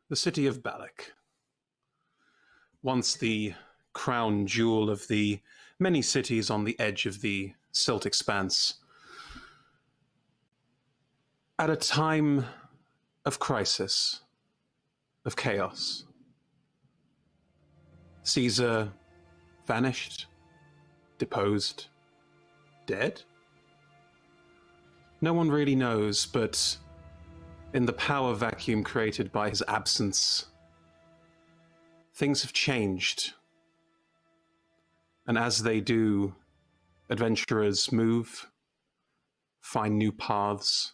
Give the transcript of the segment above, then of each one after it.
The city of Balic. Once the crown jewel of the many cities on the edge of the Silt Expanse. At a time of crisis, of chaos. Caesar vanished, deposed, dead? No one really knows, but in the power vacuum created by his absence, things have changed. And as they do, adventurers move, find new paths,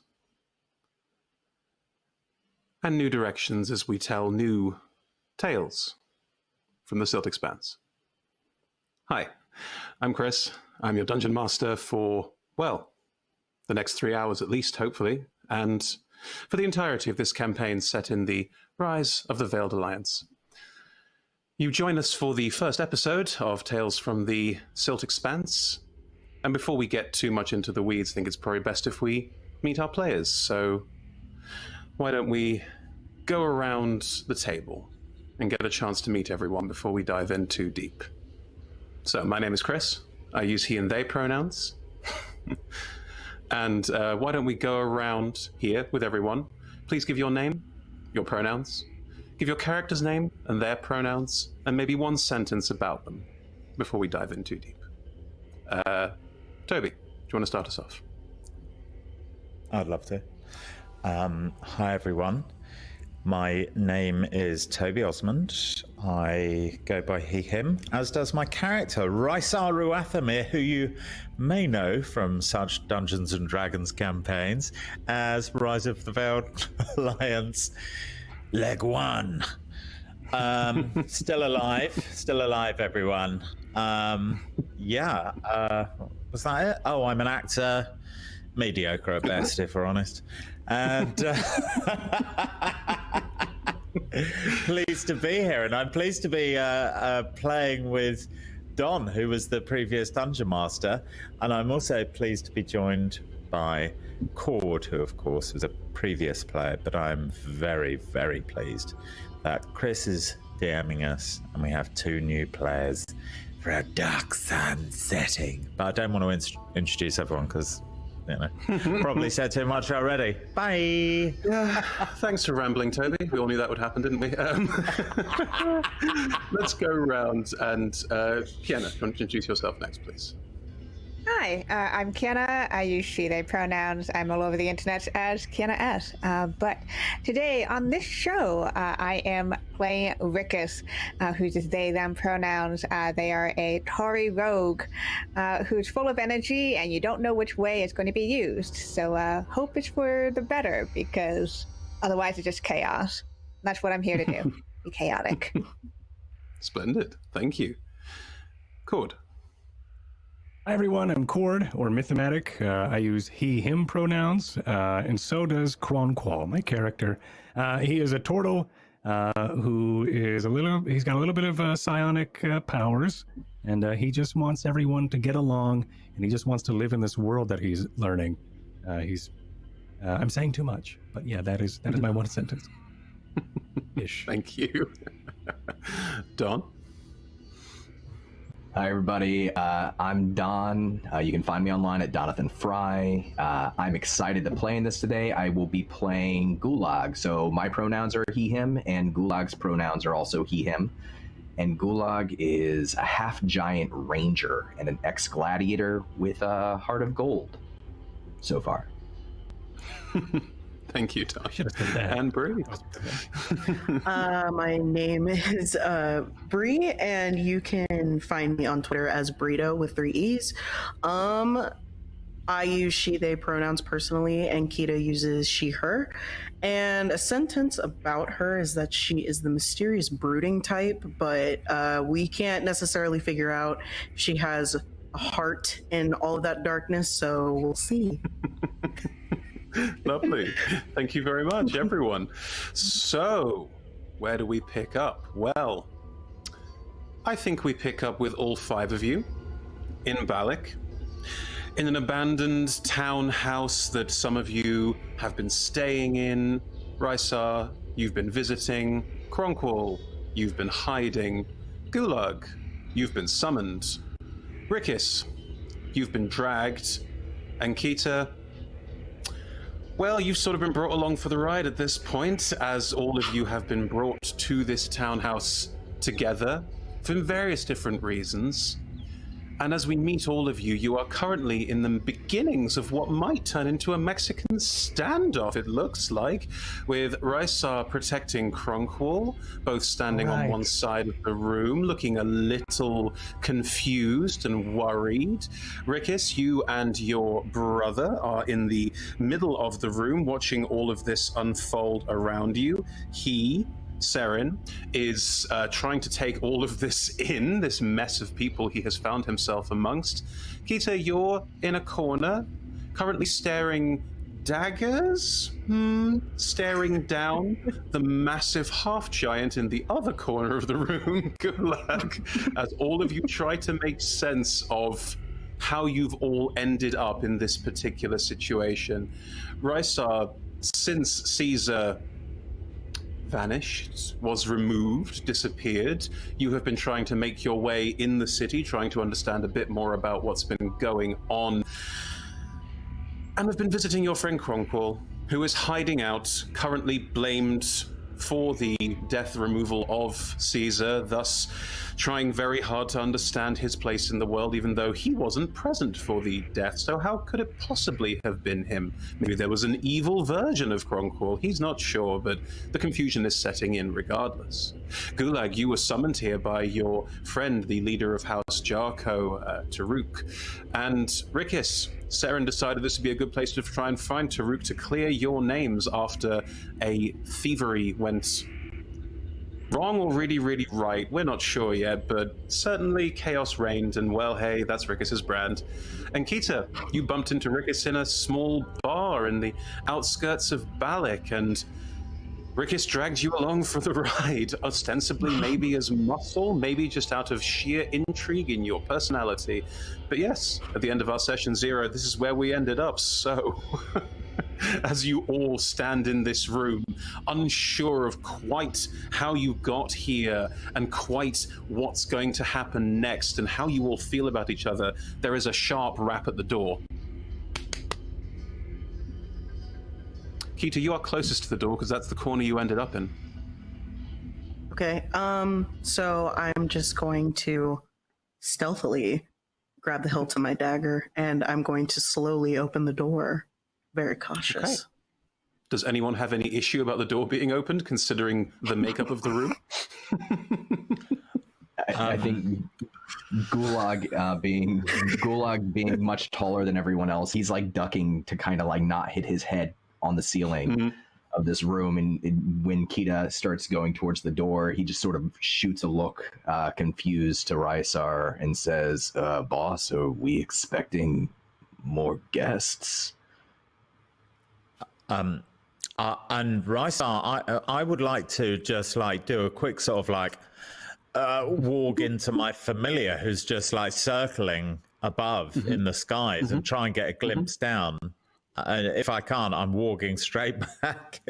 and new directions as we tell new tales from the Silt Expanse. Hi, I'm Chris. I'm your Dungeon Master for, well, the next 3 hours at least, hopefully, and for the entirety of this campaign set in the Rise of the Veiled Alliance. You join us for the first episode of Tales from the Silt Expanse, and before we get too much into the weeds, I think it's probably best if we meet our players, so why don't we go around the table and get a chance to meet everyone before we dive in too deep. So, my name is Chris. I use he and they pronouns. And why don't we go around here with everyone. Please give your name, your pronouns, give your character's name and their pronouns, and maybe one sentence about them before we dive in too deep. Toby, do you want to start us off? I'd love to. Hi, everyone. My name is Toby Osmond. I go by he, him, as does my character, Rysar Ruathamir, who you may know from such Dungeons & Dragons campaigns as Rise of the Veiled Alliance, Leg 1. Still alive, everyone. Was that it? Oh, I'm an actor. Mediocre at best, if we're honest. And pleased to be here, and I'm pleased to be playing with Don, who was the previous Dungeon Master, and I'm also pleased to be joined by Cord, who of course was a previous player, but I'm very, very pleased that Chris is DMing us, and we have 2 new players for a Dark Sun setting. But I don't want to introduce everyone because, you know, probably said too much already. Bye. Yeah, thanks for rambling, Toby. We all knew that would happen, didn't we? Let's go around and Kiana, do you want to introduce yourself next, please? Hi, I'm Kiana. I use she, they pronouns. I'm all over the internet as Kiana S. But today on this show, I am playing Rickus, who's they, them pronouns. They are a Tory rogue who's full of energy, and you don't know which way it's going to be used. So hope it's for the better, because otherwise it's just chaos. That's what I'm here to do, be chaotic. Splendid. Thank you. Cord. Hi everyone, I'm Cord, or Mythomatic. I use he, him pronouns, and so does Kronqual, my character. He is a turtle who is he's got a little bit of psionic powers, and he just wants everyone to get along, and he just wants to live in this world that he's learning. I'm saying too much, but yeah, that is my one sentence. Ish. Thank you. Don? Hi, everybody. I'm Don. You can find me online at Donathan Fry. I'm excited to play in this today. I will be playing Gulag. So my pronouns are he, him, and Gulag's pronouns are also he, him. And Gulag is a half-giant ranger and an ex-gladiator with a heart of gold so far. Thank you, Tom. Should have said that. And Bree. My name is Bree, and you can find me on Twitter as Brito with 3 E's. I use she, they pronouns personally, and Kita uses she, her. And a sentence about her is that she is the mysterious brooding type, but we can't necessarily figure out if she has a heart in all of that darkness, so we'll see. Lovely. Thank you very much, everyone. So, where do we pick up? Well, I think we pick up with all 5 of you in Balic, in an abandoned townhouse that some of you have been staying in. Rysar, you've been visiting Kronqual, you've been hiding Gulag, you've been summoned Rickis, you've been dragged, and Kita, well, you've sort of been brought along for the ride at this point, as all of you have been brought to this townhouse together for various different reasons. And as we meet all of you, you are currently in the beginnings of what might turn into a Mexican standoff, it looks like, with Rysar protecting Kronqual, both standing on one side of the room, looking a little confused and worried. Rickis, you and your brother are in the middle of the room, watching all of this unfold around you. Seren is trying to take all of this in, this mess of people he has found himself amongst. Kita, you're in a corner, currently staring daggers? Staring down the massive half-giant in the other corner of the room, Gulag, as all of you try to make sense of how you've all ended up in this particular situation. Rysar, since Caesar vanished, was removed, disappeared, you have been trying to make your way in the city, trying to understand a bit more about what's been going on, and have been visiting your friend Kronqual, who is hiding out, currently blamed for the death removal of Caesar, thus trying very hard to understand his place in the world, even though he wasn't present for the death. So how could it possibly have been him? Maybe there was an evil version of Kronqual. He's not sure, but the confusion is setting in regardless. Gulag, you were summoned here by your friend, the leader of House Jarko, Taruk. And Rickis, Seren decided this would be a good place to try and find Taruk to clear your names after a thievery went wrong or really, really right. We're not sure yet, but certainly chaos reigned, and well, hey, that's Rickis's brand. And Kita, you bumped into Rickis in a small bar in the outskirts of Balic, and Rickis dragged you along for the ride, ostensibly maybe as muscle, maybe just out of sheer intrigue in your personality. But yes, at the end of our session 0, this is where we ended up, so... As you all stand in this room, unsure of quite how you got here and quite what's going to happen next and how you all feel about each other, there is a sharp rap at the door. Kita, you are closest to the door because that's the corner you ended up in. Okay, so I'm just going to stealthily grab the hilt of my dagger, and I'm going to slowly open the door. Very cautious. Okay. Does anyone have any issue about the door being opened, considering the makeup of the room? I think Gulag being much taller than everyone else, he's like ducking to kind of like not hit his head on the ceiling of this room. And when Kita starts going towards the door, he just sort of shoots a look confused to Rysar and says, "Boss, are we expecting more guests?" And Rysar, I would like to just like do a quick sort of like walk into my familiar who's just like circling above in the skies and try and get a glimpse down. If I can't, I'm walking straight back.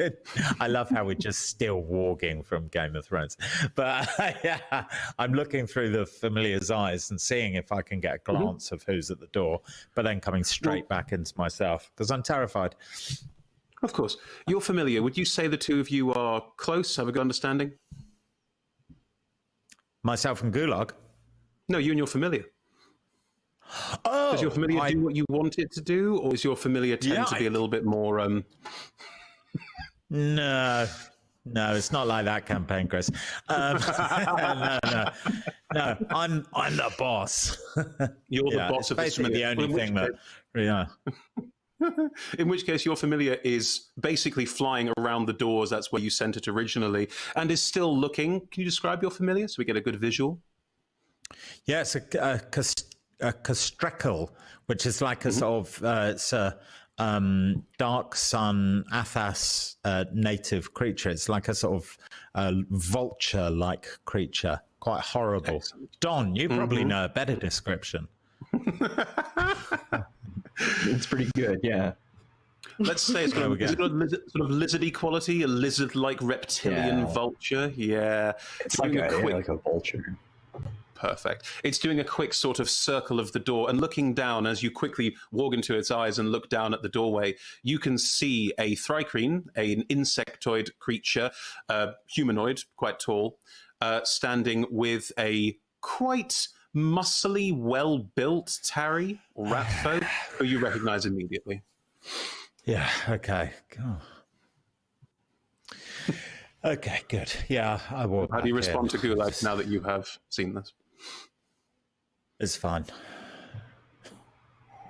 I love how we're just still walking from Game of Thrones. But yeah, I'm looking through the familiar's eyes and seeing if I can get a glance of who's at the door, but then coming straight back into myself because I'm terrified. Of course. You're familiar. Would you say the two of you are close, have a good understanding? Myself and Gulag? No, you and your familiar. Oh, does your familiar do what you want it to do, or does your familiar tend to be a little bit more... No, it's not like that campaign, Chris. No, I'm the boss. You're the boss of this familiar. The only thing that... Yeah. In which case, your familiar is basically flying around the doors. That's where you sent it originally, and is still looking. Can you describe your familiar so we get a good visual? Yeah, it's a Kronqual, which is like a sort of it's a Dark Sun Athas native creature. It's like a sort of vulture-like creature, quite horrible. Excellent. Don, you probably know a better description. It's pretty good, yeah. Let's say it's got, has it got a sort of lizardy quality, a lizard-like reptilian vulture. Yeah. It's like a vulture. Perfect. It's doing a quick sort of circle of the door and looking down as you quickly walk into its eyes and look down at the doorway. You can see a thrycreen, an insectoid creature, humanoid, quite tall, standing with a quite muscly, well-built tarry or rat folk who you recognize immediately. Yeah, okay. Oh. Okay, good. Yeah, I will. How do you respond to Gulag now that you have seen this? It's fine.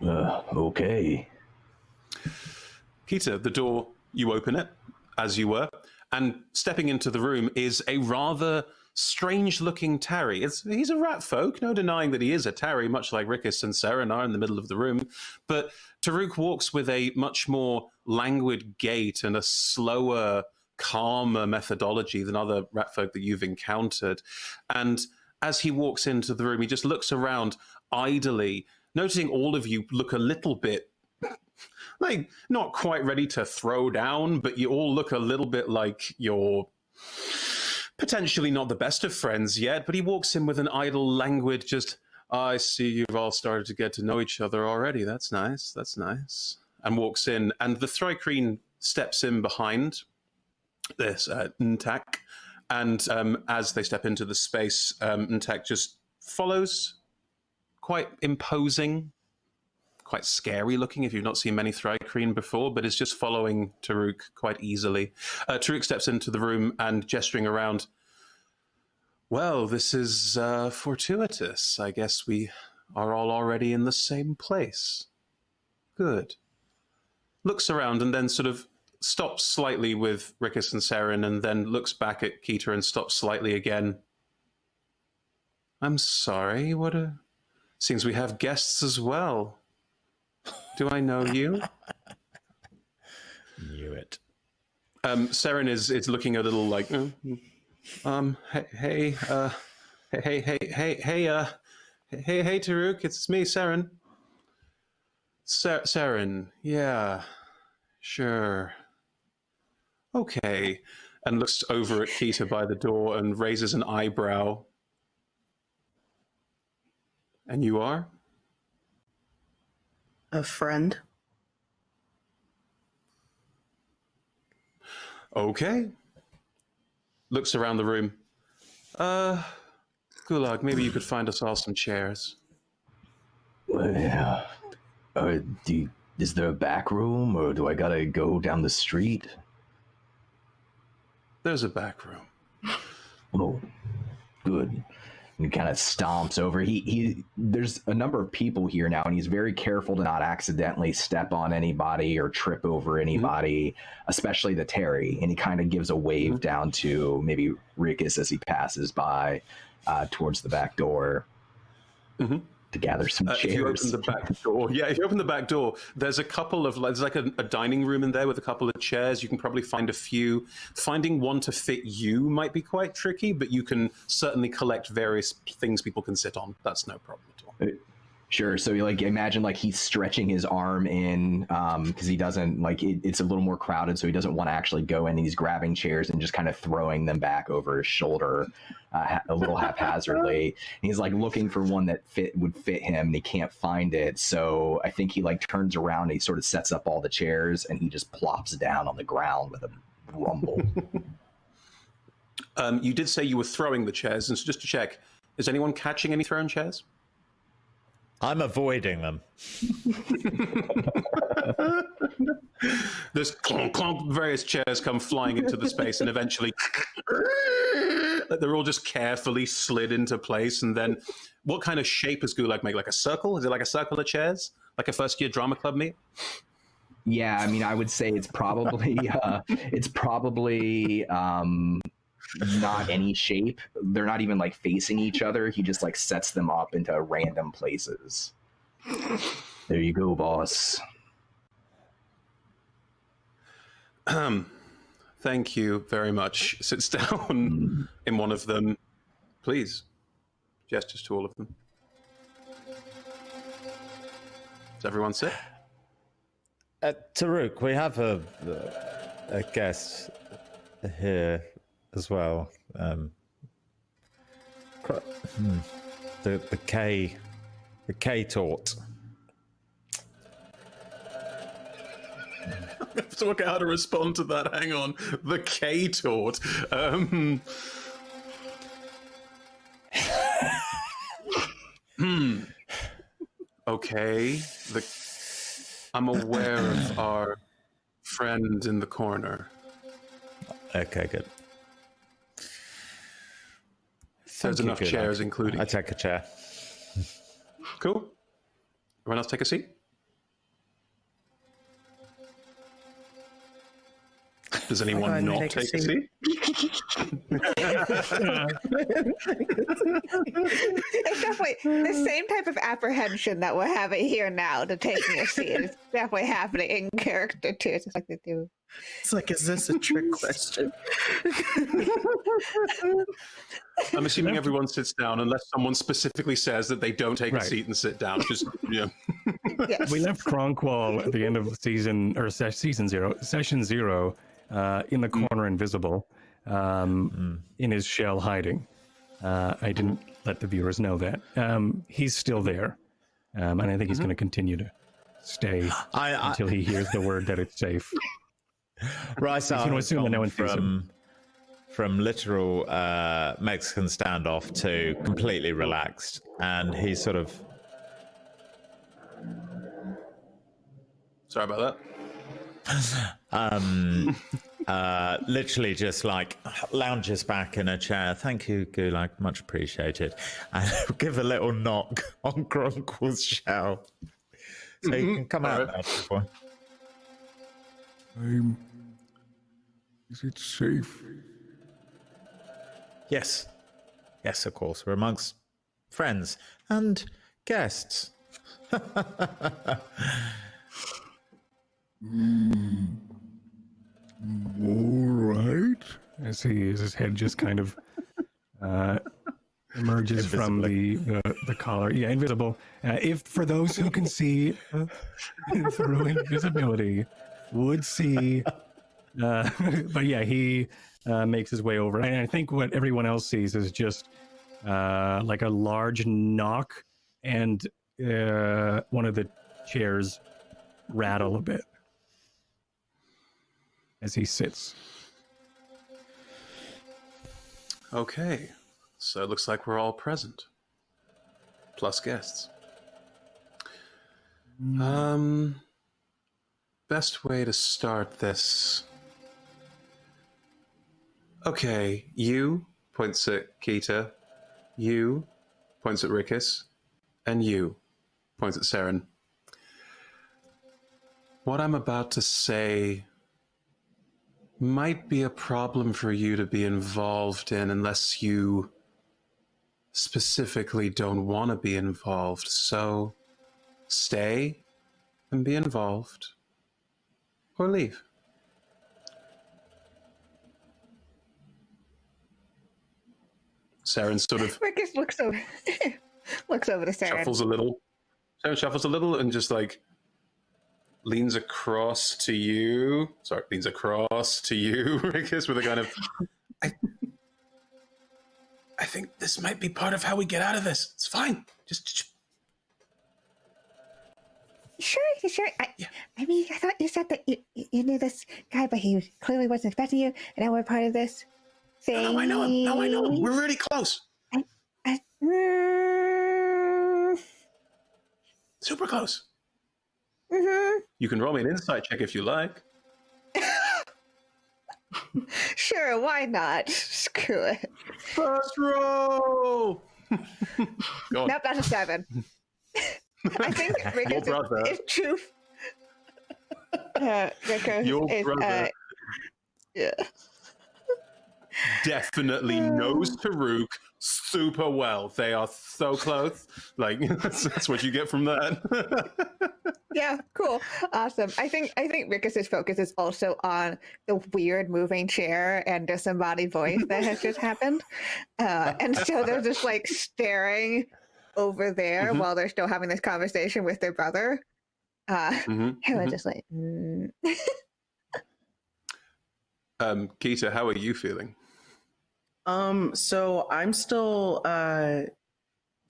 Okay. Kita, the door, you open it, as you were, and stepping into the room is a rather strange-looking tarry. He's a rat folk, no denying that he is a tarry, much like Rickus and Seren are in the middle of the room, but Taruk walks with a much more languid gait and a slower, calmer methodology than other rat folk that you've encountered. And as he walks into the room, he just looks around idly, noticing all of you look a little bit like not quite ready to throw down, but you all look a little bit like you're potentially not the best of friends yet. But he walks in with an idle, languid, just, I see you've all started to get to know each other already. That's nice. That's nice. And walks in, and the thrycreen steps in behind this Ntak. And as they step into the space, Ntak just follows, quite imposing, quite scary looking if you've not seen many thrycreen before, but is just following Taruk quite easily. Taruk steps into the room and gesturing around, well, this is fortuitous. I guess we are all already in the same place. Good. Looks around and then sort of stops slightly with Rickus and Seren and then looks back at Keita and stops slightly again. I'm sorry, seems we have guests as well. Do I know you? Knew it. Seren is looking a little like, hey, Taruk, it's me, Seren. Seren, yeah, sure. Okay, and looks over at Keita by the door and raises an eyebrow. And you are? A friend. Okay. Looks around the room. Gulag, maybe you could find us all some chairs. Yeah. Is there a back room, or do I gotta go down the street? There's a back room. Oh, good. And kind of stomps over. There's a number of people here now, and he's very careful to not accidentally step on anybody or trip over anybody, especially the Terry. And he kind of gives a wave down to maybe Rickus as he passes by towards the back door. To gather some chairs. If you open the back door, if you open the back door, there's a couple of, there's like a dining room in there with a couple of chairs. You can probably find a few. Finding one to fit you might be quite tricky, but you can certainly collect various things people can sit on. That's no problem at all. Sure. So imagine he's stretching his arm in because he doesn't it's a little more crowded, so he doesn't want to actually go in, and he's grabbing chairs and just kind of throwing them back over his shoulder a little haphazardly. And he's looking for one that would fit him, and he can't find it. So I think he turns around and he sort of sets up all the chairs, and he just plops down on the ground with a rumble. You did say you were throwing the chairs, and so just to check, is anyone catching any thrown chairs? I'm avoiding them. There's clonk, clonk, various chairs come flying into the space, and eventually they're all just carefully slid into place. And then what kind of shape does Gulag make? Like a circle? Is it like a circle of chairs? Like a first-year drama club meet? Yeah, I mean, I would say it's probably not any shape. They're not even facing each other. He just sets them up into random places. There you go, boss. Thank you very much. Sits down in one of them. Please. Gestures to all of them. Does everyone sit? Taruk, we have a guest here as well. The K tort. I have to work out how to respond to that. Hang on. The K tort. Okay. I'm aware of our friend in the corner. Okay, good. There's enough chairs, including. I take a chair. Cool. Everyone else take a seat. Does anyone not take a seat? It's definitely the same type of apprehension that we're having here now to taking a seat is definitely happening in character too. It's just like they do. It's like, is this a trick question? I'm assuming everyone sits down unless someone specifically says that they don't take a seat and sit down. Just yeah. Yes. We left Kronqual at the end of session zero, in the corner, invisible, in his shell, hiding. I didn't let the viewers know that. He's still there, and I think he's going to continue to stay until he hears the word that it's safe. Raisa going to assume that no one sees him. From literal Mexican standoff to completely relaxed, and he's sort of. Sorry about that. Literally just like lounges back in a chair. Thank you, Gulag, much appreciated. And give a little knock on Kronqual's shell. So you can come out now, boy. Is it safe? Yes. Yes, of course. We're amongst friends and guests. All right. As his head just kind of emerges from the collar. Yeah, invisible. If for those who can see through invisibility would see. But yeah, he makes his way over. And I think what everyone else sees is just like a large knock and one of the chairs rattle a bit as he sits. Okay, so it looks like we're all present, plus guests. Best way to start this. Okay, you points at Keita, you points at Rickus, and you points at Saren. What I'm about to say might be a problem for you to be involved in unless you specifically don't want to be involved. So stay and be involved or leave. Saren sort of Rickus looks over to Saren. shuffles a little. Saren shuffles a little and just like leans across to you. Sorry, leans across to you, Rickus, with a kind of. I think this might be part of how we get out of this. It's fine. Just. Sure. I mean, I thought you said that you knew this guy, but he clearly wasn't expecting you, and now we're part of this thing. No, I know him. No, I know him. We're really close. Super close. Mm-hmm. You can roll me an insight check if you like. Sure, why not? Screw it. First roll. Go on. Nope, that's a 7. I think Rickus is true. Rickus Your is, brother yeah. definitely knows Taruk super well. They are so close. Like that's what you get from that. Yeah, cool. Awesome. I think Rickus's focus is also on the weird moving chair and disembodied voice that has just happened. And so they're just like staring over there while they're still having this conversation with their brother. Who are just like, Keita, how are you feeling? So I'm still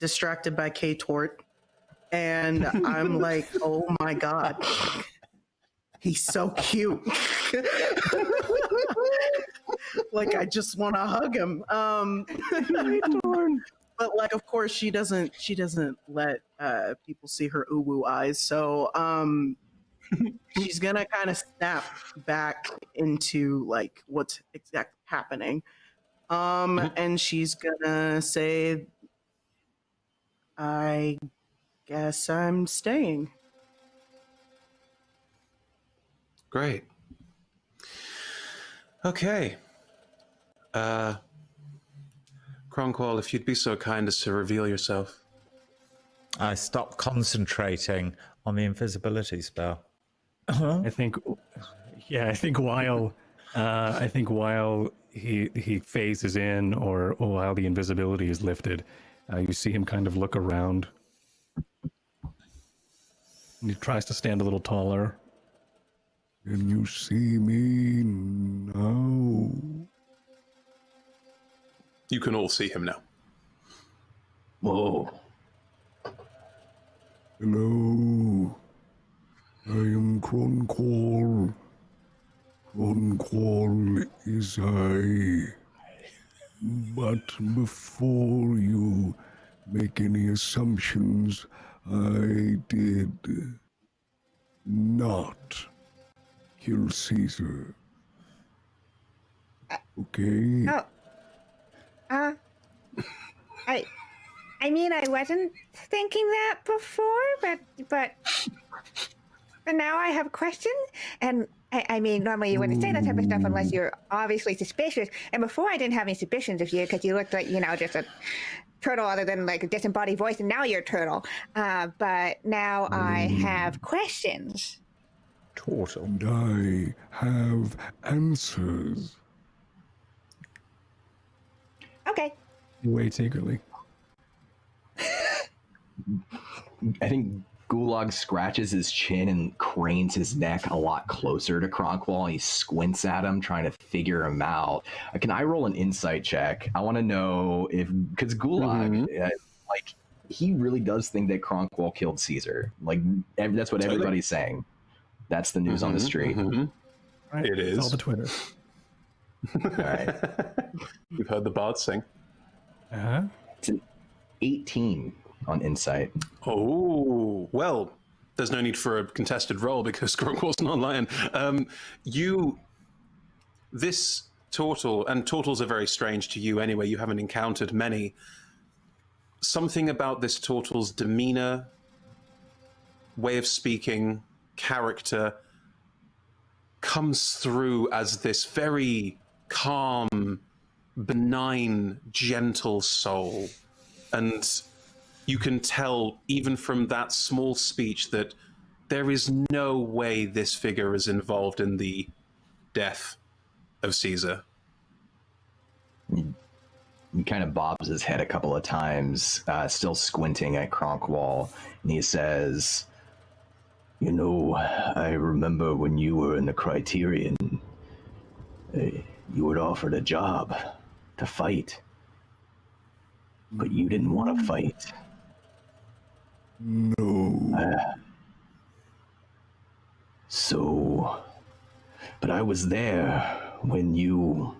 distracted by K Tort, and I'm like, oh my god, he's so cute. Like, I just want to hug him. But like, of course, she doesn't let people see her uwu eyes, so she's gonna kind of snap back into like what's exactly happening. And she's gonna say, I guess I'm staying. Great. Okay. Kronqual, if you'd be so kind as to reveal yourself. I stopped concentrating on the invisibility spell. I think while he phases in, or while the invisibility is lifted, you see him kind of look around. And he tries to stand a little taller. Can you see me now? You can all see him now. Whoa. Hello. I am Kronqual. Kronqual is I. But before you make any assumptions, I did not kill Caesar. Okay? I mean, I wasn't thinking that before, but now I have questions, and I mean, normally you wouldn't say that type of stuff unless you're obviously suspicious. And before I didn't have any suspicions of you because you looked like, just a turtle other than like a disembodied voice, and now you're a turtle. But now I have questions. Turtle. And I have answers. Okay. He waits eagerly. I think Gulag scratches his chin and cranes his neck a lot closer to Kronqual. He squints at him, trying to figure him out. Can I roll an insight check? I want to know because Gulag, he really does think that Kronqual killed Caesar. Like, that's what everybody's saying. That's the news on the street. Right. It is. It's all the Twitter. All right. You've heard the bard sing. Uh-huh. It's an 18 on insight. Oh, well, there's no need for a contested roll because Kronqual's not lying. This turtle, and turtles are very strange to you anyway, you haven't encountered many. Something about this turtle's demeanor, way of speaking, character, comes through as this very calm, benign, gentle soul. And you can tell, even from that small speech, that there is no way this figure is involved in the death of Caesar. He kind of bobs his head a couple of times, still squinting at Kronqual, and he says, I remember when you were in the Criterion, you were offered a job to fight, but you didn't want to fight. No. But I was there when you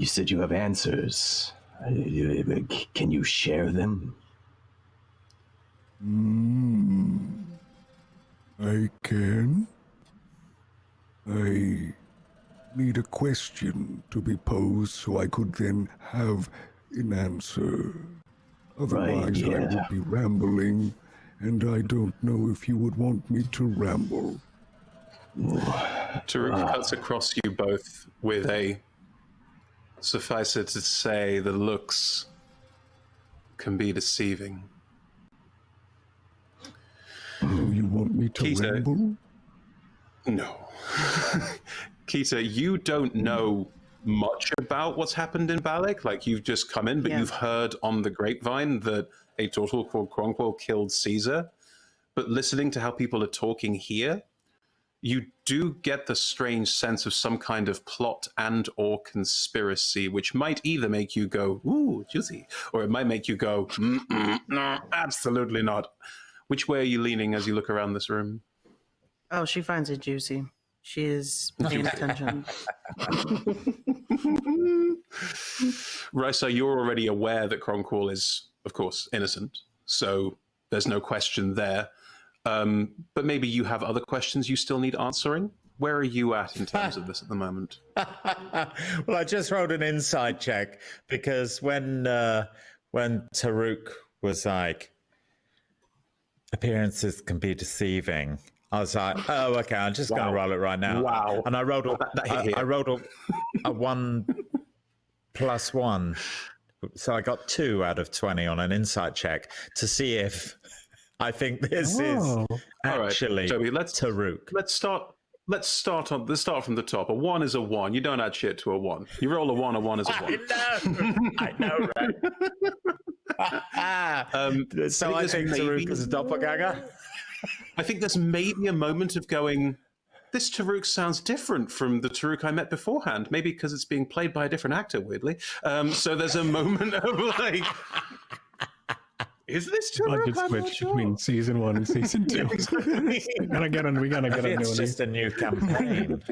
said you have answers. Can you share them? I can. I need a question to be posed so I could then have an answer. Otherwise, I would be rambling, and I don't know if you would want me to ramble. Taruk cuts across you both with a, suffice it to say, the looks can be deceiving. Do you want me to Keita, ramble? No. Keita, you don't know much about what's happened in Balic. Like, you've just come in, but you've heard on the grapevine that a turtle called Kronqual killed Caesar. but listening to how people are talking here, you do get the strange sense of some kind of plot and or conspiracy, which might either make you go, ooh, juicy, or it might make you go, no, absolutely not. Which way are you leaning as you look around this room? Oh, she finds it juicy. She is paying attention. Right, so you're already aware that Kronqual is, of course, innocent, so there's no question there. But maybe you have other questions you still need answering? Where are you at in terms of this at the moment? Well, I just rolled an insight check because when Taruk was like, appearances can be deceiving, I was like, oh, okay, I'm just going to roll it right now. Wow. And I rolled a 1 plus 1. So I got 2 out of 20 on an insight check to see if I think this is actually Joey, Taruk. Let's start from the top. A 1 is a 1. You don't add shit to a 1. You roll a 1 is a 1. I know, right? So I think Taruk is a doppelganger. I think there's maybe a moment of going, this Taruk sounds different from the Taruk I met beforehand. Maybe because it's being played by a different actor, weirdly. So there's a moment of like, is this Taruk? Budget switch between season 1 and season 2. we gotta get a It's just a new campaign.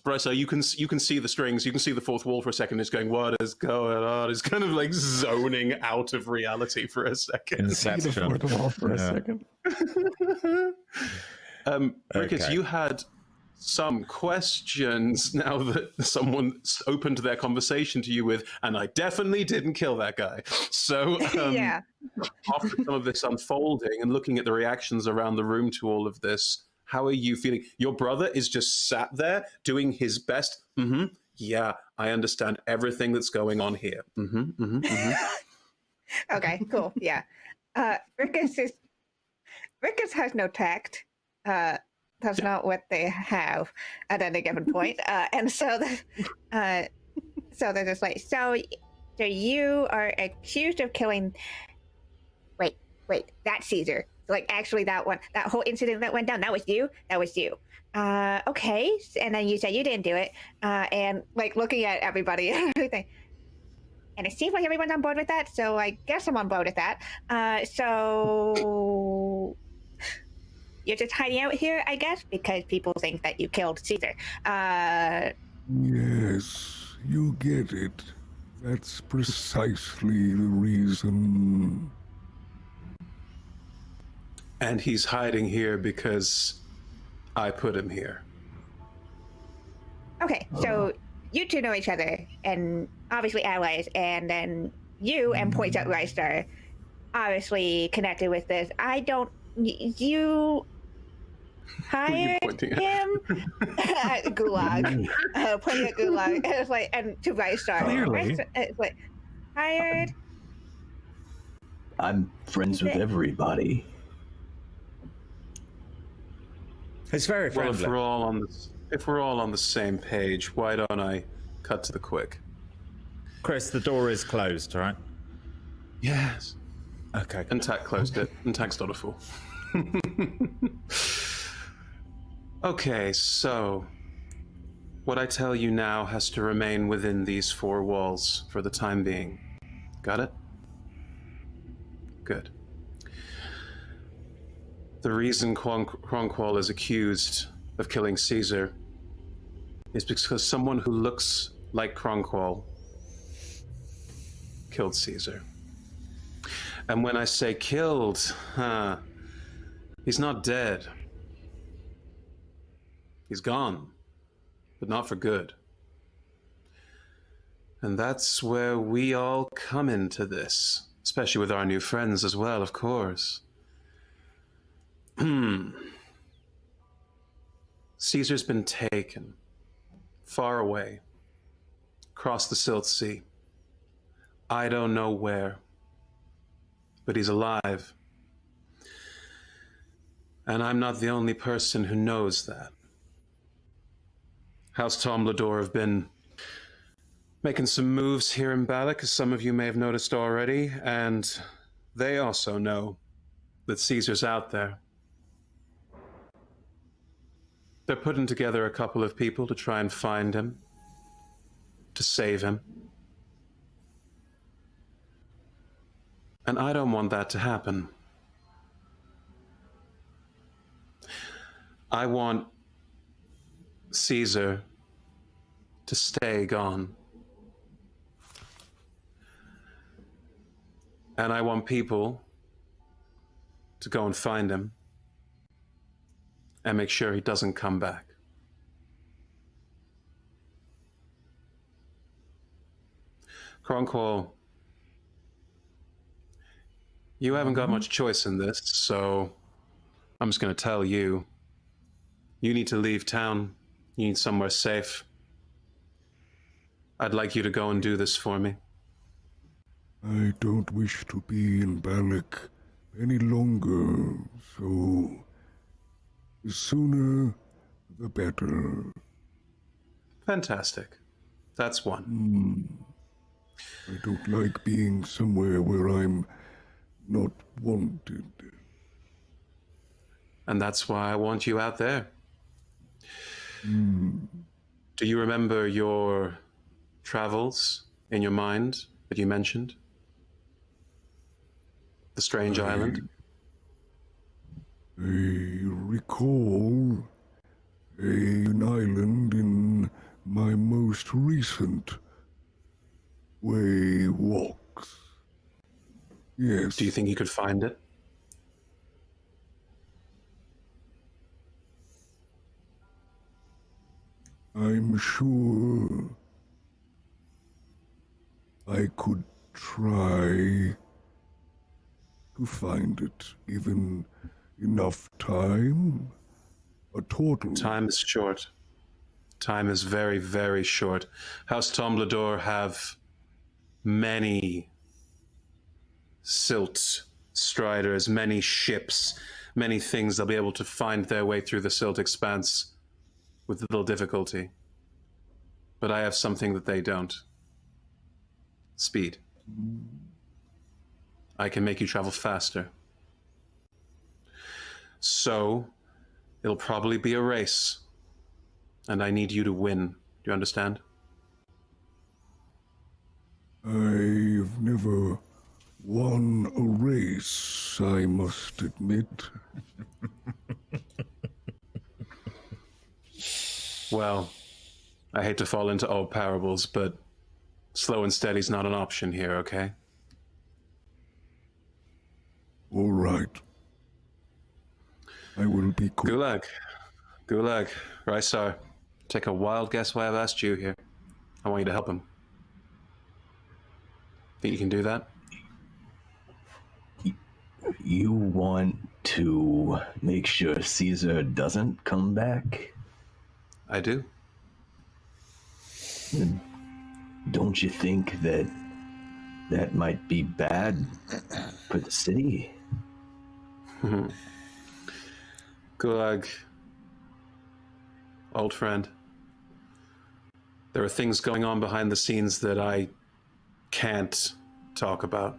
Right, so you can see the strings, you can see the fourth wall for a second. It's going, what is going on? It's kind of like zoning out of reality for a second. Inception. The fourth wall for a second. Rickus, Okay. you had some questions now that someone opened their conversation to you with, and I definitely didn't kill that guy. So Yeah. after some of this unfolding and looking at the reactions around the room to all of this, how are you feeling? Your brother is just sat there doing his best. Yeah, I understand everything that's going on here. Okay, cool. Yeah. Rickus has no tact. That's not what they have at any given point. And so they're just like, so you are accused of killing. Wait, that's Caesar. Like, actually, that whole incident that went down, that was you? That was you. Okay. And then you said you didn't do it. And, like, looking at everybody and everything. And it seems like everyone's on board with that, so I guess I'm on board with that. So you're just hiding out here, I guess, because people think that you killed Caesar. Yes, you get it. That's precisely the reason. And he's hiding here because I put him here. Okay, so you two know each other, and obviously allies, and then you, and points at Rystar, obviously connected with this. You hired him at Gulag, pointing at Gulag, and it's like, and to Rystar. Clearly. It's like, hired. I'm friends with everybody. It's very Well, friendly. if we're all on the same page, why don't I cut to the quick? Chris, the door is closed, right? Yes. Okay. And Tack closed it, and Tack's not a fool. Okay, so what I tell you now has to remain within these 4 walls for the time being. Got it? Good. The reason Kronqual is accused of killing Caesar is because someone who looks like Kronqual killed Caesar. And when I say killed, he's not dead. He's gone, but not for good. And that's where we all come into this, especially with our new friends as well, of course. Caesar's been taken far away, across the Silt Sea. I don't know where, but he's alive. And I'm not the only person who knows that. House Tomblador have been making some moves here in Balic, as some of you may have noticed already, and they also know that Caesar's out there. They're putting together a couple of people to try and find him, to save him. And I don't want that to happen. I want Caesar to stay gone. And I want people to go and find him and make sure he doesn't come back. Kronqual, you haven't got much choice in this, so I'm just going to tell you, you need to leave town. You need somewhere safe. I'd like you to go and do this for me. I don't wish to be in Balic any longer, so the sooner the better. Fantastic. That's one. I don't like being somewhere where I'm not wanted. And that's why I want you out there. Do you remember your travels in your mind that you mentioned? The strange island? I recall an island in my most recent way walks. Yes. Do you think you could find it? I'm sure I could try to find it, given enough time. A total. Time is short. Time is very, very short. House Tomblador have many silt striders, many ships, many things they'll be able to find their way through the Silt Expanse with little difficulty. But I have something that they don't. Speed. I can make you travel faster. So, it'll probably be a race. And I need you to win. Do you understand? I've never won a race, I must admit. Well, I hate to fall into old parables, but slow and steady's not an option here, okay? All right. I will be quick. Gulag, Rysar, take a wild guess why I've asked you here. I want you to help him. Think you can do that? You want to make sure Caesar doesn't come back? I do. Don't you think that that might be bad for the city? Gulag, old friend, there are things going on behind the scenes that I can't talk about.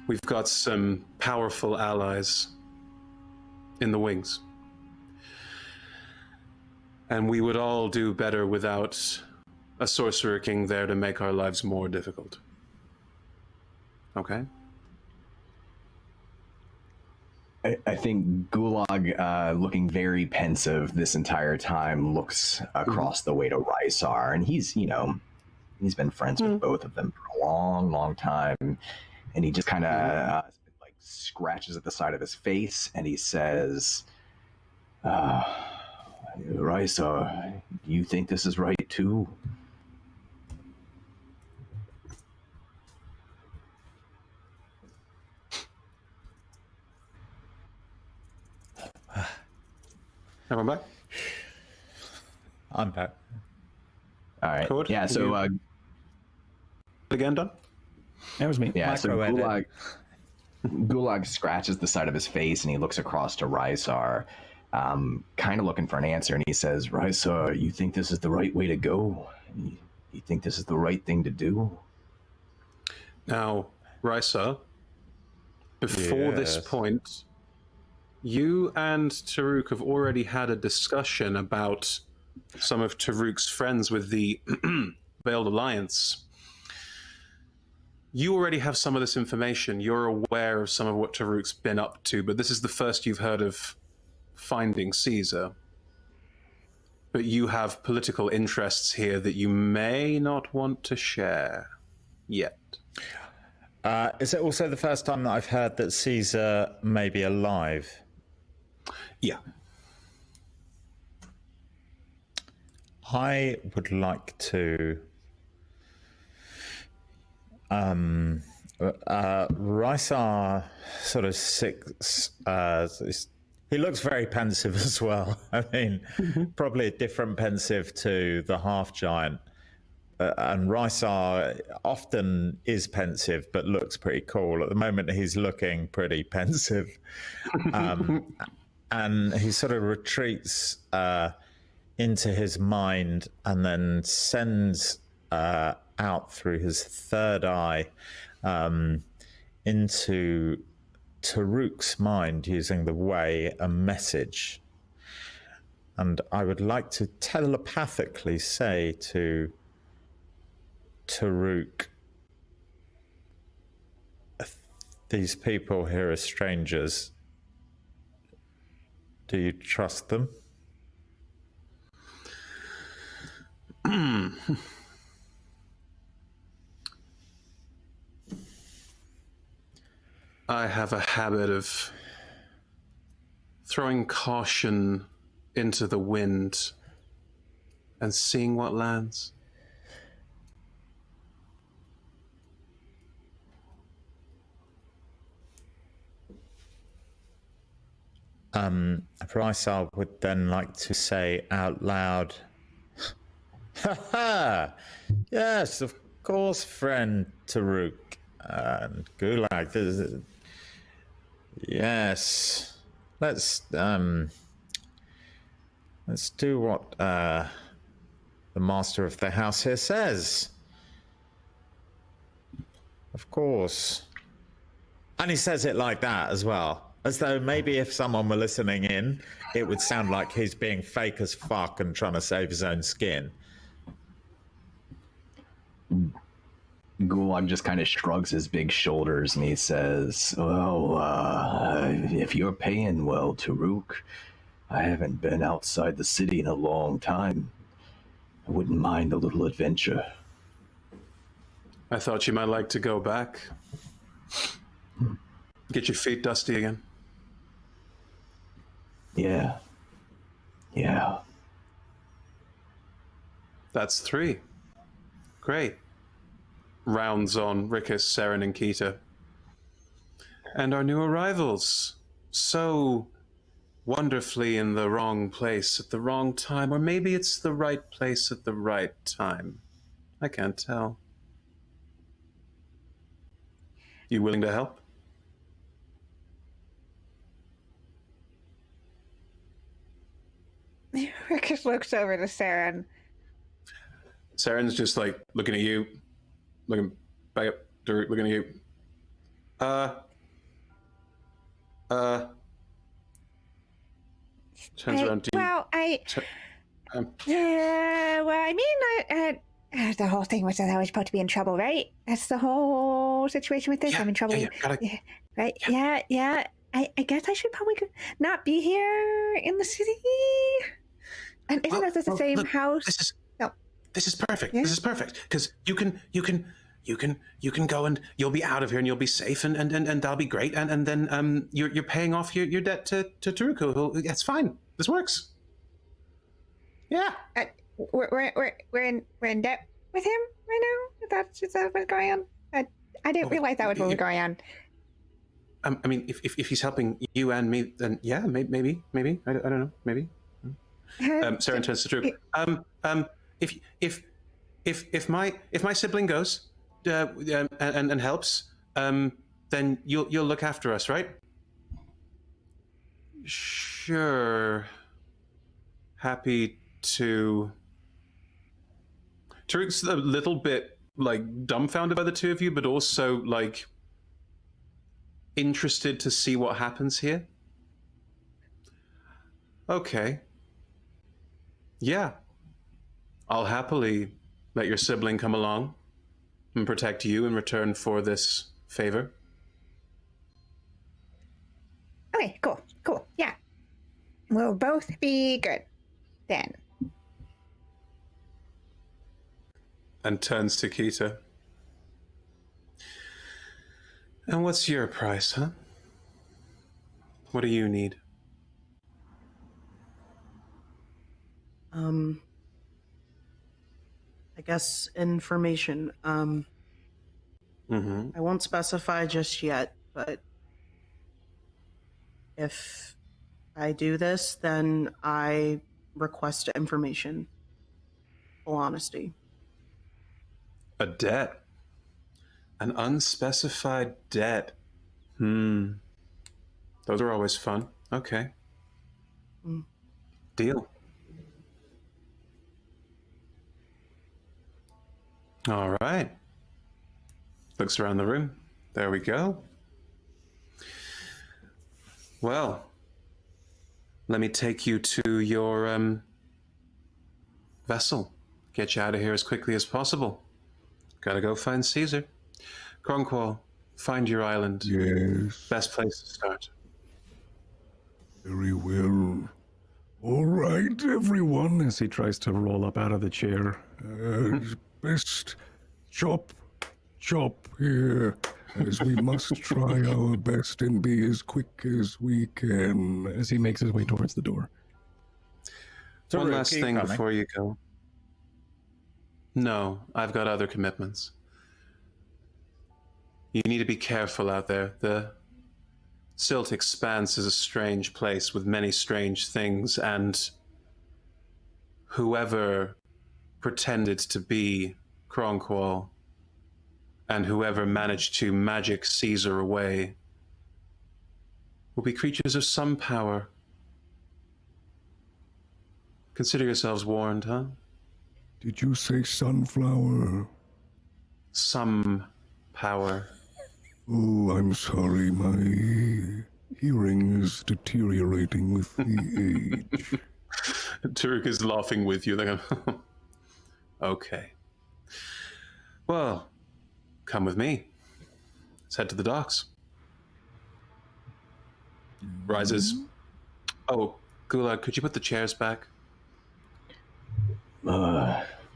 We've got some powerful allies in the wings. And we would all do better without a Sorcerer-King there to make our lives more difficult. Okay? I think Gulag, looking very pensive this entire time, looks across the way to Rysar, and he's been friends with both of them for a long, long time, and he just kind of like scratches at the side of his face, and he says, Rysar, do you think this is right too? Everyone back? I'm back. All right. Code? Yeah, so Again, done? That was me. yeah, so Micro-edit. Gulag scratches the side of his face and he looks across to Rysar, kind of looking for an answer, and he says, Rysar, you think this is the right way to go? You think this is the right thing to do? Now, Rysar, before this Yes. point, you and Taruk have already had a discussion about some of Taruk's friends with the Veiled Alliance. You already have some of this information. You're aware of some of what Taruk's been up to, but this is the first you've heard of finding Caesar. But you have political interests here that you may not want to share yet. Is it also the first time that I've heard that Caesar may be alive? Yeah. I would like to. Rysar sort of six. He looks very pensive as well. I mean, probably a different pensive to the half giant. And Rysar often is pensive, but looks pretty cool. At the moment, he's looking pretty pensive. And he sort of retreats into his mind and then sends out through his third eye into Taruk's mind using the way a message. And I would like to telepathically say to Taruk, these people here are strangers. Do you trust them? I have a habit of throwing caution into the wind and seeing what lands. Rysar would then like to say out loud, "Ha ha! Yes, of course, friend Taruk and Gulag. Yes, let's do what the master of the house here says. Of course." And he says it like that as well, as though maybe if someone were listening in, it would sound like he's being fake as fuck and trying to save his own skin. Gulag just kind of shrugs his big shoulders and he says, well, if you're paying well, Taruk, I haven't been outside the city in a long time. I wouldn't mind a little adventure. I thought you might like to go back. Get your feet dusty again. Yeah. That's 3. Great. Rounds on Rikus, Saren, and Kita. And our new arrivals. So wonderfully in the wrong place at the wrong time. Or maybe it's the right place at the right time. I can't tell. You willing to help? Rikus looks over to Saren. Saren's just like looking at you, looking back up, Daruk, looking at you. Turns around to you. Well, the whole thing was that I was supposed to be in trouble, right? That's the whole situation with this. Yeah, I'm in trouble. yeah, Right? Yeah. I guess I should probably not be here in the city. And isn't this the same look, house? This is perfect. Yeah? This is perfect because you can go and you'll be out of here and you'll be safe and that'll be great and then you're paying off your debt to Taruko. That's fine. This works. Yeah. We're in debt with him right now. Is that what's going on? I didn't realize that was what was going on. I mean, if he's helping you and me, then yeah, maybe. I don't know, maybe. Saren turns to Drew. If my sibling goes and helps, then you'll look after us, right? Sure. Happy to. Taruk's a little bit like dumbfounded by the two of you, but also like interested to see what happens here? Okay. Yeah. I'll happily let your sibling come along and protect you in return for this favor. Okay, cool. Yeah. We'll both be good then. And turns to Kita. And what's your price, huh? What do you need? I guess information. I won't specify just yet, but if I do this, then I request information. Full honesty. A debt. An unspecified debt. Those are always fun. Okay. Deal. All right. Looks around the room. There we go. Well, let me take you to your vessel. Get you out of here as quickly as possible. Gotta go find Caesar. Kronqual, find your island. Yes, Best place to start. very well. All right, everyone. As he tries to roll up out of the chair. Best chop here, as we must try our best and be as quick as we can. As he makes his way towards the door. One last keep thing coming. before you go. No, I've got other commitments. You need to be careful out there. The Silt Expanse is a strange place with many strange things, and whoever pretended to be Kronqual and whoever managed to magic Caesar away will be creatures of some power. Consider yourselves warned, huh? Did you say sunflower? Some power. Oh, I'm sorry, my hearing is deteriorating with the age. Turuk is laughing with you. They're going, okay. Well, come with me. Let's head to the docks. Rises. Oh, Gulag, could you put the chairs back?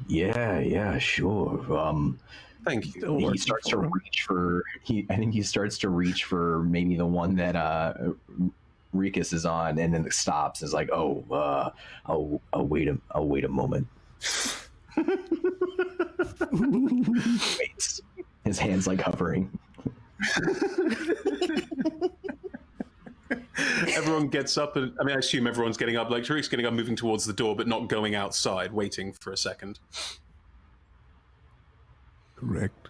Yeah, sure. Thank you. He starts to reach for. I think he starts to reach for maybe the one that Rikus is on, and then it stops. It's like, I'll wait a moment. Waits. His hands like hovering. Everyone gets up, and I assume everyone's getting up. Like Turuk's getting up, moving towards the door, but not going outside, waiting for a second. Correct.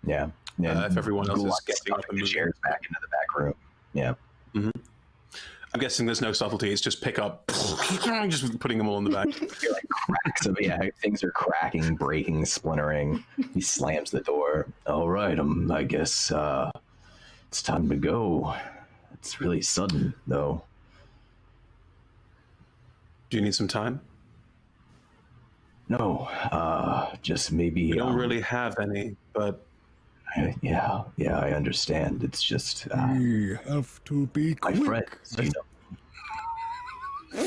Yeah. If everyone else is getting up and the moving. chairs back into the back room. Yeah. I'm guessing there's no subtlety. It's just pick up, just putting them all in the back. You're like cracks of things are cracking, breaking, splintering. He slams the door. All right, I guess it's time to go. It's really sudden, though. Do you need some time? No, just maybe. We don't really have any, but yeah, I understand. It's just We have to be my quick. friends, you know.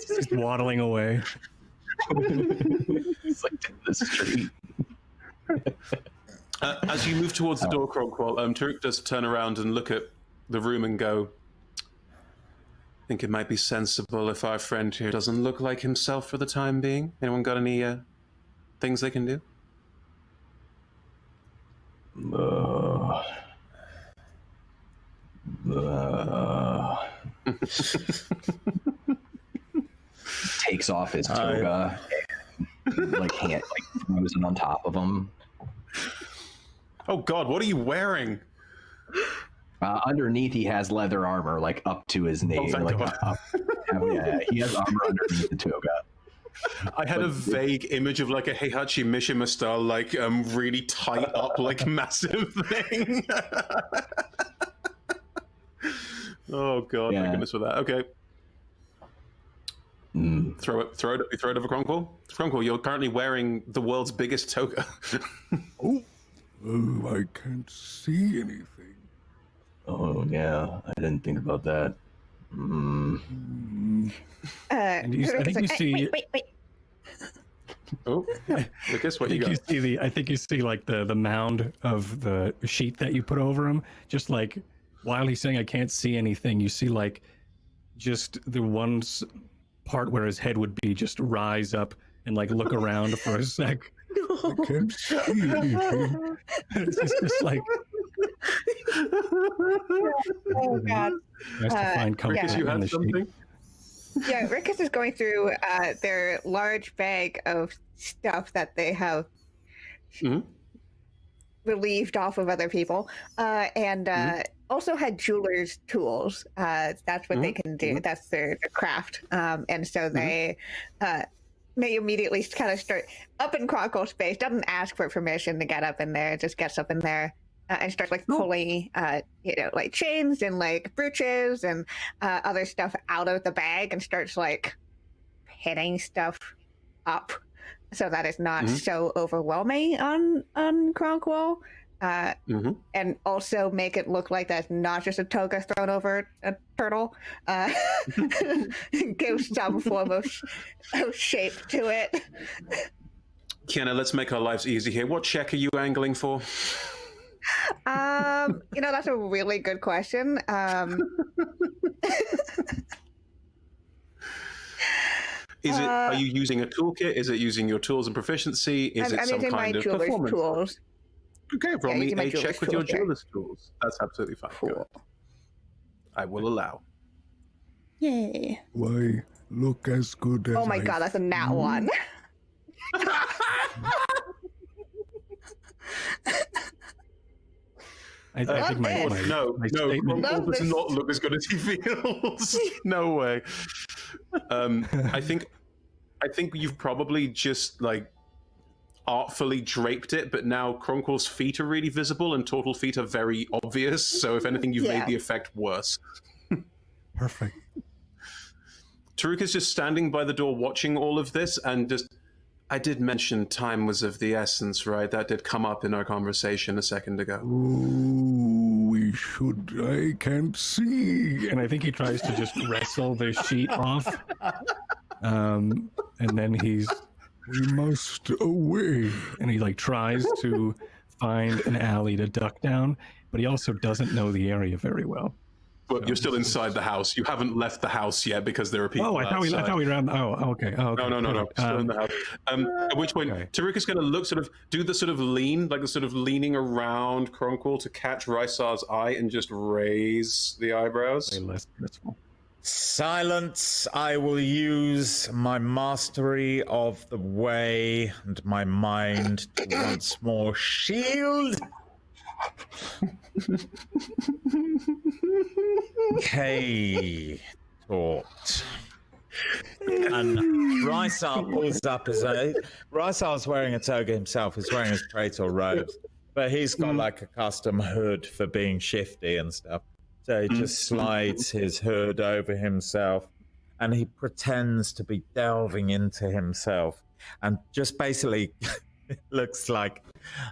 Just waddling away. It's like down the street. As you move towards the door, Kronqual, Turuk does turn around and look at the room and go, I think it might be sensible if our friend here doesn't look like himself for the time being. Anyone got any things they can do? Takes off his toga, and, like throws it on top of him. Oh God, what are you wearing? Underneath, he has leather armor, like up to his knee. Oh, thank like God. up. Yeah, he has armor underneath the toga. I had a vague image of like a Heihachi Mishima style, like really tight up, like massive thing. Oh god, Yeah. my goodness for that. Okay. Throw it over Kronqual. Kronqual, you're currently wearing the world's biggest toga. Oh, I can't see anything. Oh yeah, I didn't think about that. And I think you see. Wait. Oh, Lucas, what you got? I think you see like the mound of the sheet that you put over him. Just like while he's saying I can't see anything, you see like just the one part where his head would be just rise up and like look around for a sec. I can't see anything. It's just like Oh god. has to find comfort Lucas, you in had the sheet. something? Yeah, Rickus is going through their large bag of stuff that they have relieved off of other people, and also had jeweler's tools. That's what they can do. That's their craft. And so they immediately kind of start up in Kronqual's space. Doesn't ask for permission to get up in there. Just gets up in there. And start like pulling, like chains and like brooches and other stuff out of the bag, and starts like hitting stuff up so that it's not so overwhelming on Kronqual, and also make it look like that's not just a toga thrown over a turtle. Give some form of shape to it. Kiana, let's make our lives easy here. What check are you angling for? That's a really good question. Are you using a toolkit? Is it using your tools and proficiency? Is it some kind of performance? Tools. Okay, roll me a check with your jeweler's tools. That's absolutely fine. Cool. I will allow. Yay. Why, look as good as Oh my god, that's a nat one. I think my Kronqual Love does this. not look as good as he feels. No way. I think you've probably just like artfully draped it, but now Kronqual's feet are really visible and Total feet are very obvious. So if anything, you've made the effect worse. Perfect. Taruka's just standing by the door watching all of this, and just, I did mention time was of the essence, right? That did come up in our conversation a second ago. Oh, we should. I can't see. And I think he tries to just wrestle the sheet off. And then We must away. and he like tries to find an alley to duck down, but he also doesn't know the area very well. But you're still inside the house. You haven't left the house yet because there are people Oh, I thought we ran. Oh, okay. Oh, okay. No. Still in the house. At which point, okay. Taruka's going to do the sort of lean, like the sort of leaning around Kronqual to catch Rysar's eye and just raise the eyebrows. Way less graceful. Silence. I will use my mastery of the way and my mind to once more shield. Okay, taught. And Rysar pulls up his Rysar's wearing a toga himself. He's wearing his Praetor robes, but he's got like a custom hood for being shifty and stuff. So he just slides his hood over himself, and he pretends to be delving into himself, and just basically looks like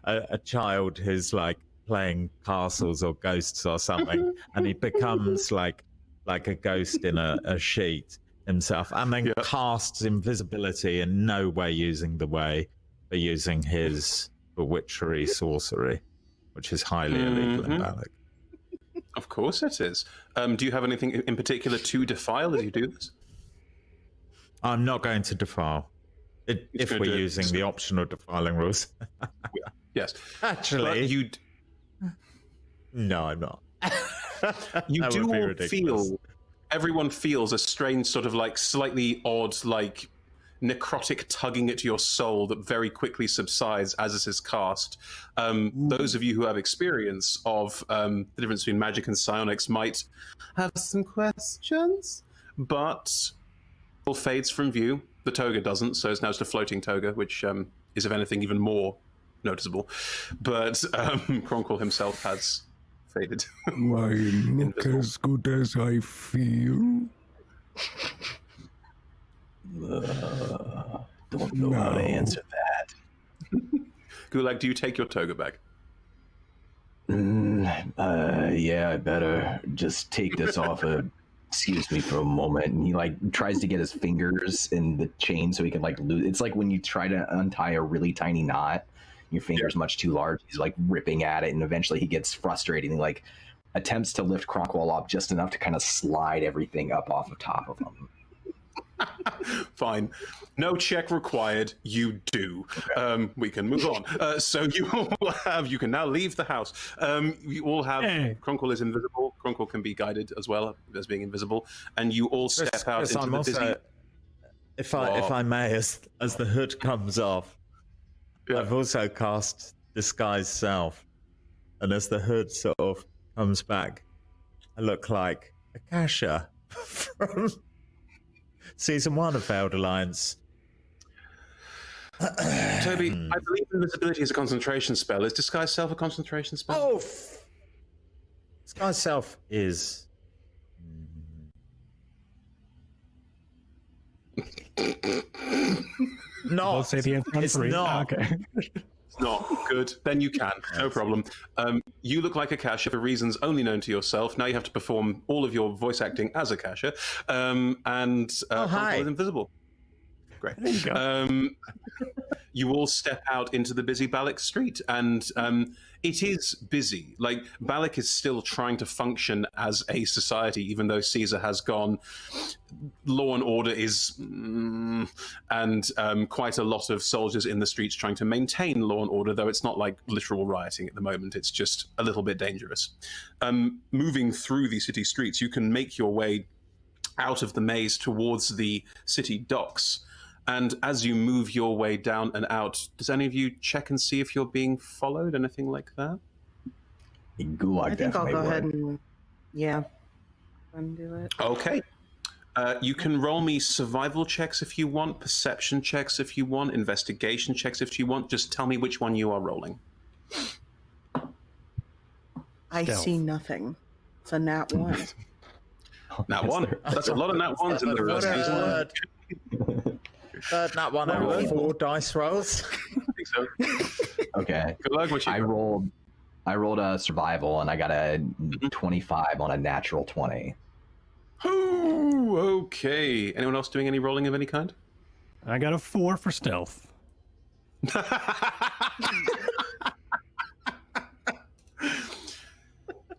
a child who's like playing castles or ghosts or something, and he becomes like a ghost in a sheet himself, and then casts invisibility in no way using the way, but using his bewitchery sorcery, which is highly illegal in Balic. Of course it is. Do you have anything in particular to defile as you do this? I'm not going to defile. If we're using the optional defiling rules. Yes. Actually, no, I'm not. You That do would be all ridiculous. everyone feels a strange sort of like slightly odd, like necrotic tugging at your soul that very quickly subsides as it is cast. Those of you who have experience of the difference between magic and psionics might have some questions, but it all fades from view. The toga doesn't, so it's now just a floating toga, which is, if anything, even more noticeable. But Kronqual himself has faded. Why look as good as I feel? Don't know how to answer that. Gulag, do you take your toga back? Yeah, I better just take this off. Excuse me for a moment. And he like tries to get his fingers in the chain so he can like lose. It's like when you try to untie a really tiny knot, your finger's much too large. He's like ripping at it, and eventually he gets frustrated and like attempts to lift Kronqual up just enough to kind of slide everything up off the top of him. Fine. No check required. You do. Okay. We can move on. So you can now leave the house. You all have, Kronqual is invisible. Kronqual can be guided as well as being invisible. And you all step out into the busy... If I may, as the hood comes off, I've also cast Disguise Self. And as the hood sort of comes back, I look like Akasha from Season 1 of Failed Alliance. Toby, I believe invisibility is a concentration spell. Is Disguise Self a concentration spell? Oh! Disguise Self is... No, Both say the answer on it's three. not. Okay. It's not. Good. Then you can. No problem. You look like Akasha for reasons only known to yourself. Now you have to perform all of your voice acting as Akasha. Kronqual is invisible. Great. There you go. You all step out into the busy Balic street, and it is busy. Like, Balic is still trying to function as a society, even though Caesar has gone. Law and order is... and quite a lot of soldiers in the streets trying to maintain law and order, though it's not like literal rioting at the moment. It's just a little bit dangerous. Moving through the city streets, you can make your way out of the maze towards the city docks. And as you move your way down and out, does any of you check and see if you're being followed? Anything like that? I think I'll go ahead and undo it. Okay. You can roll me survival checks if you want, perception checks if you want, investigation checks if you want. Just tell me which one you are rolling. I see nothing. It's a nat 1. Nat 1. That's a lot of nat 1s in the first season. Third nat 1 out of 4 dice rolls. I think so. Okay. Good luck with you. I rolled a survival and I got a 25 on a natural 20. Oh, okay. Anyone else doing any rolling of any kind? I got a 4 for stealth.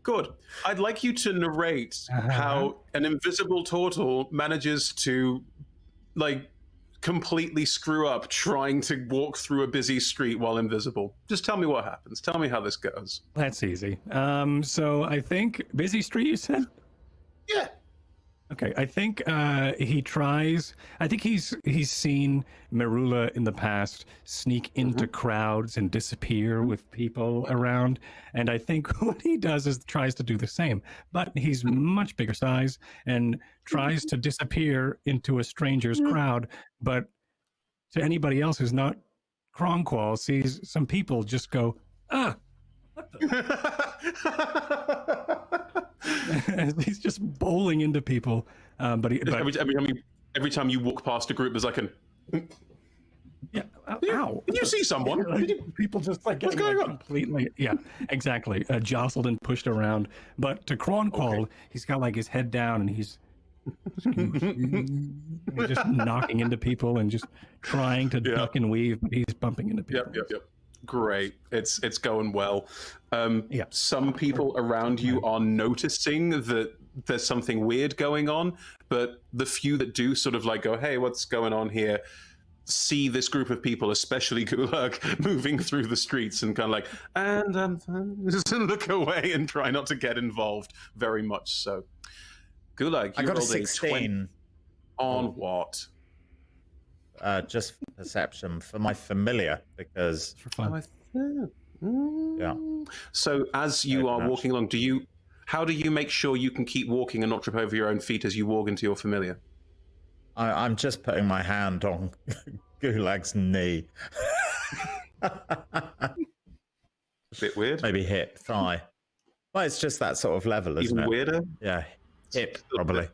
Good. I'd like you to narrate how an invisible turtle manages to, like, completely screw up trying to walk through a busy street while invisible. Just tell me what happens. Tell me how this goes. That's easy. So I think busy street, you said? Yeah. Okay, I think he tries. I think he's seen Merula in the past sneak into crowds and disappear with people around, and I think what he does is tries to do the same. But he's much bigger size and tries to disappear into a stranger's crowd. But to anybody else who's not Kronqual, sees some people just go, ah. What the? He's just bowling into people, but every time you walk past a group, there's like ow! Did you see someone? People just like what's going on? Completely, exactly, jostled and pushed around. But to Kronqual, he's got like his head down and he's just knocking into people and just trying to duck and weave, but he's bumping into people. Yep. Great. It's going well. Some people around you are noticing that there's something weird going on, but the few that do sort of like go, hey, what's going on here? See this group of people, especially Gulag, moving through the streets and kind of like, and just look away and try not to get involved. Very much so. Gulag, you I got a rolled 16. On what? Just perception for my familiar, because For fun. So as you are walking along, how do you make sure you can keep walking and not trip over your own feet as you walk into your familiar? I'm just putting my hand on Gulag's knee. A bit weird. Maybe hip, thigh. Well, it's just that sort of level, isn't Even it? weirder. Yeah, hip, probably.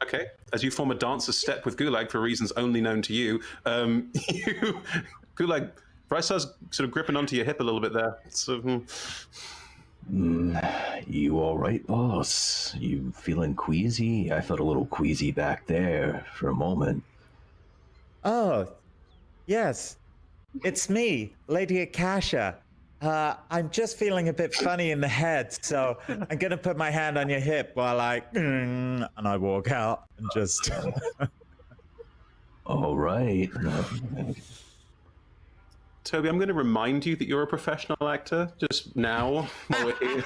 Okay. As you form a dancer's step with Gulag for reasons only known to you, Gulag, Brysar's sort of gripping onto your hip a little bit there. So, You all right, boss? You feeling queasy? I felt a little queasy back there for a moment. Oh, yes. It's me, Lady Akasha. I'm just feeling a bit funny in the head, so I'm going to put my hand on your hip while and I walk out and just... All right. Toby, I'm going to remind you that you're a professional actor just now. While we're here.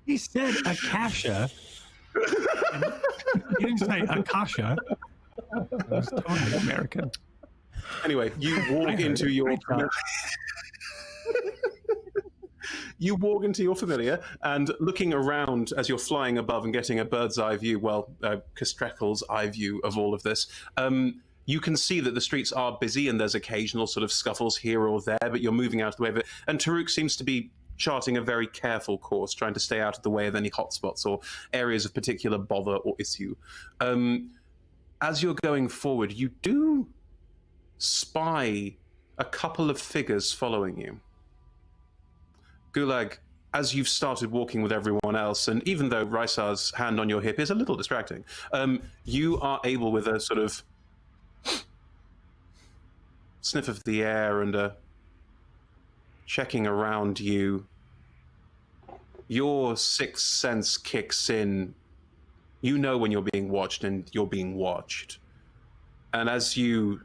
He said Akasha. He didn't say Akasha. It was totally American. Anyway, you walk into your you walk into your familiar, and looking around as you're flying above and getting a bird's eye view, well, Kastrekel's eye view of all of this, you can see that the streets are busy and there's occasional sort of scuffles here or there, but you're moving out of the way of it. And Taruk seems to be charting a very careful course, trying to stay out of the way of any hotspots or areas of particular bother or issue. As you're going forward, you do spy a couple of figures following you. Gulag, as you've started walking with everyone else, and even though Rysar's hand on your hip is a little distracting, you are able, with a sort of sniff of the air and a checking around you, your sixth sense kicks in. You know when you're being watched and you're being watched. And as you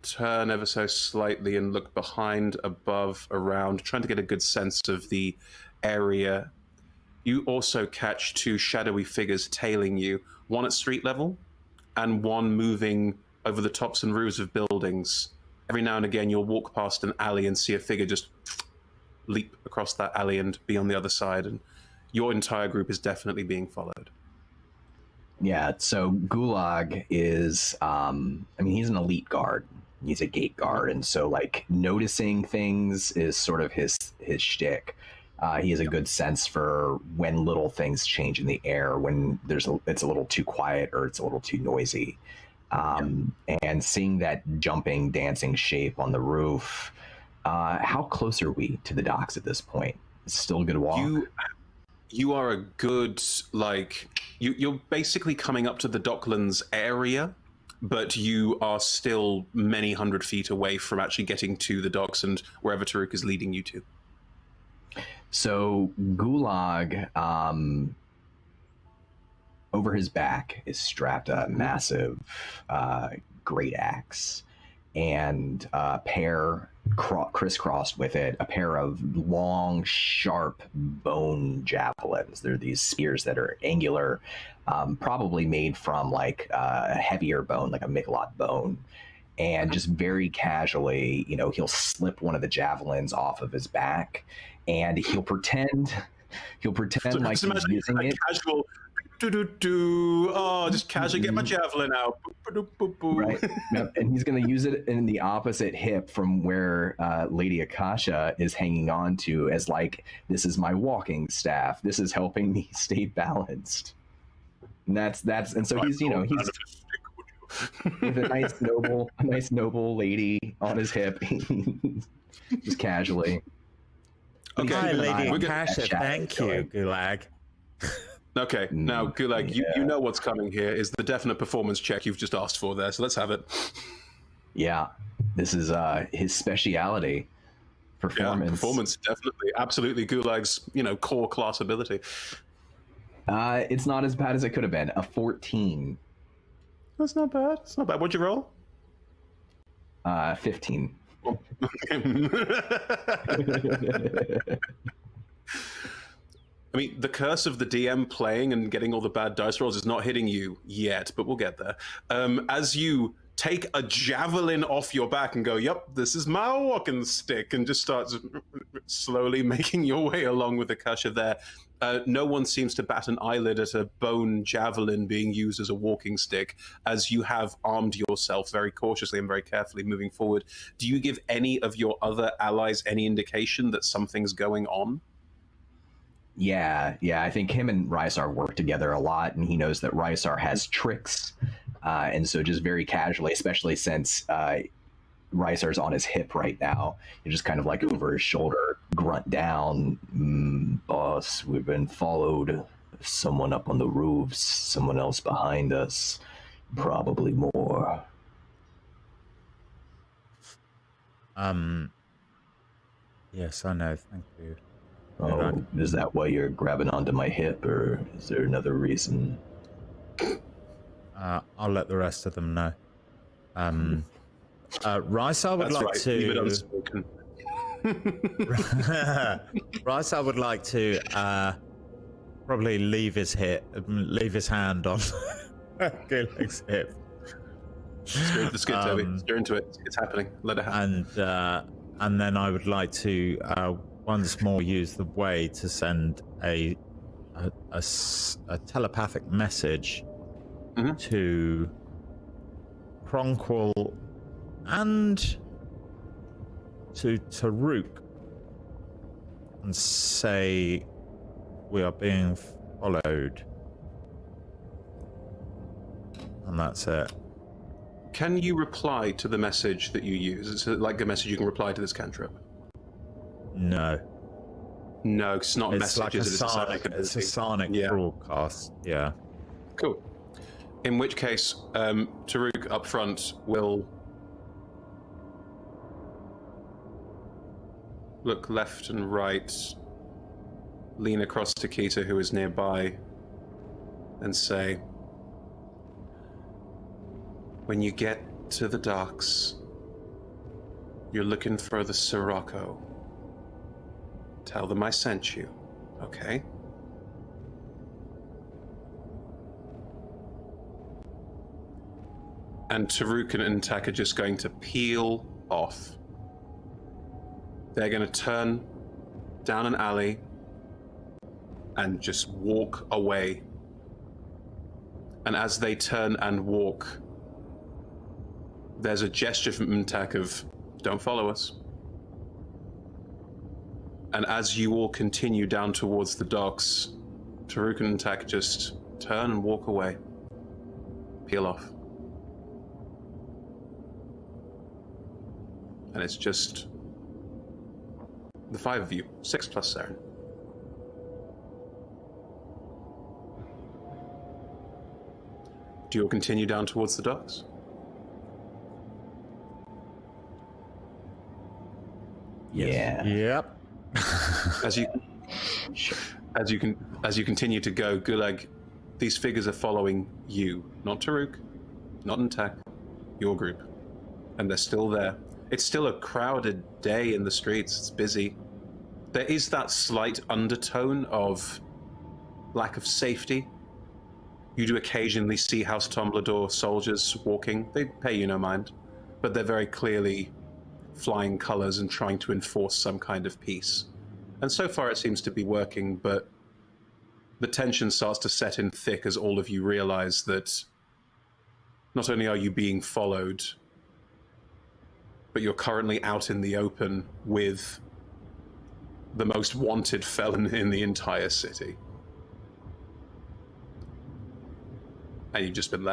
turn ever so slightly and look behind, above, around, trying to get a good sense of the area, you also catch two shadowy figures tailing you, one at street level and one moving over the tops and roofs of buildings. Every now and again you'll walk past an alley and see a figure just leap across that alley and be on the other side, and your entire group is definitely being followed. Yeah, so Gulag is, he's an elite guard. He's a gate guard, and so, like, noticing things is sort of his shtick. He has a good sense for when little things change in the air, when it's a little too quiet or it's a little too noisy. And seeing that jumping, dancing shape on the roof, how close are we to the docks at this point? It's still a good walk. You are a good, you're basically coming up to the Docklands area, but you are still many hundred feet away from actually getting to the docks and wherever Taruk is leading you to. So Gulag, over his back is strapped a massive great axe, and a pair crisscrossed with it, a pair of long, sharp bone javelins. They're these spears that are angular, probably made from like a heavier bone, like a Miklot bone. And just very casually, he'll slip one of the javelins off of his back, and he'll pretend like he's using it. Casual. Just casually get my javelin out. Right. Yep. And he's going to use it in the opposite hip from where Lady Akasha is hanging on to, as like, this is my walking staff. This is helping me stay balanced. And and so he's with a nice noble lady on his hip, just casually. Okay, hi, Lady Akasha. Thank you, Gulag. Okay, now Gulag, you know what's coming here is the definite performance check you've just asked for there, so let's have it. Yeah, this is his speciality. Performance. Yeah, performance, definitely. Absolutely Gulag's, core class ability. It's not as bad as it could have been. A 14. That's not bad. It's not bad. What'd you roll? 15. I mean, the curse of the DM playing and getting all the bad dice rolls is not hitting you yet, but we'll get there. As you take a javelin off your back and go, "Yep, this is my walking stick," and just starts slowly making your way along with the Kasha there. No one seems to bat an eyelid at a bone javelin being used as a walking stick, as you have armed yourself very cautiously and very carefully moving forward. Do you give any of your other allies any indication that something's going on? Yeah, I think him and Rysar work together a lot, and he knows that Rysar has tricks, and so just very casually, especially since Rysar's on his hip right now, you just kind of like over his shoulder, grunt down, "Boss, we've been followed. Someone up on the roofs, someone else behind us, probably more." Yes, I know, thank you. Oh, is that why you're grabbing onto my hip, or is there another reason? I'll let the rest of them know. Rysar would like to. Leave it unspoken. Rysar would like to probably leave his hand on Gulag's hip. Let's get Toby. Stir into it. It's happening. Let it happen. And then I would like to once more use the way to send a telepathic message to Kronqual and to Taruk and say we are being followed. And that's it. Can you reply to the message that you use? Is it like a message you can reply to this cantrip? No. No, it's not messages. It's a sonic broadcast. Yeah. Cool. In which case, Taruk up front will look left and right, lean across to Kita, who is nearby, and say, "When you get to the docks, you're looking for the Sirocco. Tell them I sent you, okay?" And Taruk and Intak are just going to peel off. They're going to turn down an alley and just walk away. And as they turn and walk, there's a gesture from Intak of, "Don't follow us." And as you all continue down towards the docks, Taruk and Intak just turn and walk away. Peel off. And it's just the 5 of you, 6 plus Saren. Do you all continue down towards the docks? Yeah. Yep. As you continue to go, Gulag, these figures are following you, not Taruk, not Intak, your group, and they're still there. It's still a crowded day in the streets. It's busy. There is that slight undertone of lack of safety. You do occasionally see House Tomblador soldiers walking. They pay you no mind, but they're very clearly flying colors and trying to enforce some kind of peace. And so far it seems to be working, but the tension starts to set in thick as all of you realize that not only are you being followed, but you're currently out in the open with the most wanted felon in the entire city. And you've just been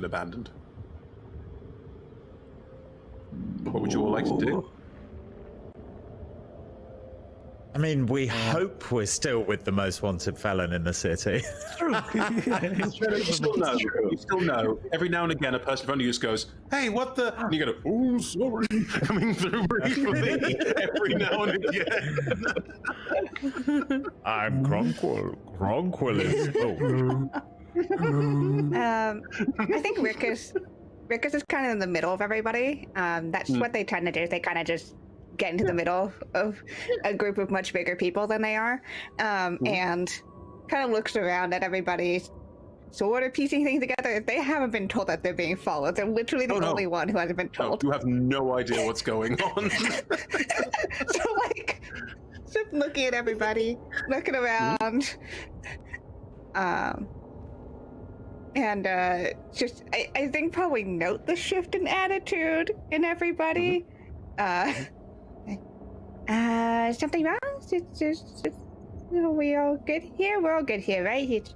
abandoned. What would you all like to do? I mean, we hope we're still with the most wanted felon in the city. You still know. Every now and again, a person in front of you just goes, "Hey, what the?" And you go, "Oh, sorry," coming through briefly every now and again. I'm Kronqual. Kronqual is. I think Rickus is kind of in the middle of everybody. That's what they tend to do. Is they kind of just get into the middle of a group of much bigger people than they are, and kind of looks around at everybody, sort of piecing things together. If they haven't been told that they're being followed, they're literally the only one who hasn't been No, told. you have no idea what's going on. So like, just looking at everybody, looking around, and just I think probably note the shift in attitude in everybody. Something wrong? Just, are we all good here? We're all good here, right? He's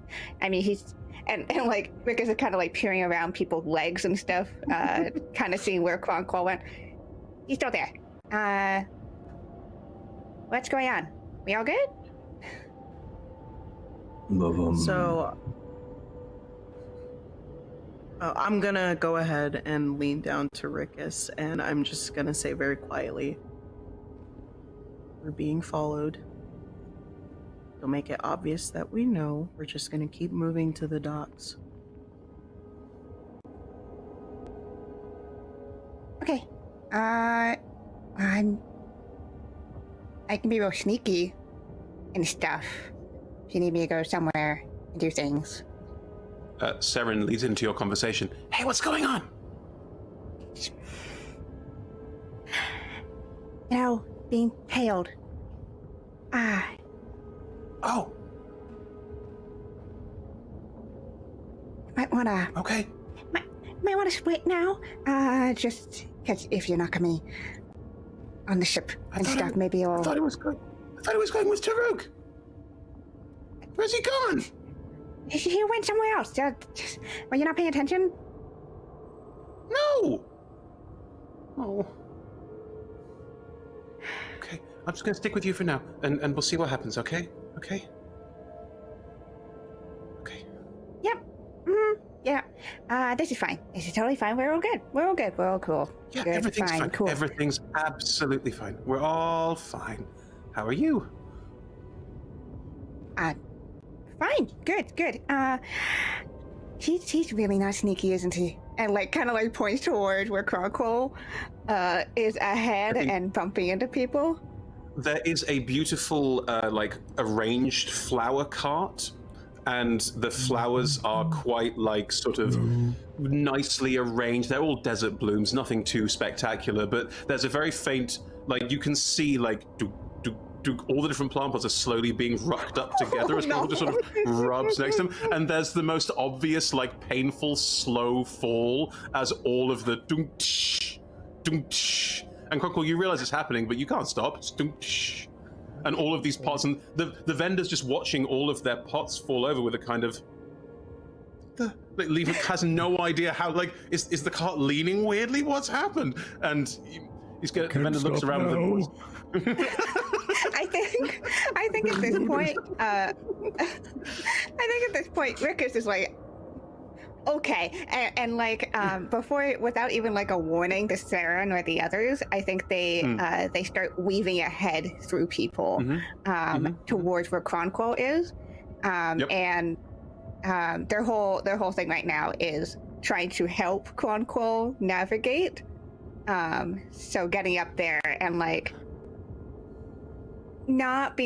and like Rick is kind of like peering around people's legs and stuff, kind of seeing where Kronqual went. He's still there. What's going on? We all good? So, I'm gonna go ahead and lean down to Rickus, and I'm just gonna say very quietly, we're being followed. Don't make it obvious that we know. We're just gonna keep moving to the docks. Okay. I can be real sneaky and stuff. If you need me to go somewhere and do things. Seren leads into your conversation. Hey, what's going on? You know, being tailed. Oh, Might wanna okay. might wanna split now. Just because if you're not coming on the ship and stuff, maybe I I'll. thought it was going with Taruk. Where's he gone? He went somewhere else. Were you not paying attention? No. Oh. Okay, I'm just gonna stick with you for now, and we'll see what happens. Okay. Okay. Yep. Yeah. This is fine. This is totally fine. We're all good. We're all good. We're all cool. Yeah, Good, everything's fine. Cool. Everything's absolutely fine. We're all fine. How are you? Fine. Good. He's really not sneaky, isn't he? And like kind of like points towards where Kronqual is ahead and bumping into people. There is a beautiful, like, arranged flower cart, and the flowers are quite, like, sort of nicely arranged. They're all desert blooms, nothing too spectacular, but there's a very faint, like, you can see, like, all the different plant pots are slowly being rucked up together as Kronqual just sort of rubs next to them, and there's the most obvious, like, painful, slow fall as all of the dunk-tsh, and Kronqual, you realize it's happening, but you can't stop. It's dunk-tsh. And all of these pots, and the vendor's just watching all of their pots fall over with a kind of... Like, Lever has no idea how, like, is the cart leaning weirdly? What's happened? And the vendor looks around with I think at this point, Rickus is like, okay, and like before, without even like a warning to Saren or the others, I think they start weaving ahead through people towards where Kronqual is, and their whole thing right now is trying to help Kronqual navigate. So getting up there and like not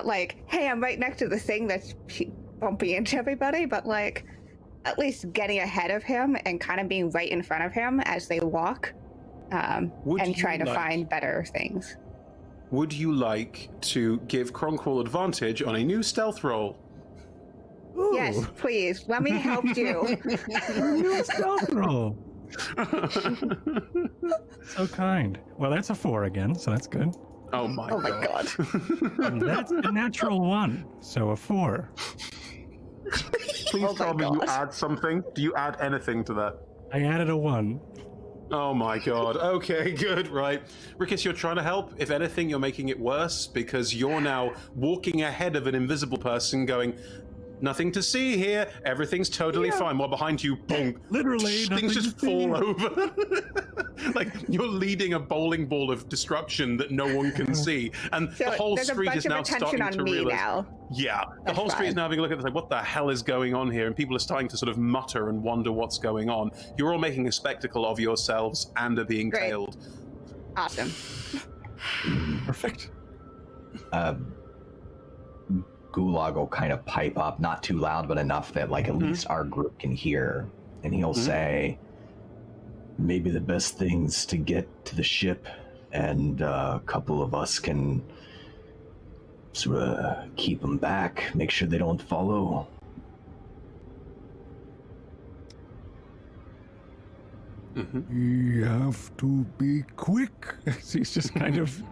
like, hey, I'm right next to the thing that's bumping into everybody, but like at least getting ahead of him and kind of being right in front of him as they walk, and trying to find better things. Would you like to give Kronqual advantage on a new stealth roll? Ooh. Yes, please. Let me help you. New stealth roll. So kind. Well, that's a 4 again, so that's good. Oh my god. And that's a natural 1, so a 4. Please tell me you add something. Do you add anything to that? I added a 1. Oh my god. Okay, good, right. Rickus, you're trying to help. If anything, you're making it worse because you're now walking ahead of an invisible person going, nothing to see here. Everything's totally fine. While behind you, boom. Literally, things just fall over. Like you're leading a bowling ball of destruction that no one can see. And So the whole there's a street bunch is of now attention starting on to me realize. now. Yeah, the That's whole street is fine. now having a look at this like, what the hell is going on here? And people are starting to sort of mutter and wonder what's going on. You're all making a spectacle of yourselves and are being Great. tailed. Awesome. Perfect. Gulag will kind of pipe up, not too loud, but enough that like at least our group can hear. And he'll say, maybe the best thing's to get to the ship, and a couple of us can sort of keep them back, make sure they don't follow. We have to be quick. He's just kind of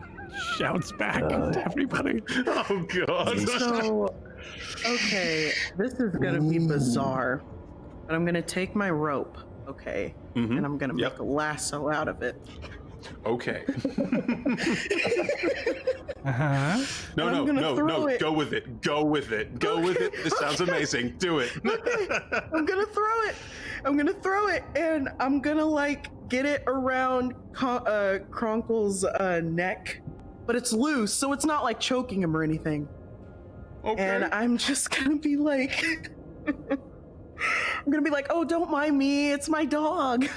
shouts back to everybody. Oh god. So, okay, this is gonna be bizarre, but I'm gonna take my rope, okay, and I'm gonna make a lasso out of it. Okay. Uh-huh. No, throw it. go with it. Go with it. Go with it. This sounds amazing. Do it. I'm gonna throw it. I'm gonna throw it, and I'm gonna like get it around Kronqual's neck, but it's loose, so it's not like choking him or anything. Okay. And I'm just gonna be like, I'm gonna be like, oh, don't mind me, it's my dog.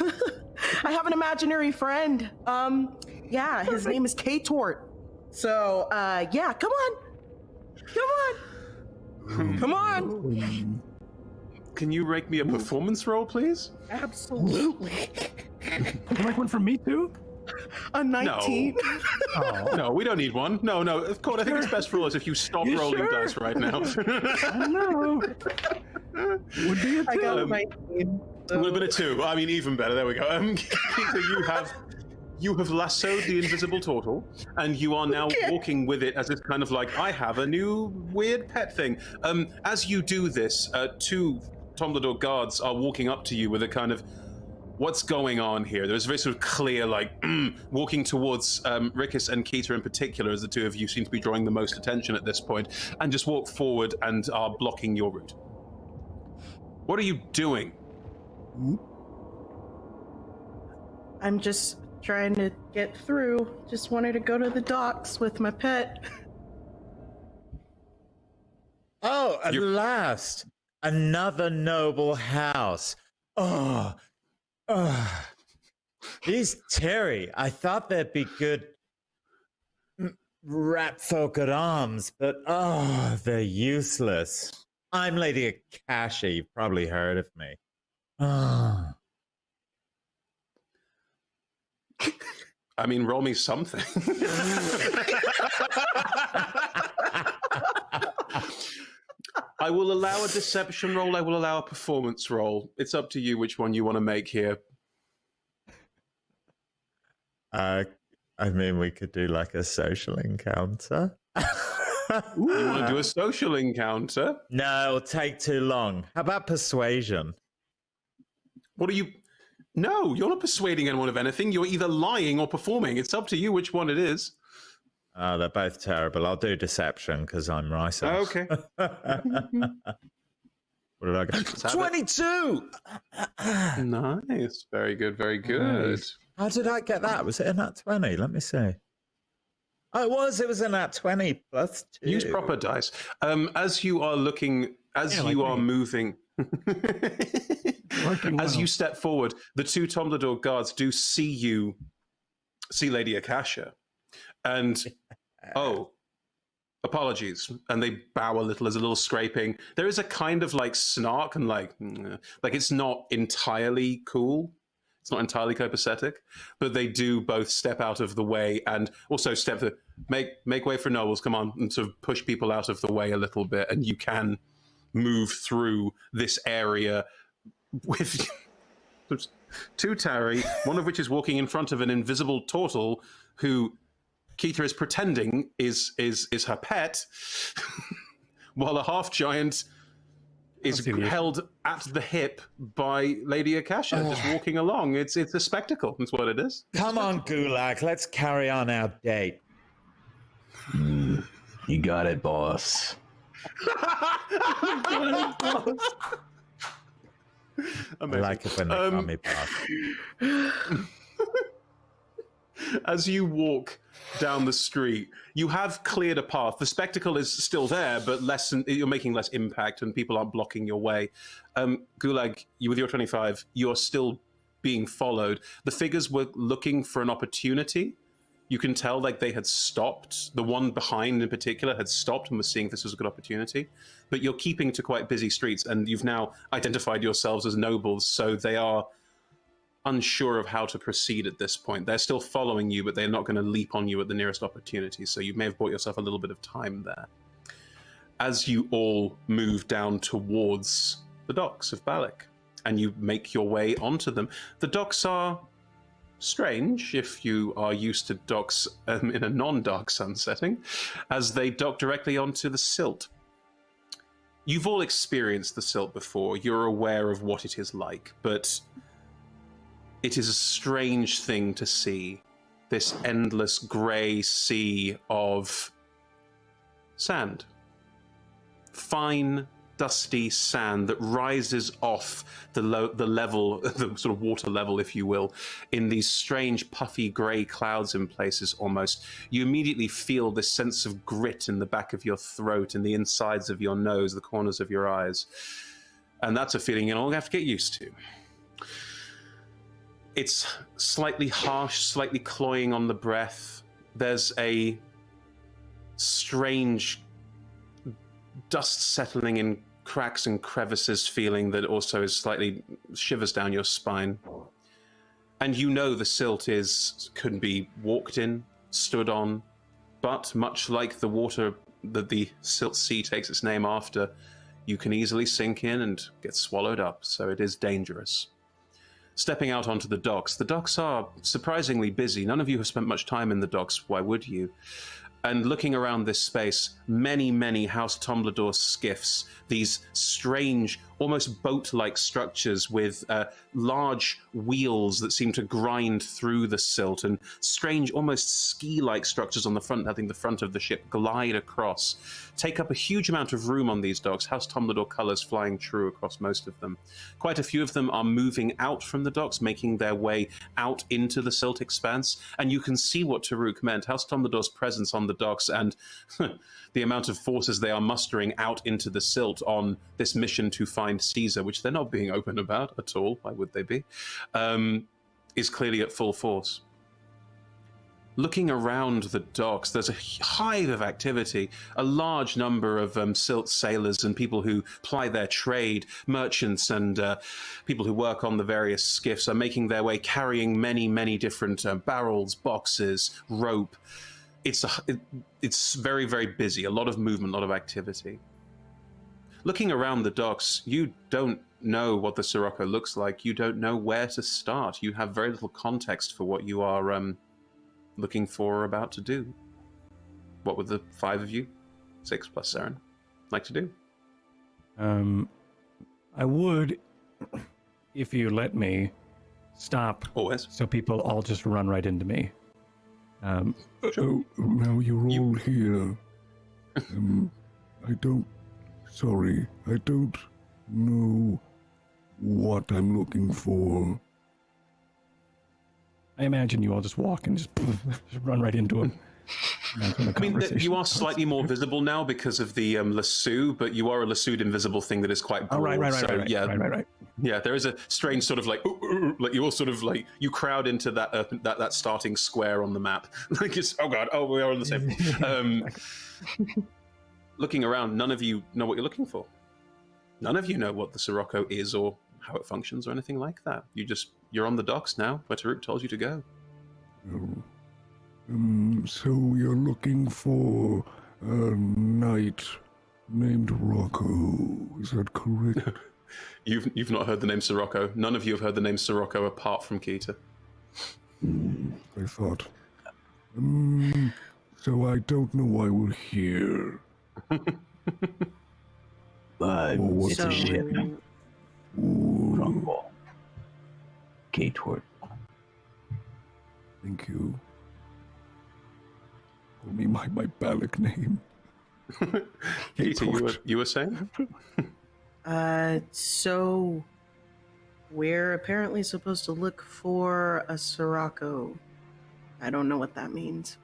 I have an imaginary friend. Yeah, his name is K-Tort. So, yeah, come on. Can you rake me a performance roll, please? Absolutely. Would you like one from me too? A 19. No, we don't need one. No. Of course, I think it's best for us if you stop rolling dice right now. I don't know. Would be a 2. I got a 19. A little bit of 2. I mean, even better. There we go. Keitha, you have lassoed the invisible turtle, and you are now walking with it as it's kind of like, I have a new weird pet thing. As you do this, 2 Tomblador guards are walking up to you with a kind of, what's going on here? There's a very sort of clear, like, walking towards Rickus and Keita in particular, as the 2 of you seem to be drawing the most attention at this point, and just walk forward and are blocking your route. What are you doing? I'm just trying to get through. Just wanted to go to the docks with my pet. Oh, at last! Another noble house. Oh. These Terry, I thought they'd be good rat folk at arms, but they're useless. I'm Lady Akasha, you've probably heard of me. I mean, roll me something. I will allow a deception roll. I will allow a performance roll. It's up to you which one you want to make here. I mean, we could do like a social encounter. You want to do a social encounter? No, it'll take too long. How about persuasion? What are you... No, you're not persuading anyone of anything. You're either lying or performing. It's up to you which one it is. Oh, they're both terrible. I'll do deception because I'm right. Okay. What did I get? 22! Nice. Very good, very good. Nice. How did I get that? Was it a nat 20? Let me see. Oh, it was. It was a nat 20 plus 2. Use proper dice. As you are looking, you are moving... As you step forward, the 2 Tomblador guards do see Lady Akasha. And, apologies. And they bow a little as a little scraping. There is a kind of like snark and like it's not entirely cool. It's not entirely copacetic, but they do both step out of the way and also make way for nobles, come on, and sort of push people out of the way a little bit. And you can move through this area with 2 Tari, one of which is walking in front of an invisible turtle who Keita is pretending is her pet, while a half-giant is held at the hip by Lady Akasha, just walking along. It's a spectacle. That's what it is. Come on, Gulag. Let's carry on our date. You got it, boss. I like it when they call me boss. As you walk down the street, you have cleared a path. The spectacle is still there, but you're making less impact and people aren't blocking your way. Gulag, with your 25, you're still being followed. The figures were looking for an opportunity. You can tell like they had stopped. The one behind in particular had stopped and was seeing this as a good opportunity. But you're keeping to quite busy streets, and you've now identified yourselves as nobles, so they are unsure of how to proceed at this point. They're still following you, but they're not going to leap on you at the nearest opportunity, so you may have bought yourself a little bit of time there. As you all move down towards the docks of Balic, and you make your way onto them, the docks are strange if you are used to docks in a non-Dark Sun setting, as they dock directly onto the Silt. You've all experienced the Silt before, you're aware of what it is like, but it is a strange thing to see, this endless grey sea of sand. Fine, dusty sand that rises off the level, the sort of water level, if you will, in these strange puffy grey clouds in places almost. You immediately feel this sense of grit in the back of your throat, in the insides of your nose, the corners of your eyes. And that's a feeling you'll all have to get used to. It's slightly harsh, slightly cloying on the breath. There's a strange dust settling in cracks and crevices feeling that also is slightly shivers down your spine. And you know the Silt could be walked in, stood on, but much like the water that the Silt Sea takes its name after, you can easily sink in and get swallowed up, so it is dangerous. Stepping out onto the docks are surprisingly busy. None of you have spent much time in the docks, why would you? And looking around this space, many, many House Tomblador skiffs, these strange, almost boat-like structures with large wheels that seem to grind through the silt, and strange, almost ski-like structures on the front, having the front of the ship glide across, take up a huge amount of room on these docks, House Tomblador colors flying true across most of them. Quite a few of them are moving out from the docks, making their way out into the Silt Expanse, and you can see what Taruk meant, House Tomblador's presence on the docks and the amount of forces they are mustering out into the Silt on this mission to find Caesar, which they're not being open about at all, why would they be, is clearly at full force. Looking around the docks, there's a hive of activity, a large number of Silt sailors and people who ply their trade, merchants and people who work on the various skiffs are making their way, carrying many, many different barrels, boxes, rope. It's very, very busy, a lot of movement, a lot of activity. Looking around the docks, you don't know what the Sirocco looks like. You don't know where to start. You have very little context for what you are looking for or about to do. What would the 5 of you, 6 plus Saren, like to do? I would, if you let me, stop. Always. So people all just run right into me. Oh, now you're all here. I don't know what I'm looking for. I imagine you all just walk and just run right into him. I mean, you are slightly more visible now because of the lasso, but you are a lassoed invisible thing that is quite broad. Right. Yeah, there is a strange sort of like you all sort of like you crowd into that starting square on the map. Like it's we are on the same. Looking around, none of you know what you're looking for. None of you know what the Sirocco is or how it functions or anything like that. You're on the docks now, where Taruk told you to go. So you're looking for a knight named Rocco, is that correct? You've not heard the name Sirocco. None of you have heard the name Sirocco apart from Keita. I thought. So I don't know why we're here. But what's it's a ship. Kronqual. K-Tort. Thank you. Call me my Balic name. Keita, you were saying? So we're apparently supposed to look for a Sirocco. I don't know what that means.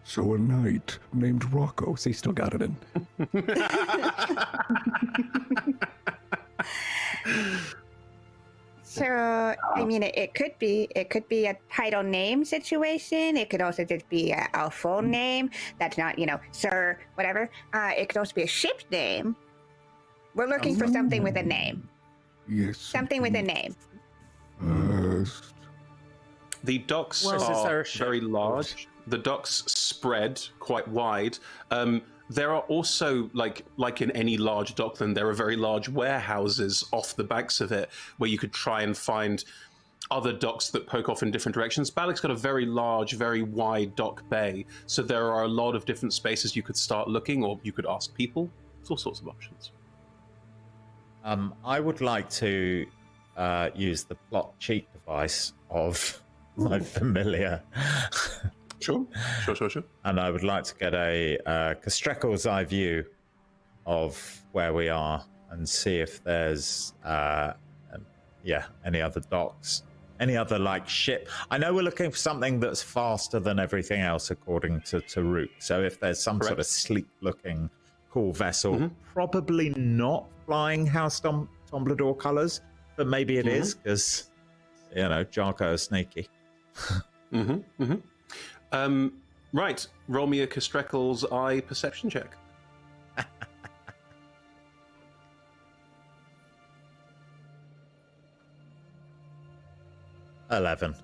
So a knight named Rocco. So you still got it in. So, I mean, it could be a title name situation. It could also just be a full name that's not, sir, whatever. It could also be a ship name. We're looking for something with a name. Yes. Something with a name. The docks Well, is there are a ship? very large. The docks spread quite wide. There are also, like in any large dockland, there are very large warehouses off the banks of it where you could try and find other docks that poke off in different directions. Balic's got a very large, very wide dock bay, so there are a lot of different spaces you could start looking, or you could ask people. There's all sorts of options. I would like to use the plot cheat device of my familiar. Sure. And I would like to get a Kastrekel's eye view of where we are and see if there's any other docks, any other ship. I know we're looking for something that's faster than everything else according to Rook. So if there's some sort of sleek looking cool vessel, probably not flying House Tomblador colors, but maybe it is because Jarko is sneaky. Right, roll me a Kastrekel's eye perception check. $11.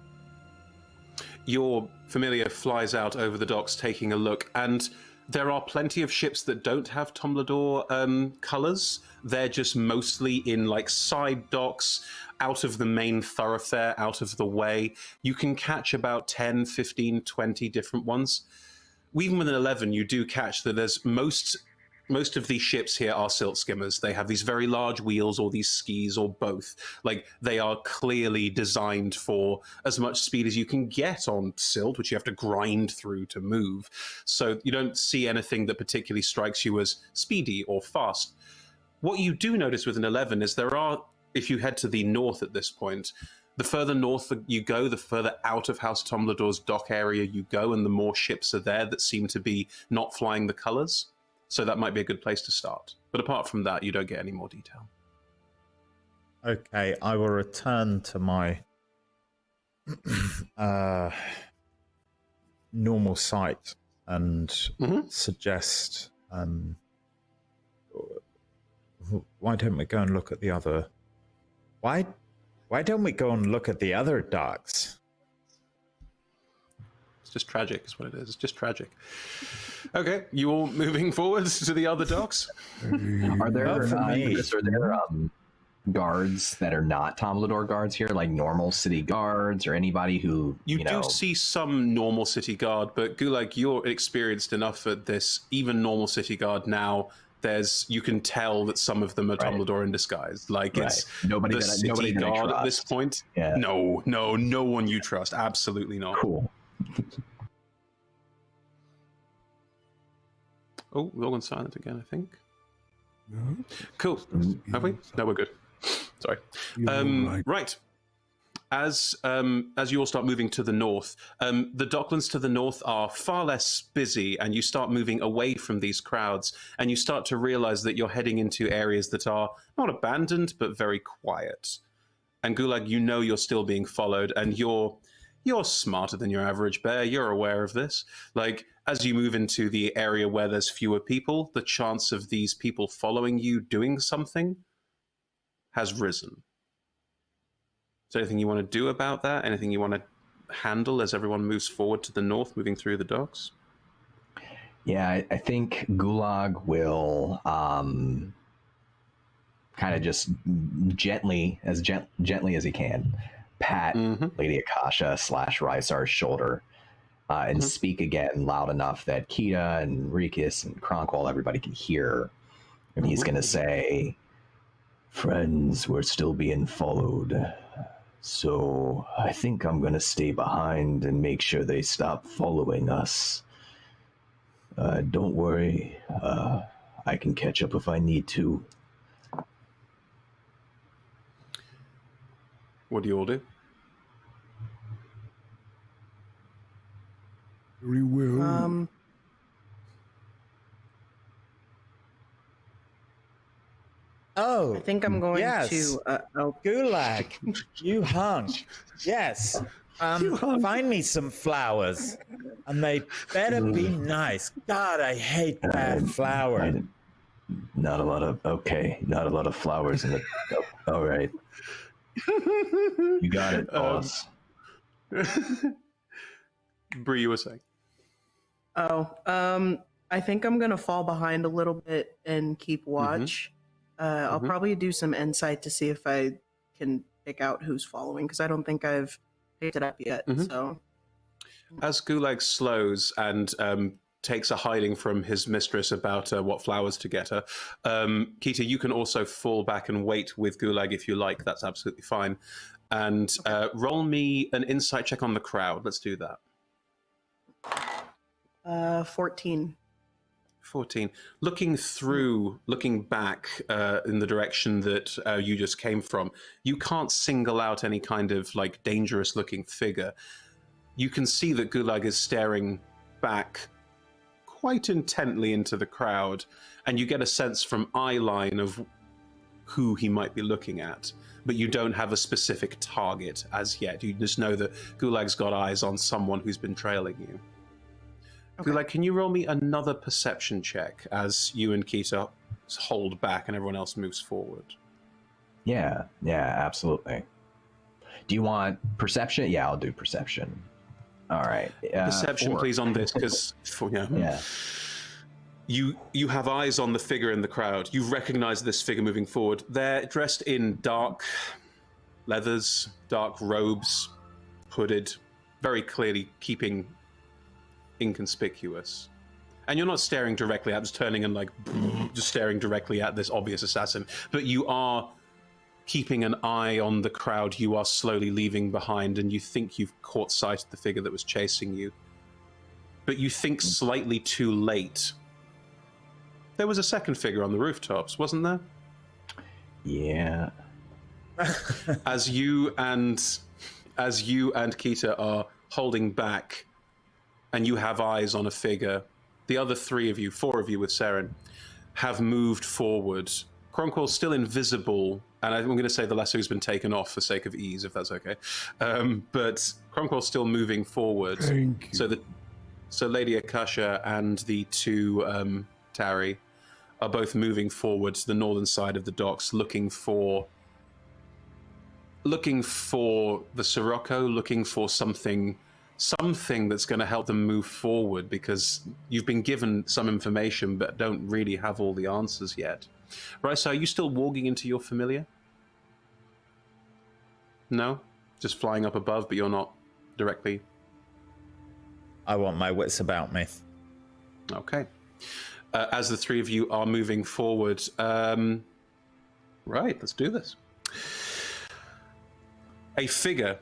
Your familiar flies out over the docks taking a look, and there are plenty of ships that don't have Tomblador colors. They're just mostly in side docks, out of the main thoroughfare, out of the way. You can catch about 10, 15, 20 different ones. Even with an 11, you do catch that there's most of these ships here are silt skimmers. They have these very large wheels or these skis or both. They are clearly designed for as much speed as you can get on silt, which you have to grind through to move. So you don't see anything that particularly strikes you as speedy or fast. What you do notice with an 11 is there are, if you head to the north at this point, the further north you go, the further out of House Tomblador's dock area you go, and the more ships are there that seem to be not flying the colors. So that might be a good place to start. But apart from that, you don't get any more detail. Okay, I will return to my normal sight and suggest, why don't we go and look at the other... Why don't we go and look at the other docks? It's just tragic, is what it is. It's just tragic. Okay, you all moving forwards to the other docks? Are there guards that are not Tomblador guards here, like normal city guards or anybody who you do see some normal city guard, but Gulag, you're experienced enough at this. Even normal city guard now, you can tell that some of them are Tomblador in disguise. It's nobody the city guard at this point. Yeah. No one you trust. Absolutely not. Cool. Oh, we're all gone silent again, I think. No? Cool. Have we? No, we're good. Sorry. Right. As you all start moving to the north, the docklands to the north are far less busy, and you start moving away from these crowds, and you start to realize that you're heading into areas that are not abandoned, but very quiet. And Gulag, you're still being followed, and you're smarter than your average bear. You're aware of this. As you move into the area where there's fewer people, the chance of these people following you doing something has risen. Is there anything you want to do about that? Anything you want to handle as everyone moves forward to the north, moving through the docks? Yeah, I think Gulag will kind of just gently as he can pat Lady Akasha / Rysar's shoulder and speak again loud enough that Kita and Rikus and Kronqual, everybody can hear. And he's going to say, "Friends, we're still being followed. So I think I'm going to stay behind and make sure they stop following us. Don't worry. I can catch up if I need to." What do you all do? Very well. Oh, I think I'm going yes. to. Gulag, you hunk. Yes. Find me some flowers, and they better be nice. God, I hate bad flowers. Not a lot of flowers in the. Oh, all right, you got it, boss. Bree, you were saying. I think I'm gonna fall behind a little bit and keep watch. I'll probably do some insight to see if I can pick out who's following, because I don't think I've picked it up yet. So As Gulag slows and takes a hiding from his mistress about what flowers to get her, Kita, you can also fall back and wait with Gulag if you like. That's absolutely fine. And roll me an insight check on the crowd. Let's do that. 14. 14. Looking back in the direction that you just came from, you can't single out any kind of like dangerous looking figure. You can see that Gulag is staring back quite intently into the crowd, and you get a sense from eye line of who he might be looking at, but you don't have a specific target as yet. You just know that Gulag's got eyes on someone who's been trailing you. Okay. Gulag, can you roll me another perception check as you and Kita hold back and everyone else moves forward? Yeah, absolutely. Do you want perception? Yeah, I'll do perception. All right. Perception, 4. please, on this, because you have eyes on the figure in the crowd. You recognize this figure moving forward. They're dressed in dark leathers, dark robes, hooded, very clearly keeping inconspicuous. And you're not staring directly at, just turning and like just staring directly at this obvious assassin, but you are keeping an eye on the crowd you are slowly leaving behind, and you think you've caught sight of the figure that was chasing you. But you think slightly too late. There was a second figure on the rooftops, wasn't there? Yeah. As you and Kita are holding back, and you have eyes on a figure, the other 4 of you with Seren, have moved forward. Kronqual's still invisible, and I'm going to say the lasso's been taken off for sake of ease, if that's okay. But Kronqual's still moving forward. Thank you. So Lady Akasha and the 2 Tari are both moving forward to the northern side of the docks, looking for the Sirocco, looking for something that's going to help them move forward, because you've been given some information but don't really have all the answers yet. Right, so are you still walking into your familiar? No? Just flying up above, but you're not directly? I want my wits about me. Okay. As the 3 of you are moving forward, right, let's do this. A figure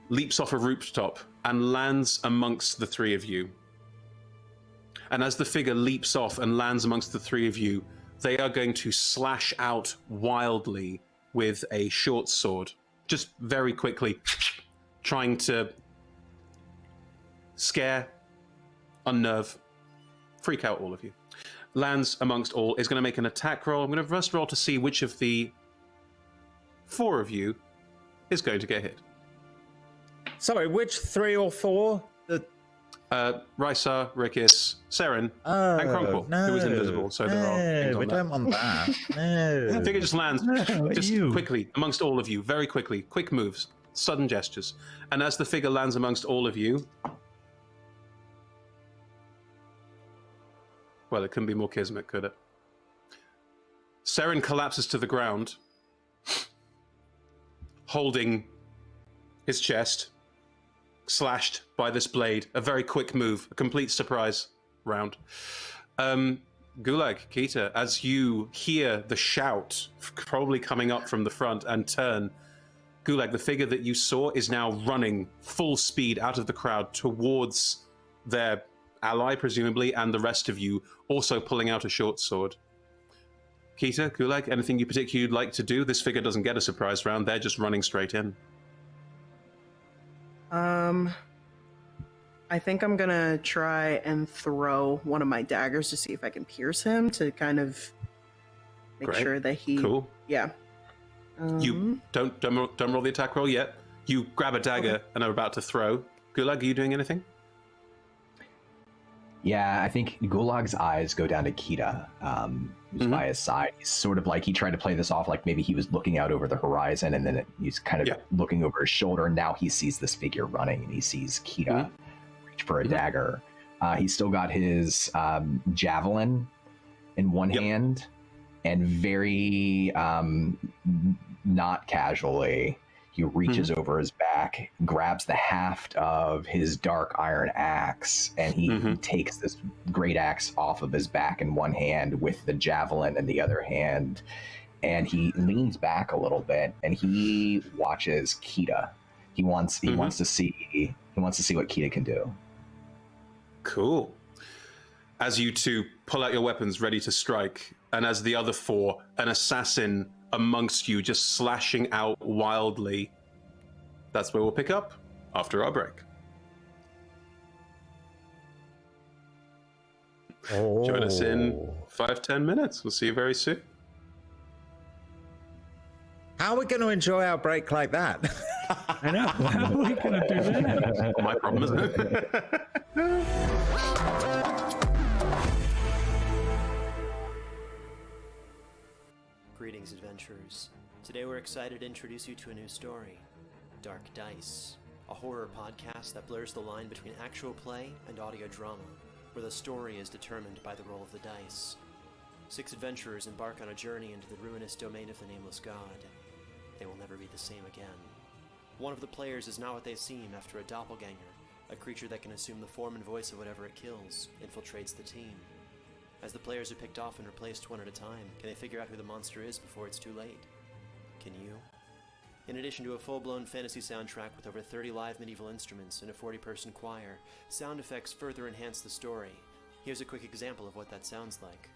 leaps off a rooftop and lands amongst the 3 of you. And as the figure leaps off and lands amongst the 3 of you, they are going to slash out wildly with a short sword, just very quickly, trying to scare, unnerve, freak out all of you. Lands amongst all, is going to make an attack roll. I'm going to first roll to see which of the 4 of you is going to get hit. Sorry, which 3 or 4? Rysar, Rikis, Seren, and Kronqual, who is invisible. So there are things on we don't want that. No. The figure just lands, quickly amongst all of you, very quickly, quick moves, sudden gestures, and as the figure lands amongst all of you, well, it couldn't be more kismet, could it? Seren collapses to the ground, holding his chest, slashed by this blade. A very quick move, a complete surprise round. Gulag, Kita, as you hear the shout probably coming up from the front and turn, Gulag, the figure that you saw is now running full speed out of the crowd towards their ally, presumably, and the rest of you also pulling out a short sword. Kita, Gulag, anything you particularly like to do? This figure doesn't get a surprise round. They're just running straight in. I think I'm gonna try and throw one of my daggers to see if I can pierce him, to kind of make Great. sure that he. Cool. Yeah. You don't roll the attack roll yet. You grab a dagger and are about to throw. Gulag, are you doing anything? Yeah, I think Gulag's eyes go down to Kita, who's by his side. He's sort of like, he tried to play this off like maybe he was looking out over the horizon, and then he's kind of looking over his shoulder, and now he sees this figure running, and he sees Kita reach for a dagger. He's still got his javelin in one hand, and very not casually, he reaches over his back, grabs the haft of his dark iron axe, and he takes this great axe off of his back in one hand with the javelin in the other hand, and he leans back a little bit and he watches Kita. He wants to see what Kita can do. Cool. As you two pull out your weapons ready to strike, and as the other four, an assassin amongst you just slashing out wildly. That's where we'll pick up after our break. Join us in 5-10 minutes. We'll see you very soon. How are we going to enjoy our break like that? I know. How are we going to do that? My problem, isn't it? Greetings, adventurers. Today we're excited to introduce you to a new story, Dark Dice, a horror podcast that blurs the line between actual play and audio drama, where the story is determined by the roll of the dice. 6 adventurers embark on a journey into the ruinous domain of the Nameless God. They will never be the same again. One of the players is not what they seem after a doppelganger, a creature that can assume the form and voice of whatever it kills, infiltrates the team. As the players are picked off and replaced one at a time, can they figure out who the monster is before it's too late? Can you? In addition to a full-blown fantasy soundtrack with over 30 live medieval instruments and a 40-person choir, sound effects further enhance the story. Here's a quick example of what that sounds like.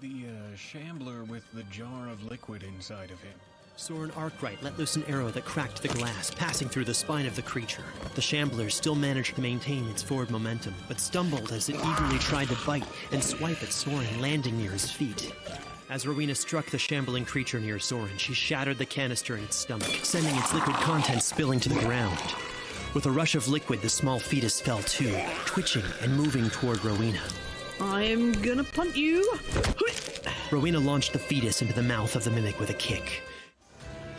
The shambler with the jar of liquid inside of him. Soren Arkwright let loose an arrow that cracked the glass, passing through the spine of the creature. The shambler still managed to maintain its forward momentum, but stumbled as it eagerly tried to bite and swipe at Soren, landing near his feet. As Rowena struck the shambling creature near Soren, she shattered the canister in its stomach, sending its liquid contents spilling to the ground. With a rush of liquid, the small fetus fell too, twitching and moving toward Rowena. I'm gonna punt you! Rowena launched the fetus into the mouth of the mimic with a kick.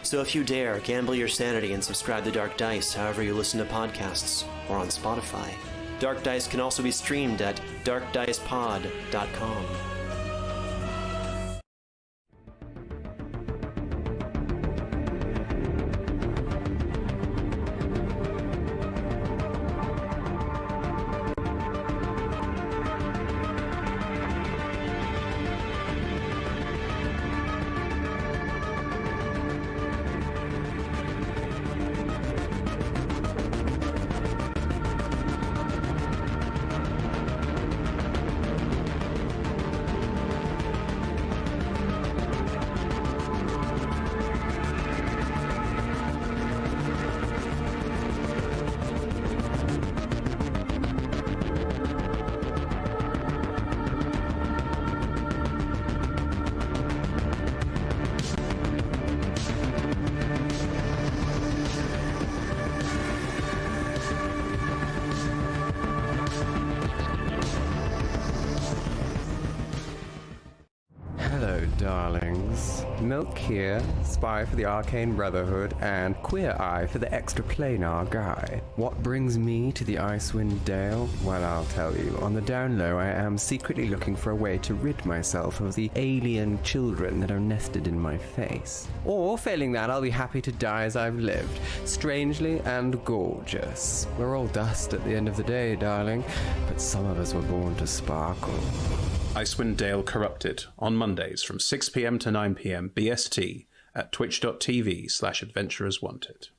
So if you dare, gamble your sanity and subscribe to Dark Dice however you listen to podcasts, or on Spotify. Dark Dice can also be streamed at darkdicepod.com. Darlings. Milk here, spy for the Arcane Brotherhood, and Queer Eye for the extraplanar guy. What brings me to the Icewind Dale? Well, I'll tell you. On the down low, I am secretly looking for a way to rid myself of the alien children that are nested in my face. Or, failing that, I'll be happy to die as I've lived, strangely and gorgeous. We're all dust at the end of the day, darling, but some of us were born to sparkle. Icewind Dale Corrupted, on Mondays from 6 p.m. to 9 p.m. BST at twitch.tv/adventurerswanted.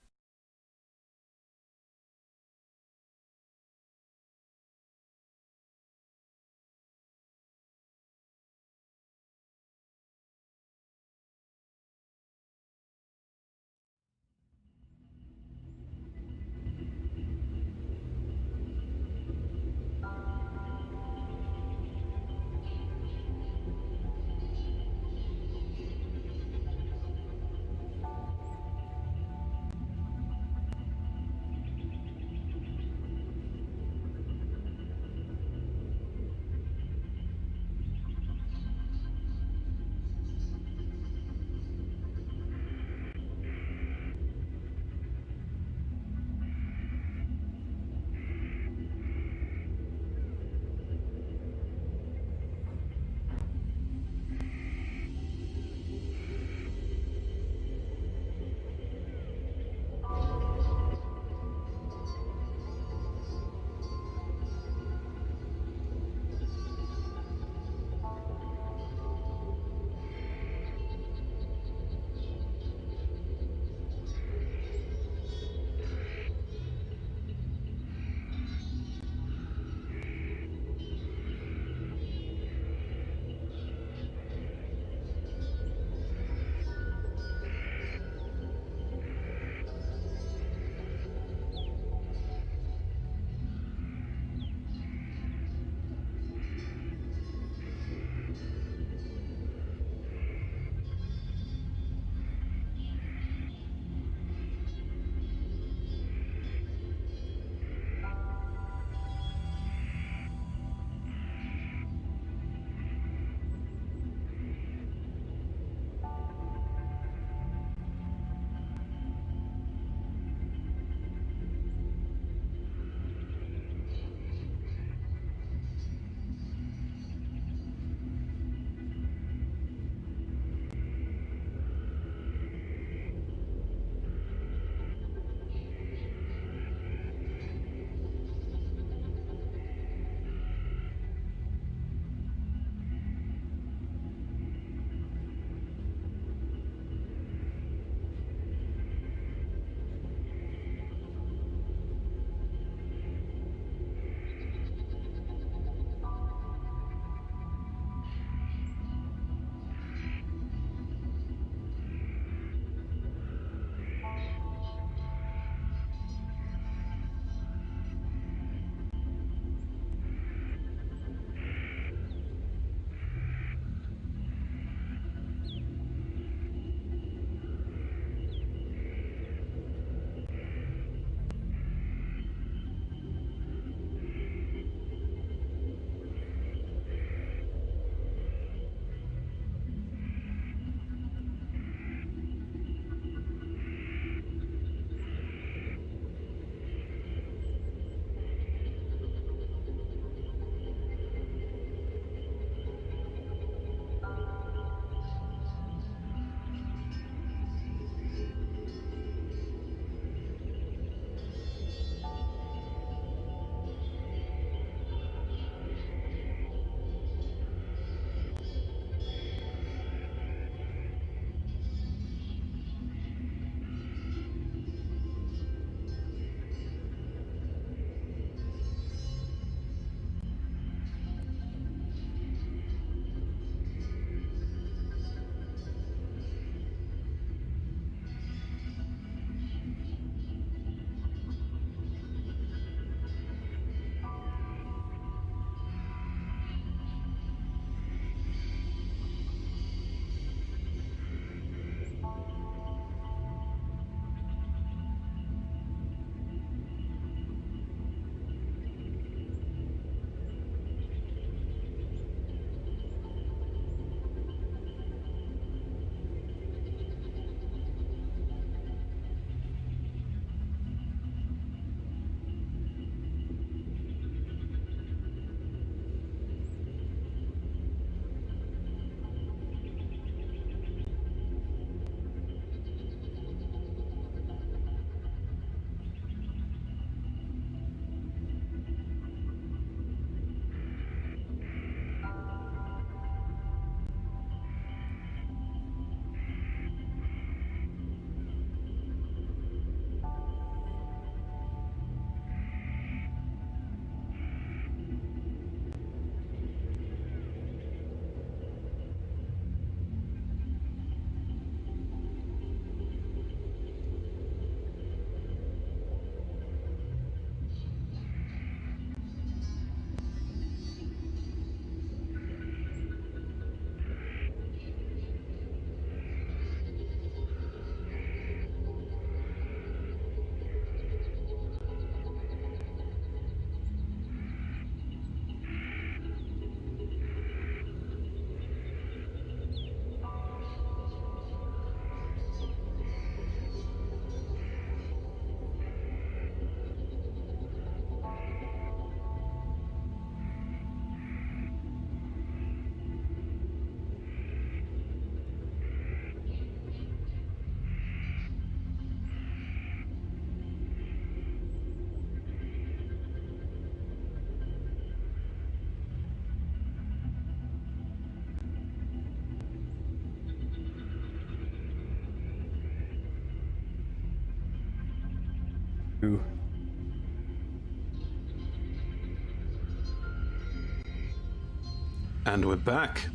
And we're back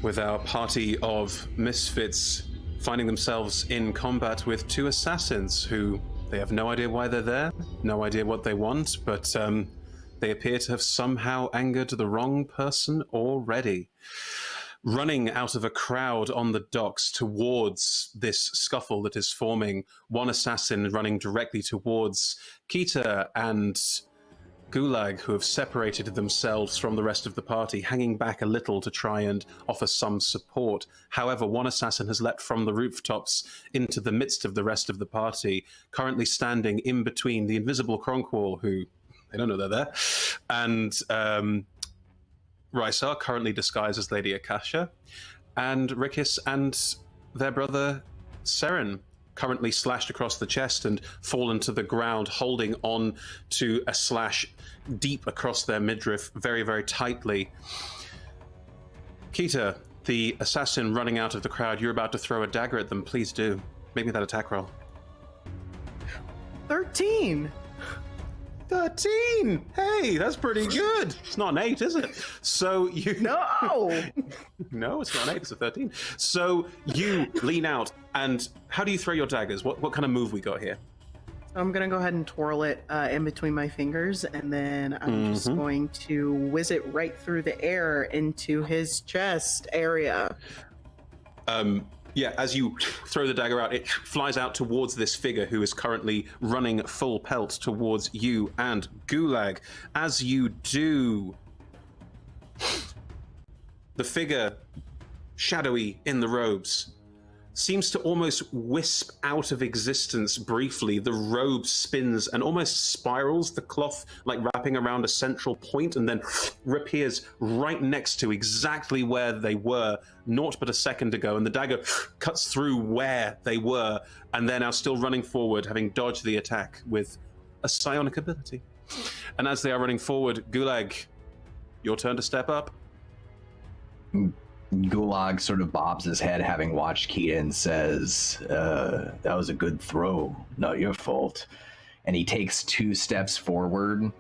with our party of misfits finding themselves in combat with two assassins who they have no idea why they're there, no idea what they want, but they appear to have somehow angered the wrong person already. Running out of a crowd on the docks towards this scuffle that is forming, one assassin running directly towards Kita and Gulag, who have separated themselves from the rest of the party, hanging back a little to try and offer some support. However, one assassin has leapt from the rooftops into the midst of the rest of the party, currently standing in between the invisible Kronqual, who they don't know they're there, and Rysar, currently disguised as Lady Akasha, and Rikis and their brother Seren, currently slashed across the chest and fallen to the ground, holding on to a slash deep across their midriff very, very tightly. Kita, the assassin running out of the crowd, you're about to throw a dagger at them. Please do. Make me that attack roll. 13! 13! Hey, that's pretty good. It's not an 8, is it? So you... No! No, it's not an 8, it's a 13. So you lean out, and how do you throw your daggers? What kind of move we got here? I'm going to go ahead and twirl it in between my fingers, and then I'm just going to whiz it right through the air into his chest area. Yeah, as you throw the dagger out, it flies out towards this figure who is currently running full pelt towards you and Gulag. As you do, the figure, shadowy in the robes, seems to almost wisp out of existence briefly. The robe spins and almost spirals, the cloth like wrapping around a central point, and then reappears right next to exactly where they were naught but a second ago, and the dagger cuts through where they were, and they're now still running forward, having dodged the attack with a psionic ability. And as they are running forward, Gulag, your turn to step up. Gulag sort of bobs his head, having watched Kita, and says, that was a good throw, not your fault. And he takes 2 steps forward,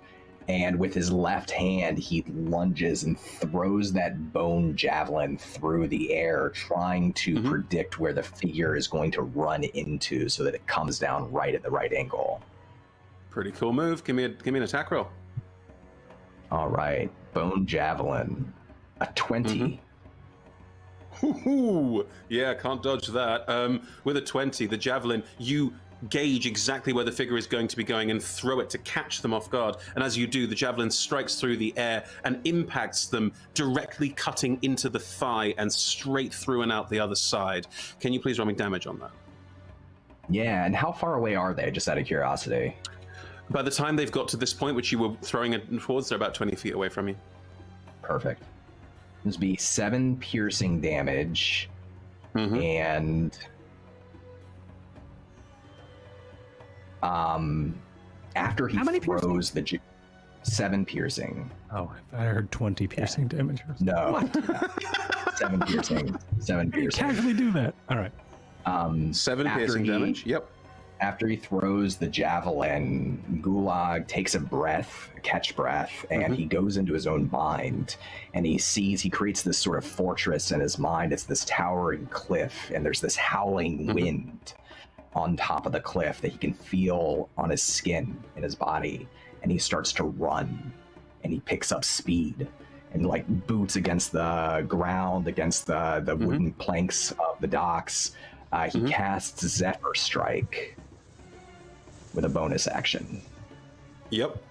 and with his left hand, he lunges and throws that bone javelin through the air, trying to predict where the figure is going to run into so that it comes down right at the right angle. Pretty cool move. Give me an attack roll. All right. Bone javelin. A 20. Ooh, yeah, can't dodge that. With a 20, the javelin, you gauge exactly where the figure is going to be going and throw it to catch them off guard. And as you do, the javelin strikes through the air and impacts them, directly cutting into the thigh and straight through and out the other side. Can you please roll me damage on that? Yeah, and how far away are they, just out of curiosity? By the time they've got to this point, which you were throwing it towards, they're about 20 feet away from you. Perfect. This would be 7 piercing damage, and after he throws the 7 piercing. Oh, I heard 20 piercing damage. No, What? 7 piercing. 7 piercing. Casually do that. All right. 7 piercing damage. Yep. After he throws the javelin, Gulag takes a catch breath, and he goes into his own mind, and he creates this sort of fortress in his mind. It's this towering cliff, and there's this howling wind on top of the cliff that he can feel on his skin, in his body, and he starts to run, and he picks up speed, and like boots against the ground, against the wooden planks of the docks. He casts Zephyr Strike with a bonus action. Yep.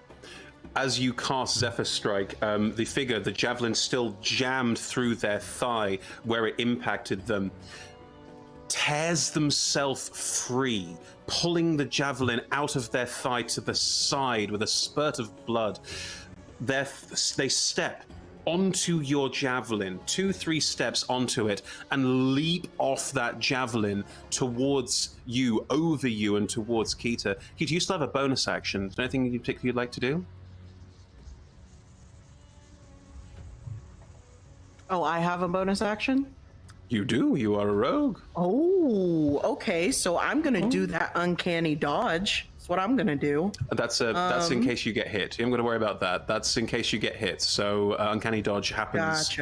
As you cast Zephyr Strike, the javelin still jammed through their thigh where it impacted them, tears themselves free, pulling the javelin out of their thigh to the side with a spurt of blood. They step onto your javelin, 2-3 steps onto it, and leap off that javelin towards you, over you, and towards Kita. Kita, you still have a bonus action. Is there anything you particularly you'd like to do? Oh, I have a bonus action? You do. You are a rogue. Oh, okay. So I'm going to do that uncanny dodge. what I'm gonna do. That's in case you get hit. You haven't got to worry about that. That's in case you get hit. So uncanny dodge happens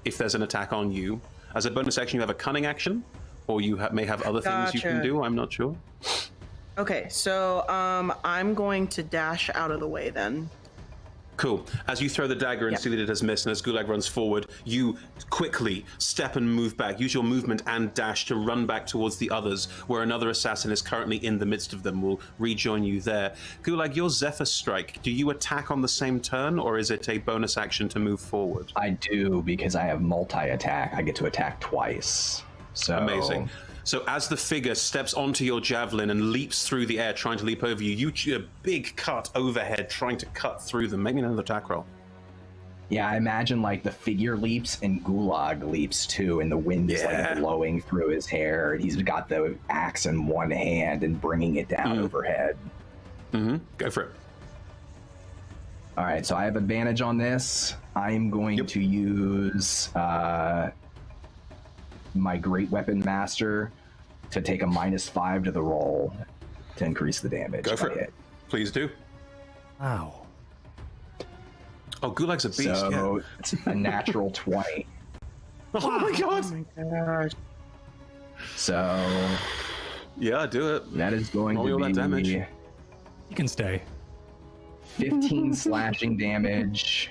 if there's an attack on you. As a bonus action, you have a cunning action, or you may have other things you can do. I'm not sure. Okay, so I'm going to dash out of the way then. Cool. As you throw the dagger and see that it has missed, and as Gulag runs forward, you quickly step and move back. Use your movement and dash to run back towards the others, where another assassin is currently in the midst of them. We'll rejoin you there. Gulag, your Zephyr Strike, do you attack on the same turn, or is it a bonus action to move forward? I do, because I have multi-attack. I get to attack twice. So amazing. So as the figure steps onto your javelin and leaps through the air, trying to leap over you, you do a big cut overhead, trying to cut through them. Make me another attack roll. Yeah, I imagine like the figure leaps and Gulag leaps too, and the wind is like blowing through his hair. And he's got the axe in one hand and bringing it down overhead. Go for it. All right, so I have advantage on this. I'm going to use my Great Weapon Master to take a -5 to the roll to increase the damage. Go for it. Please do. Wow. Oh, Gulag's a beast. So it's a natural 20. Oh my god! Oh my gosh. So yeah, do it. That is going to be damage. You can stay. 15 slashing damage,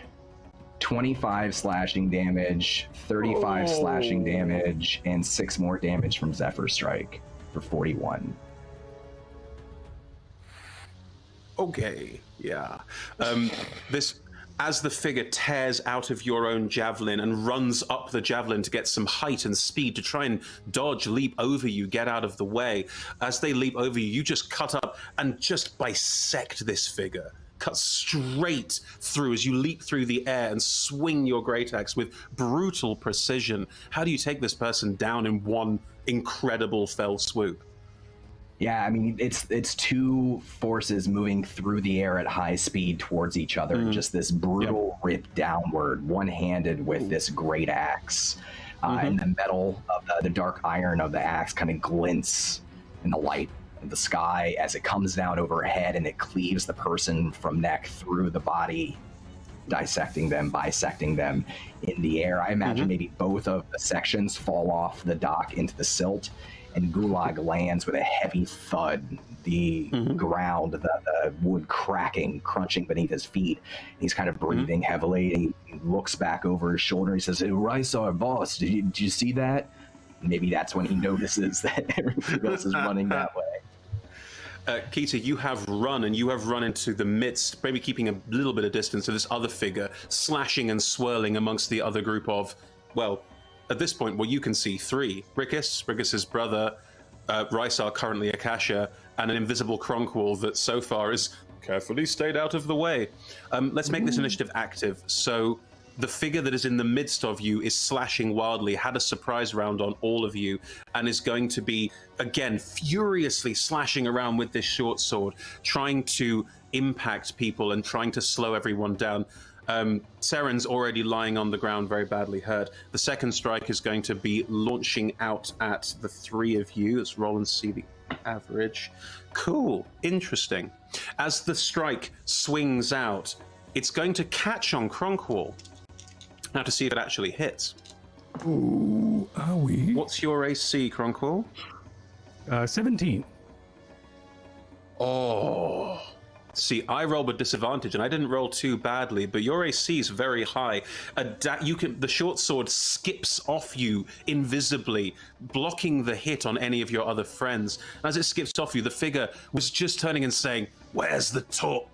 25 slashing damage, 35 slashing damage, and 6 more damage from Zephyr Strike for 41. Okay, yeah. As the figure tears out of your own javelin and runs up the javelin to get some height and speed to try and dodge, leap over you, get out of the way. As they leap over you, you just cut up and just bisect this figure. Cut straight through as you leap through the air and swing your great axe with brutal precision. How do you take this person down in one incredible fell swoop? Yeah, I mean, it's two forces moving through the air at high speed towards each other, and just this brutal rip downward, one-handed with this great axe. And the metal of the dark iron of the axe kind of glints in the light of the sky as it comes down overhead, and it cleaves the person from neck through the body, dissecting them, bisecting them in the air. I imagine maybe both of the sections fall off the dock into the silt, and Gulag lands with a heavy thud. The ground, the wood cracking, crunching beneath his feet. He's kind of breathing heavily. He looks back over his shoulder. He says, "Hey, Rysar, boss, did you see that?" And maybe that's when he notices that everybody else is running that way. Keita, you have run, and you have run into the midst, maybe keeping a little bit of distance of this other figure, slashing and swirling amongst the other group of, well, at this point, what you can see, 3. Rickus's brother, Rysar, currently Akasha, and an invisible Kronqual that so far is carefully stayed out of the way. Let's make this initiative active. So the figure that is in the midst of you is slashing wildly, had a surprise round on all of you, and is going to be, again, furiously slashing around with this short sword, trying to impact people and trying to slow everyone down. Seren's already lying on the ground, very badly hurt. The second strike is going to be launching out at the 3 of you. Let's roll and see the average. Cool, interesting. As the strike swings out, it's going to catch on Kronqual. Now to see if it actually hits. Ooh, are we? What's your AC, Kronqual? 17. Oh. See, I rolled with disadvantage, and I didn't roll too badly, but your AC is very high. The short sword skips off you invisibly, blocking the hit on any of your other friends. As it skips off you, the figure was just turning and saying, "Where's the top?"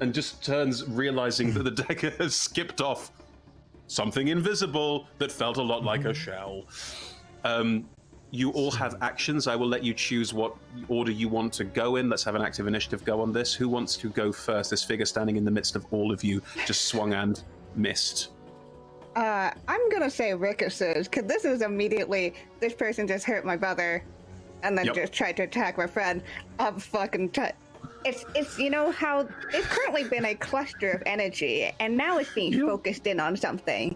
And just turns, realizing that the dagger has skipped off something invisible that felt a lot like a shell. You all have actions. I will let you choose what order you want to go in. Let's have an active initiative go on this. Who wants to go first? This figure standing in the midst of all of you just swung and missed. I'm gonna say Rickus's, because this is immediately, this person just hurt my brother and then just tried to attack my friend. I'm fucking It's you know how it's currently been a cluster of energy, and now it's being focused in on something.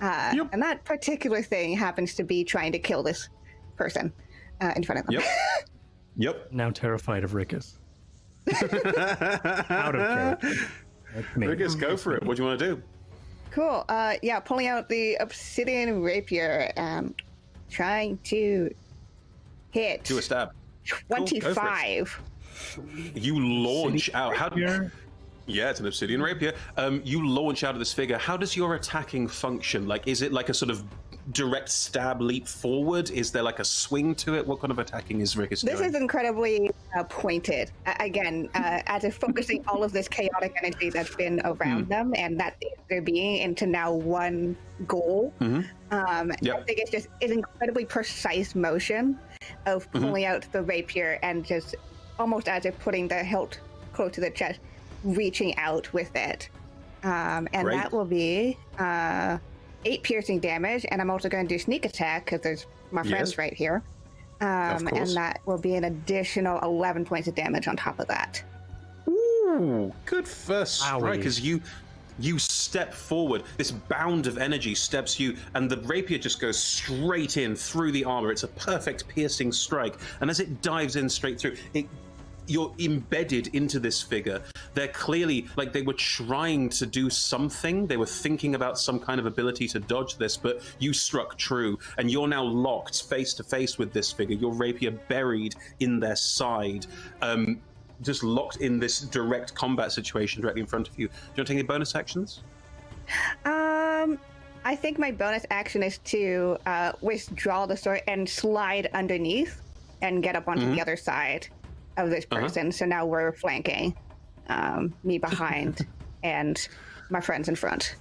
And that particular thing happens to be trying to kill this person in front of them. Yep. Now terrified of Rickus. Out of character. That's me. Rickers, go for it. What do you want to do? Cool. Yeah, pulling out the obsidian rapier, trying to hit. Do a stab. 25. Cool, you launch out. How do you? Yeah, it's an obsidian rapier. You launch out of this figure. How does your attacking function? Like, is it like a sort of direct stab leap forward? Is there like a swing to it? What kind of attacking is Rickers doing? This is incredibly pointed. Again, as if focusing all of this chaotic energy that's been around them and that they're being into now one goal. I think it's just an incredibly precise motion of pulling out the rapier and just almost as if putting the hilt close to the chest, reaching out with it. And that will be 8 piercing damage, and I'm also going to do sneak attack because there's my friends right here. And that will be an additional 11 points of damage on top of that. Ooh, good first strike, because you step forward. This bound of energy steps you, and the rapier just goes straight in through the armor. It's a perfect piercing strike, and as it dives in straight through, you're embedded into this figure. They're clearly, like, they were trying to do something. They were thinking about some kind of ability to dodge this, but you struck true, and you're now locked face to face with this figure, your rapier buried in their side, just locked in this direct combat situation directly in front of you. Do you want to take any bonus actions? I think my bonus action is to withdraw the sword and slide underneath and get up onto the other side of this person. So now we're flanking, me behind and my friends in front.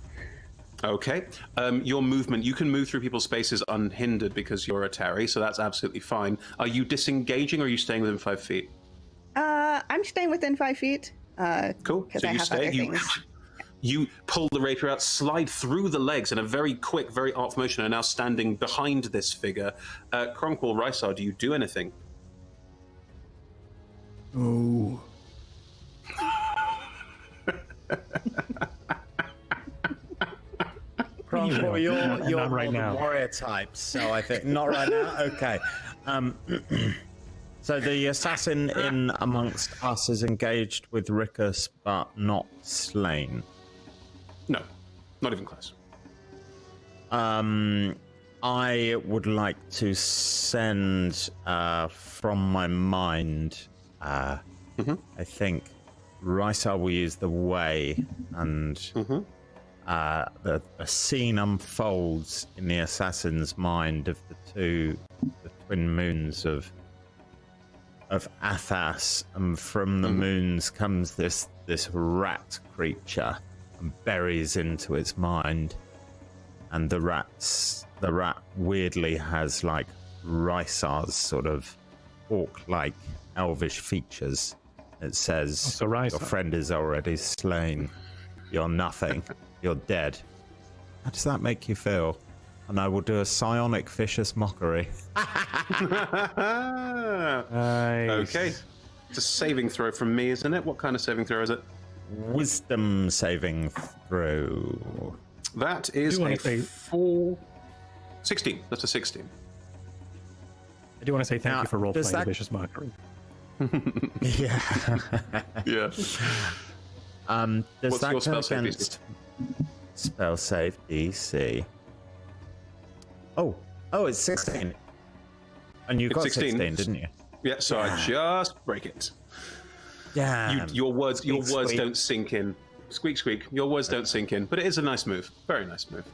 Okay. Your movement, you can move through people's spaces unhindered because you're a Tari, so that's absolutely fine. Are you disengaging or are you staying within 5 feet? I'm staying within 5 feet. Cool. So I you have stay. You pull the rapier out, slide through the legs in a very quick, very artful motion, and are now standing behind this figure. Kronqual, Rysar, do you do anything? Oh. Kronqual, you're right now. the warrior type, so I think not right now. Okay. So the assassin in amongst us is engaged with Rickus, but not slain. No, not even close. I would like to send from my mind. I think Rysar will use the way, and the scene unfolds in the assassin's mind of the twin moons of Athas, and from the moons comes this rat creature and buries into its mind, and the rat weirdly has like Rysar's sort of orc-like elvish features. It says, your friend is already slain, you're nothing, you're dead. How does that make you feel? And I will do a psionic vicious mockery. Nice. Okay. It's a saving throw from me, isn't it? What kind of saving throw is it? Wisdom saving throw. That is a 16. That's a 16. I do want to say thank you for role-playing the vicious mockery. Yeah. Yeah. Does What's that your go spell save against spell save DC? Oh, it's 16. And you got 16, didn't you? Yeah, so I just break it. Yeah. Your words don't sink in. Squeak, squeak. Your words don't sink in, but it is a nice move. Very nice move.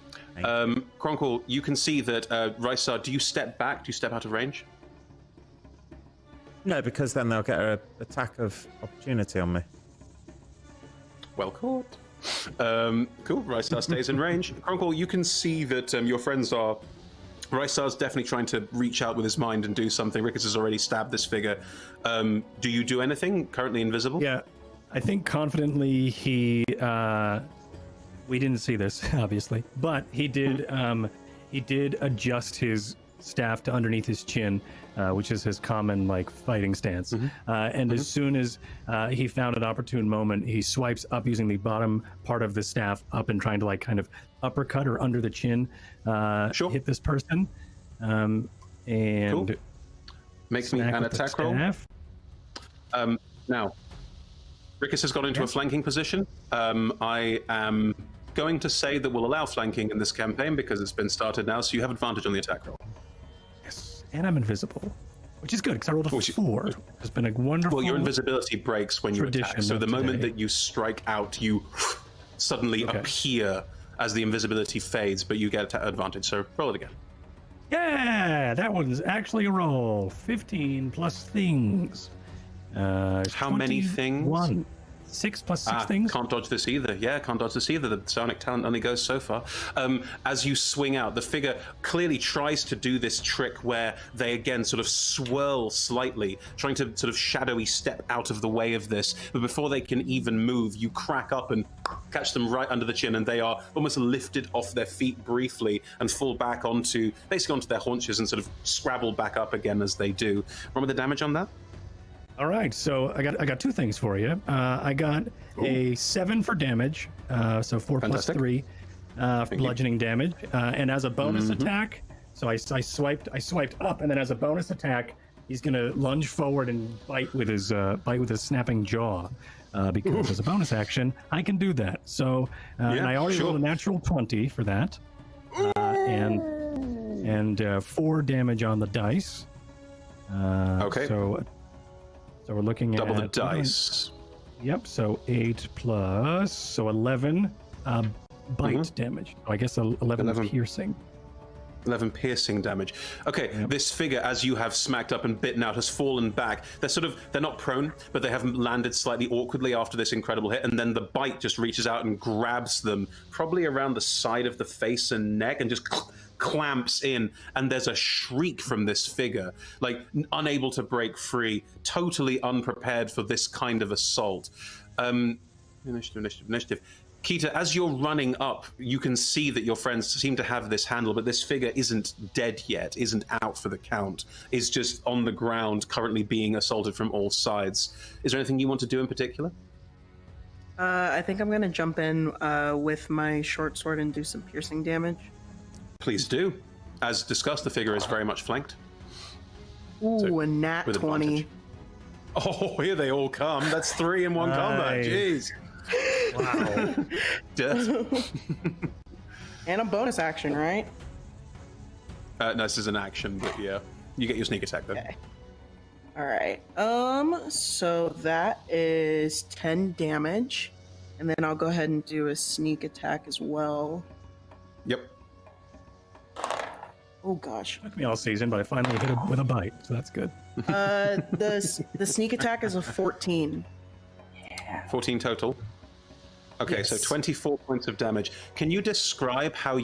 Kronqual, you can see that Rysar, do you step back? Do you step out of range? No, because then they'll get an attack of opportunity on me. Well caught. Cool. Rysar stays in range. Kronqual, you can see that your friends are... Rysar's definitely trying to reach out with his mind and do something. Rickus has already stabbed this figure. Do you do anything? Currently invisible? Yeah, I think confidently he... we didn't see this, obviously, but he did adjust his staff to underneath his chin, which is his common like fighting stance. And as soon as he found an opportune moment, he swipes up using the bottom part of the staff up and trying to like kind of uppercut or under the chin, hit this person. And cool. Makes me an attack roll. Now, Rickus has got into a flanking position. I am going to say that we'll allow flanking in this campaign because it's been started now, so you have advantage on the attack roll. Yes, and I'm invisible, which is good because I rolled a 4. It's been a wonderful. Well, your invisibility breaks when you attack. So the moment that you strike out, you suddenly appear as the invisibility fades, but you get advantage. So roll it again. Yeah, that one's actually a roll. 15 plus things. How many things? 1. 6 plus 6 things. Can't dodge this either. Yeah, can't dodge this either. The psionic talent only goes so far. As you swing out, the figure clearly tries to do this trick where they again sort of swirl slightly, trying to sort of shadowy step out of the way of this. But before they can even move, you crack up and catch them right under the chin, and they are almost lifted off their feet briefly and fall back basically onto their haunches and sort of scrabble back up again as they do. Remember the damage on that? All right, so I got 2 things for you. I got a 7 for damage, so 4 Fantastic. plus 3 bludgeoning damage, and as a bonus attack, so I swiped up, and then as a bonus attack, he's gonna lunge forward and bite with his snapping jaw, because as a bonus action, I can do that. So and I already rolled a natural 20 for that, and 4 damage on the dice. Okay. So we're looking at double the dice. Yep. So 8 plus 11 bite damage. So I guess 11 piercing. 11 piercing damage. Okay, This figure, as you have smacked up and bitten out, has fallen back. They're not prone, but they have landed slightly awkwardly after this incredible hit, and then the bite just reaches out and grabs them, probably around the side of the face and neck, and just clamps in, and there's a shriek from this figure, like unable to break free, totally unprepared for this kind of assault. Initiative. Keita, as you're running up, you can see that your friends seem to have this handle, but this figure isn't dead yet, isn't out for the count, is just on the ground, currently being assaulted from all sides. Is there anything you want to do in particular? I think I'm going to jump in with my short sword and do some piercing damage. Please do. As discussed, the figure is very much flanked. Ooh, So, a nat 20. Oh, here they all come. That's 3 in one combat. Jeez. Wow. And a bonus action, right? No, this is an action, but yeah. You get your sneak attack, though. Okay. All right. So that is 10 damage. And then I'll go ahead and do a sneak attack as well. Yep. Oh gosh. Took me all season, but I finally hit him with a bite, so that's good. The sneak attack is a 14. 14 total. Okay, Yes. so 24 points of damage. Can you describe how do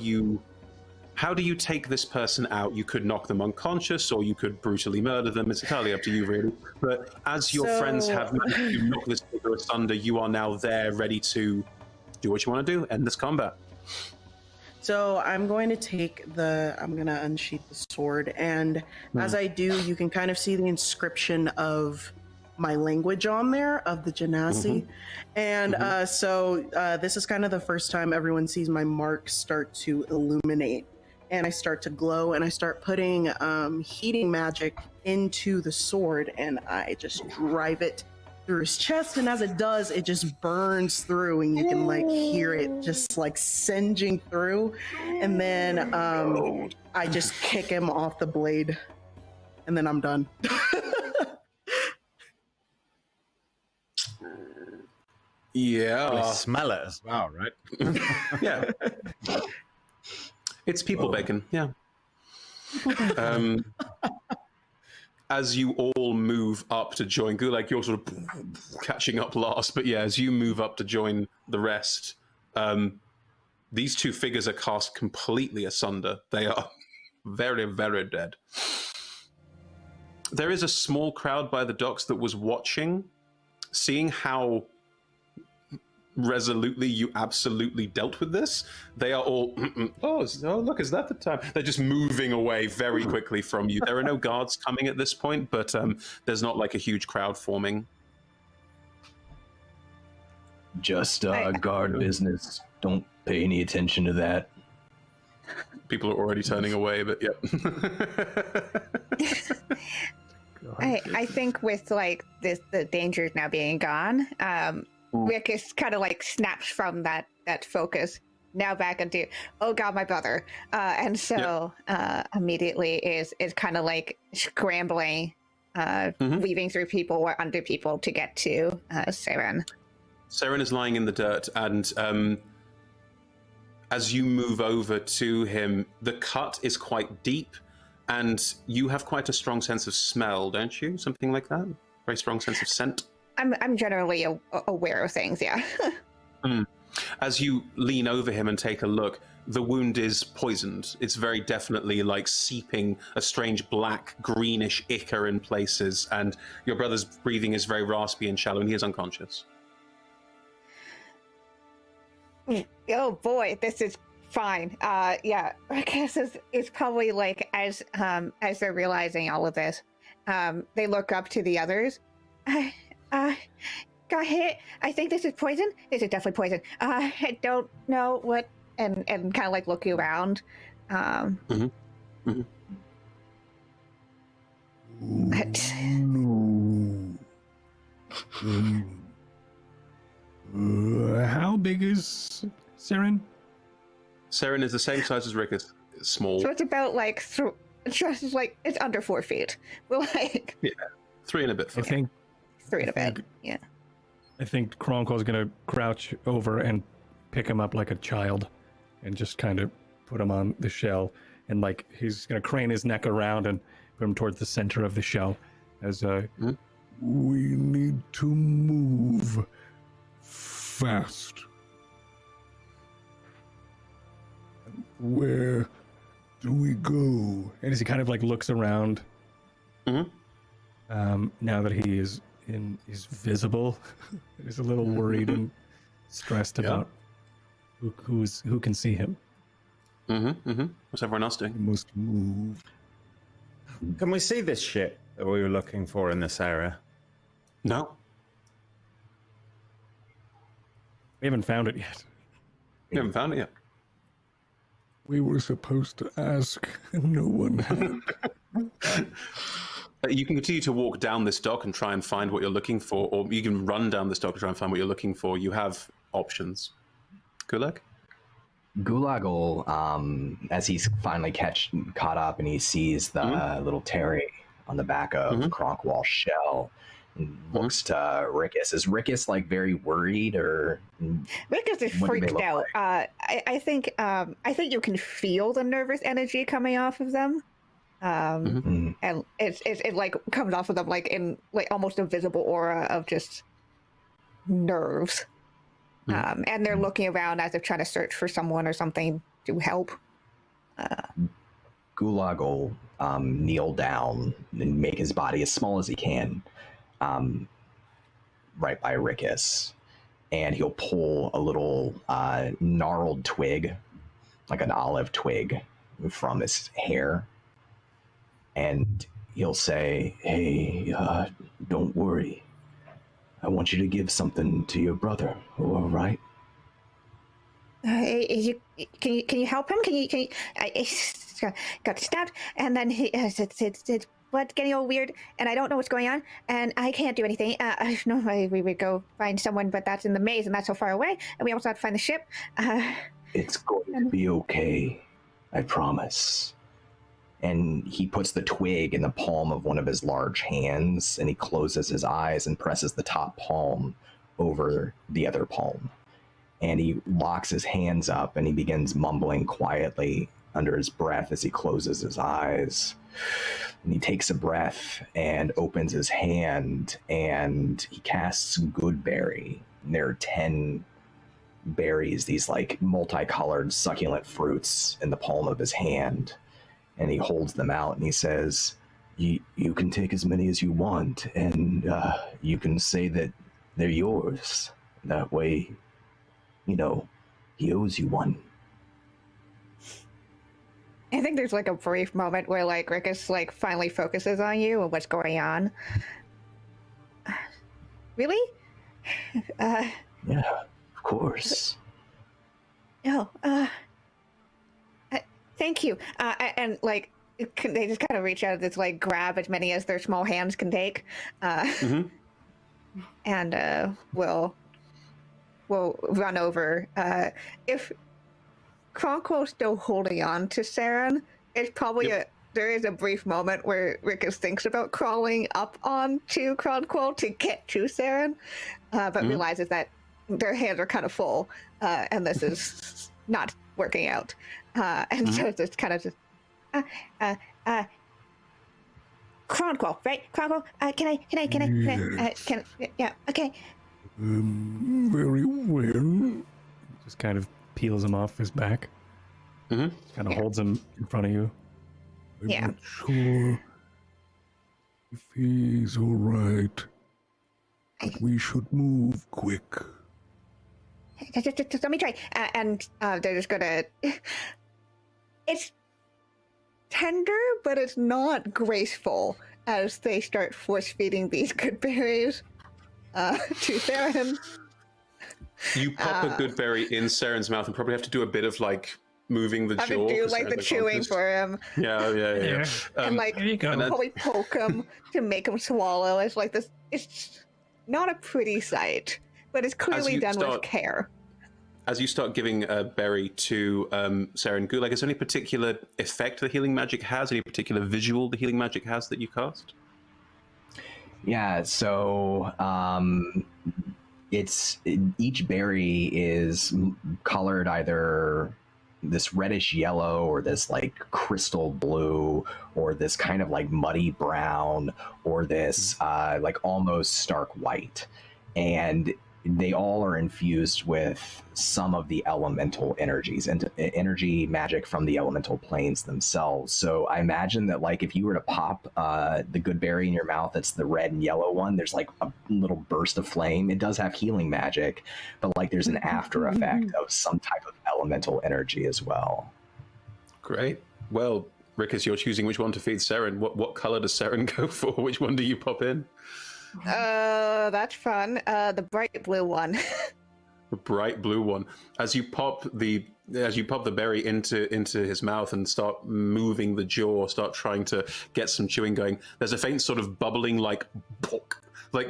you take this person out? You could knock them unconscious, or you could brutally murder them. It's entirely up to you, really. But as your friends have managed to knock this figure asunder, you are now there, ready to do what you want to do, end this combat. So I'm going to I'm going to unsheath the sword. And as I do, you can kind of see the inscription of my language on there, of the Genasi. And so this is kind of the first time everyone sees my marks start to illuminate. And I start to glow, and I start putting heating magic into the sword, and I just drive it through his chest, and as it does, it just burns through, and you can like hear it just like singeing through. And then I just kick him off the blade, and then I'm done. Yeah. Probably smell it as well, right? Yeah. It's people bacon, yeah. As you all move up to join Gulag, you're sort of catching up last, but yeah, as you move up to join the rest, these two figures are cast completely asunder. They are very, very dead. There is a small crowd by the docks that was watching, seeing how resolutely you absolutely dealt with this. They are all, oh look, is that the time? They're just moving away very quickly from you. There are no guards coming at this point, but there's not like a huge crowd forming. Just guard business. Don't pay any attention to that. People are already turning away, but yep. I think with like the dangers now being gone, Rick is kind of like snaps from that focus now back into, oh god, my brother, and so immediately is kind of like scrambling, weaving through people or under people to get to Seren. Seren is lying in the dirt, and as you move over to him, the cut is quite deep, and you have quite a strong sense of smell, don't you? Something like that? Very strong sense of scent? I'm generally aware of things, yeah. As you lean over him and take a look, the wound is poisoned. It's very definitely like seeping a strange black, greenish ichor in places, and your brother's breathing is very raspy and shallow, and he is unconscious. Oh boy, this is fine. Yeah, I guess it's probably like as they're realizing all of this, they look up to the others. Got hit. I think this is poison. This is definitely poison. I don't know what, and kind of like looking around. How big is Seren? Seren is the same size as Rick. Is small. So it's about like it's under 4 feet. We're like 3 and a bit. I think 3 and a bit. Yeah. I think Kronqual's gonna crouch over and pick him up like a child, and just kind of put him on the shell, and like he's gonna crane his neck around and put him towards the center of the shell. As we need to move fast. Where do we go? And as he kind of like looks around, now that he is visible, he's a little worried and stressed about who can see him. What's everyone else doing? We must move. Can we see this ship that we were looking for in this area? No. We haven't found it yet. You haven't found it yet. We were supposed to ask, and no one had. You can continue to walk down this dock and try and find what you're looking for, or you can run down this dock and try and find what you're looking for. You have options. Gulag? Gulag will, as he's finally caught up and he sees the little Terry on the back of Kronqual's shell, and looks to Rickus. Is Rickus like very worried, or Rickus is freaked out? Like? I think you can feel the nervous energy coming off of them, and it like comes off of them like in like almost a visible aura of just nerves. And they're looking around as if trying to search for someone or something to help. Gulag will kneel down and make his body as small as he can, right by Rickus, and he'll pull a little gnarled twig, like an olive twig, from his hair, and he'll say, "Hey, don't worry. I want you to give something to your brother, all right?" Can you help him? Can you? I got stabbed, and then it's blood getting all weird, and I don't know what's going on, and I can't do anything. Normally we would go find someone, but that's in the maze, and that's so far away, and we also have to find the ship. It's going to be okay, I promise. And he puts the twig in the palm of one of his large hands, and he closes his eyes and presses the top palm over the other palm. And he locks his hands up, and he begins mumbling quietly under his breath as he closes his eyes. And he takes a breath and opens his hand, and he casts Goodberry. And there are 10 berries, these like multicolored succulent fruits, in the palm of his hand. And he holds them out and he says, you can take as many as you want, and you can say that they're yours. That way, he owes you one. I think there's like a brief moment where like Rickus like finally focuses on you and what's going on. Really? Yeah, of course. No. Thank you. And like they just kind of reach out to like grab as many as their small hands can take, and we'll run over. If Kronqual's still holding on to Saren, it's probably there is a brief moment where Rickus thinks about crawling up onto Kronqual to get to Saren, but realizes that their hands are kind of full, and this is not working out. And so it's kind of just, Kronqual, right? Kronqual, yeah, okay. Very well. Just kind of peels him off his back. Kind of holds him in front of you. I'm not sure if he's all right, but we should move quick. Just let me try. And they're just gonna. It's tender, but it's not graceful as they start force feeding these good berries to Saren. You pop a good berry in Saren's mouth and probably have to do a bit of like moving the jaw. Have to do like the chewing for him. Yeah. And like probably poke him to make him swallow. It's like this. It's not a pretty sight, but it's clearly done with care. As you start giving a berry to Saren Gulag, is there any particular effect the healing magic has? Any particular visual the healing magic has that you cast? Yeah, so each berry is colored either this reddish yellow or this like crystal blue or this kind of like muddy brown or this like almost stark white, and they all are infused with some of the elemental energies and energy magic from the elemental planes themselves. So I imagine that like if you were to pop the good berry in your mouth, that's the red and yellow one, there's like a little burst of flame. It does have healing magic, but like there's an after effect of some type of elemental energy as well. Great. Well, Rickus, you're choosing which one to feed Saren. What color does Saren go for? Which one do you pop in? That's fun. The bright blue one. The bright blue one. As you pop the berry into his mouth and start moving the jaw, start trying to get some chewing going, there's a faint sort of bubbling like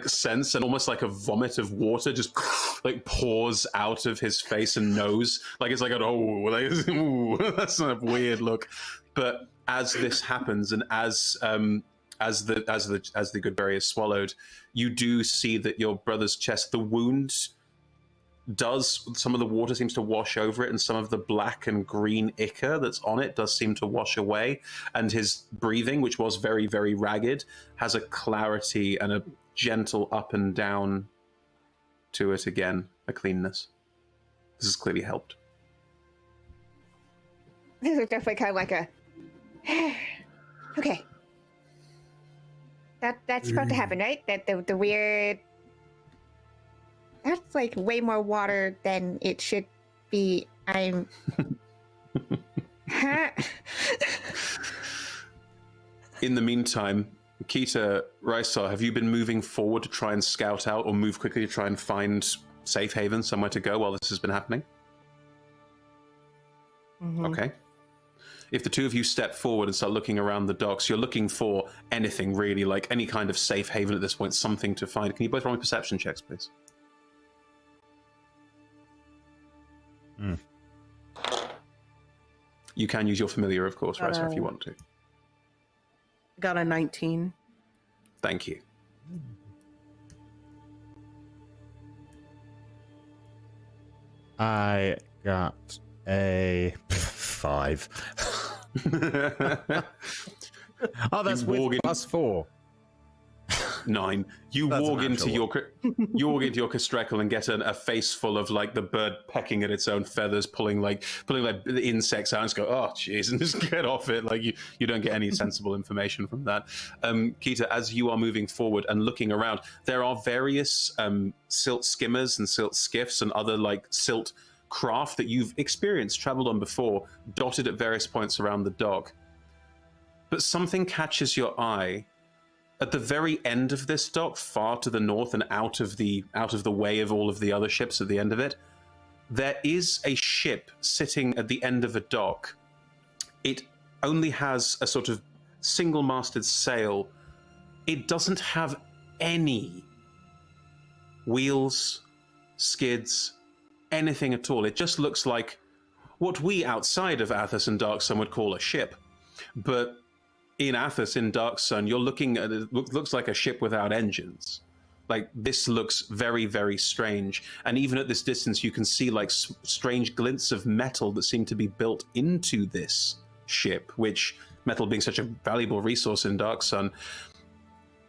sense, and almost like a vomit of water just like pours out of his face and nose. Like it's like ooh, that's a weird look. But as this happens, and as the good berry is swallowed, you do see that your brother's chest, the wound some of the water seems to wash over it, and some of the black and green ichor that's on it does seem to wash away, and his breathing, which was very, very ragged, has a clarity and a gentle up and down to it again, a cleanness. This has clearly helped. This is definitely kind of like a okay. That's supposed to happen, right? That the weird. That's like way more water than it should be. I'm. In the meantime, Kita, Rysar, have you been moving forward to try and scout out, or move quickly to try and find safe haven, somewhere to go while this has been happening? Okay. If the two of you step forward and start looking around the docks, you're looking for anything really, like any kind of safe haven at this point, something to find. Can you both roll me perception checks, please? You can use your familiar, of course, Rysar, if you want to. Got a 19. Thank you. I got a 5. Oh, that's with +4. 9. You walk into your Kastrekal and get a face full of like the bird pecking at its own feathers, pulling like the insects out, and just go, oh jeez, and just get off it. Like you don't get any sensible information from that. Kita, as you are moving forward and looking around, there are various silt skimmers and silt skiffs and other like silt craft that you've experienced, traveled on before, dotted at various points around the dock. But something catches your eye. At the very end of this dock, far to the north and out of the way of all of the other ships at the end of it, there is a ship sitting at the end of a dock. It only has a sort of single-masted sail. It doesn't have any wheels, skids, anything at all. It just looks like what we outside of Athos and Dark Sun would call a ship. But in Athos, in Dark Sun, you're looking at it, looks like a ship without engines. Like, this looks very, very strange. And even at this distance, you can see like strange glints of metal that seem to be built into this ship, which, metal being such a valuable resource in Dark Sun,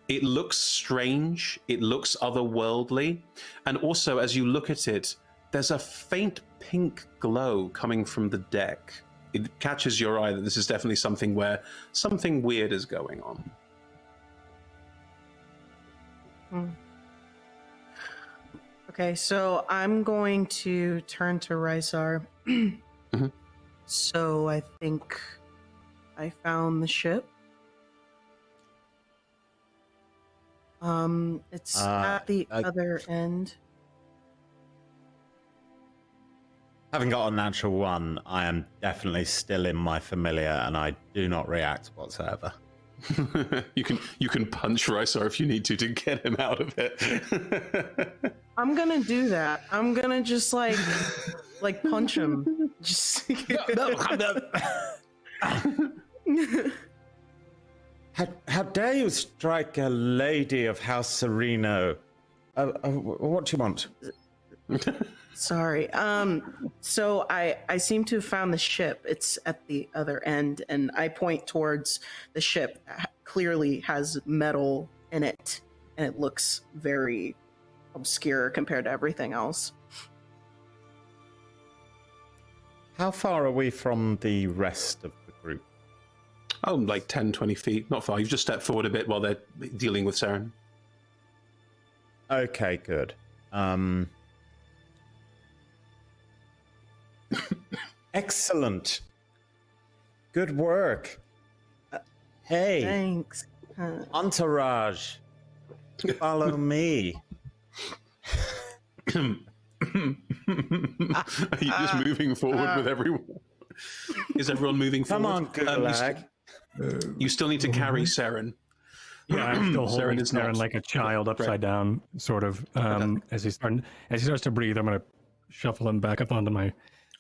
it looks strange, it looks otherworldly. And also, as you look at it, there's a faint pink glow coming from the deck. It catches your eye that this is definitely something where something weird is going on. Okay, so I'm going to turn to Rysar. So I think I found the ship. It's at the other end. Having got a natural 1, I am definitely still in my familiar, and I do not react whatsoever. You can punch Rysar if you need to get him out of it. I'm gonna do that. I'm gonna just like punch him. Just How dare you strike a lady of House Sereno? What do you want? Sorry. So I seem to have found the ship. It's at the other end, and I point towards the ship that clearly has metal in it, and it looks very obscure compared to everything else. How far are we from the rest of the group? Oh, like 10, 20 feet. Not far. You've just stepped forward a bit while they're dealing with Saren. Okay, good. Excellent. Good work. Hey. Thanks. Entourage. Follow me. Are you just moving forward with everyone? Is everyone moving forward? Come on, Gulag. You still need to carry Saren. Yeah, I'm still holding Saren Saren like a child upside down, sort of. As he starts to breathe, I'm going to shuffle him back up onto my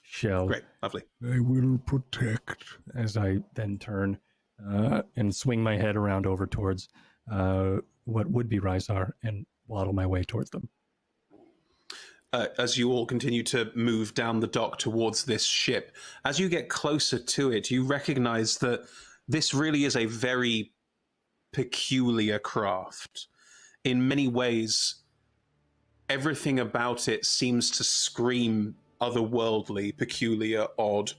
shell. Great, lovely. I will protect. As I then turn and swing my head around over towards what would be Rysar and waddle my way towards them. As you all continue to move down the dock towards this ship, as you get closer to it, you recognize that this really is a very peculiar craft. In many ways, everything about it seems to scream otherworldly, peculiar, odd.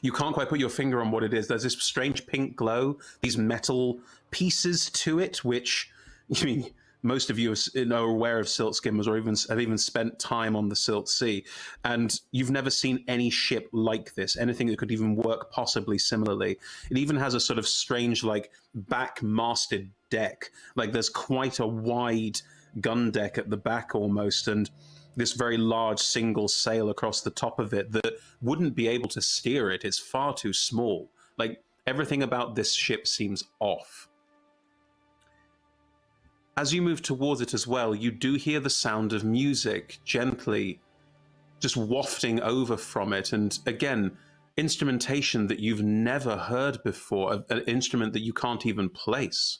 You can't quite put your finger on what it is. There's this strange pink glow, these metal pieces to it, which, I mean, most of you are aware of silt skimmers or have even spent time on the Silt Sea, and you've never seen any ship like this, anything that could even work possibly similarly. It even has a sort of strange, like, back-masted deck. Like, there's quite a wide gun deck at the back almost, and this very large single sail across the top of it that wouldn't be able to steer it. It's far too small. Like, everything about this ship seems off. As you move towards it as well, you do hear the sound of music gently just wafting over from it. And again, instrumentation that you've never heard before, an instrument that you can't even place.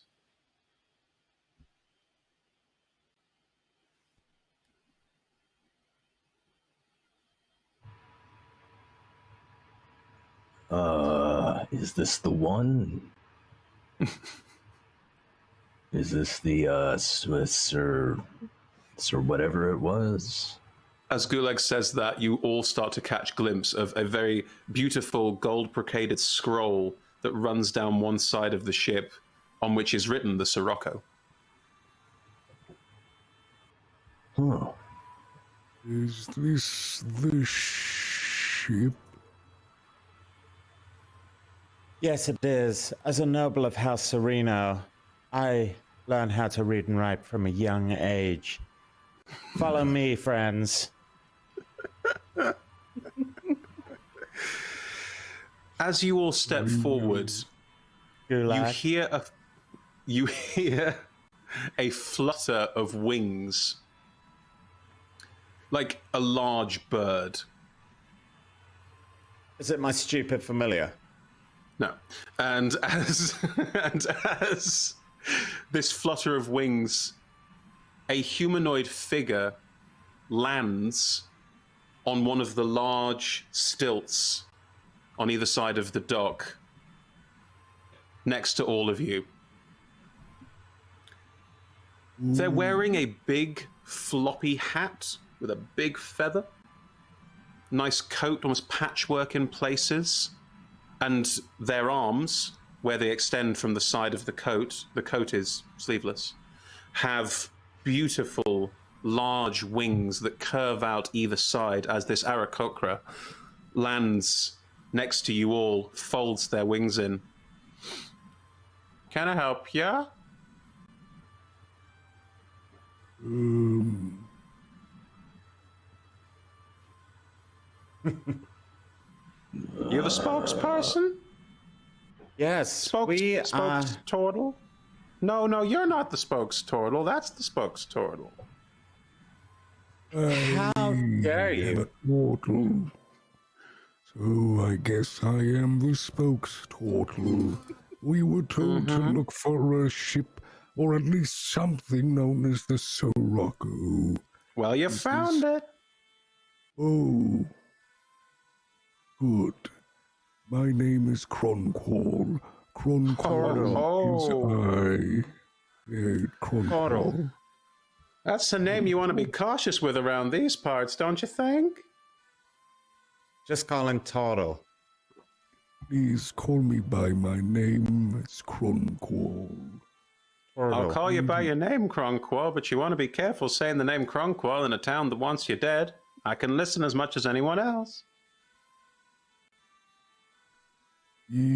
Is this the one? Is this the Swiss or whatever it was? As Gulag says that, you all start to catch a glimpse of a very beautiful gold-brocaded scroll that runs down one side of the ship, on which is written the Sirocco. Huh. Is this the ship? Yes, it is. As a noble of House Sereno, I learned how to read and write from a young age. Follow me, friends. As you all step forward, you hear a flutter of wings, like a large bird. Is it my stupid familiar? No. And as this flutter of wings, a humanoid figure lands on one of the large stilts on either side of the dock, next to all of you. They're wearing a big, floppy hat with a big feather. Nice coat, almost patchwork in places. And their arms, where they extend from the side of the coat is sleeveless, have beautiful, large wings that curve out either side as this Aarakocra lands next to you all, folds their wings in. Can I help ya? You're the spokesperson? Yes, Spokes-turtle? No, you're not the spokes-turtle. That's the spokes-turtle. How dare you? Turtle. So I guess I am the spokes-turtle. We were told to look for a ship, or at least something known as the Sorcerer-King. Well, you found it. Oh. Good. My name is Kronqual. Kronqual is I. Yeah, Kronqual. That's a name you want to be cautious with around these parts, don't you think? Just call him Toro. Please call me by my name. It's Kronqual. I'll call you by your name, Kronqual, but you want to be careful saying the name Kronqual in a town that wants you dead. I can listen as much as anyone else. Yes.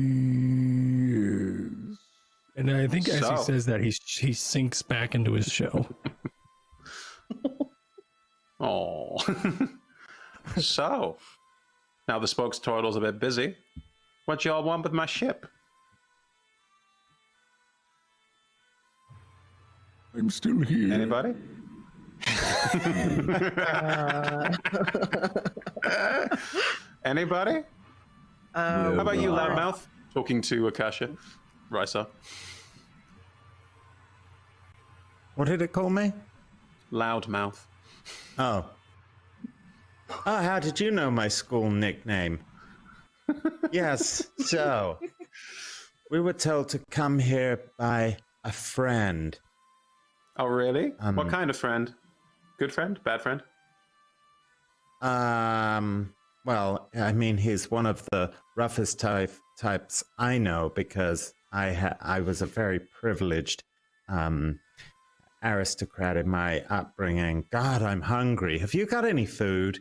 And I think as he says that, he sinks back into his shell. Oh. So, now the spokes-turtle's a bit busy. What y'all want with my ship? I'm still here. Anybody? Anybody? How about you, loudmouth? Talking to Akasha. Risa. What did it call me? Loudmouth. Oh. Oh, how did you know my school nickname? Yes, so we were told to come here by a friend. Oh, really? What kind of friend? Good friend? Bad friend? Well, I mean, he's one of the roughest types I know because I was a very privileged aristocrat in my upbringing. God, I'm hungry. Have you got any food?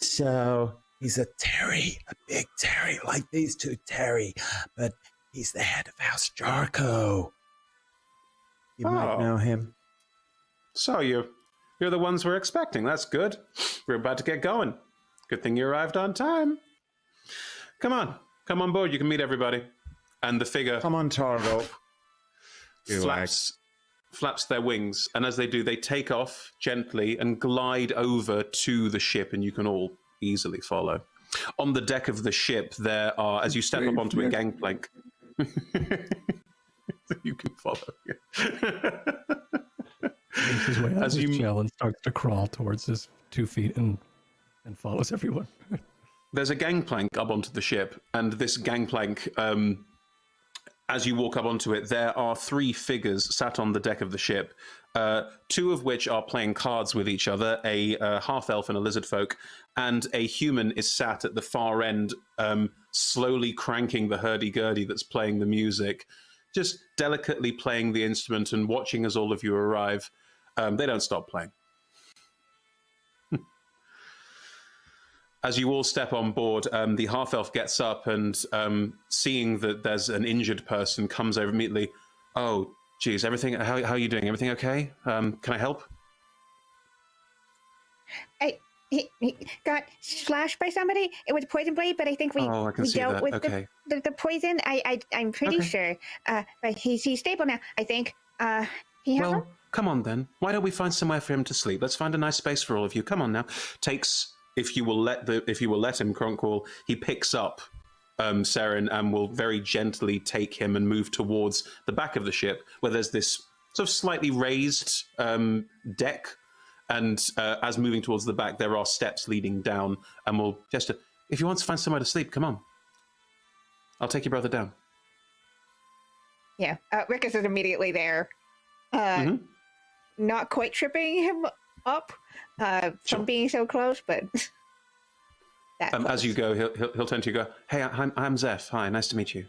So he's a Terry, a big Terry, like these two Terry, but he's the head of House Jarko. You might know him. So you're the ones we're expecting. That's good. We're about to get going. Good thing you arrived on time. Come on board. You can meet everybody. And the figure... Come on, Targo. Flaps their wings, and as they do, they take off gently and glide over to the ship, and you can all easily follow. On the deck of the ship, there are, as you step up onto a gangplank, you can follow. Makes his way out of his shell and starts to crawl towards his 2 feet and follows everyone. There's a gangplank up onto the ship, and this gangplank, as you walk up onto it, there are 3 figures sat on the deck of the ship, 2 of which are playing cards with each other, a half-elf and a lizard folk, and a human is sat at the far end, slowly cranking the hurdy-gurdy that's playing the music, just delicately playing the instrument and watching as all of you arrive. They don't stop playing. As you all step on board, the half-elf gets up and, seeing that there's an injured person, comes over immediately. Oh, geez, everything, how are you doing? Everything okay? Can I help? he got slashed by somebody. It was poison blade, but I think we dealt with the poison. I'm pretty sure. But he's stable now. I think. He has one? Come on then. Why don't we find somewhere for him to sleep? Let's find a nice space for all of you. Come on now. If you will let him, Kronqual, he picks up Seren and will very gently take him and move towards the back of the ship, where there's this sort of slightly raised deck. And as moving towards the back, there are steps leading down, and we'll just, if you want to find somewhere to sleep, come on. I'll take your brother down. Yeah, Rickus is immediately there. Not quite tripping him up from being so close, but as you go, he'll turn to you and go, "Hey, I'm Zeph. Hi, nice to meet you.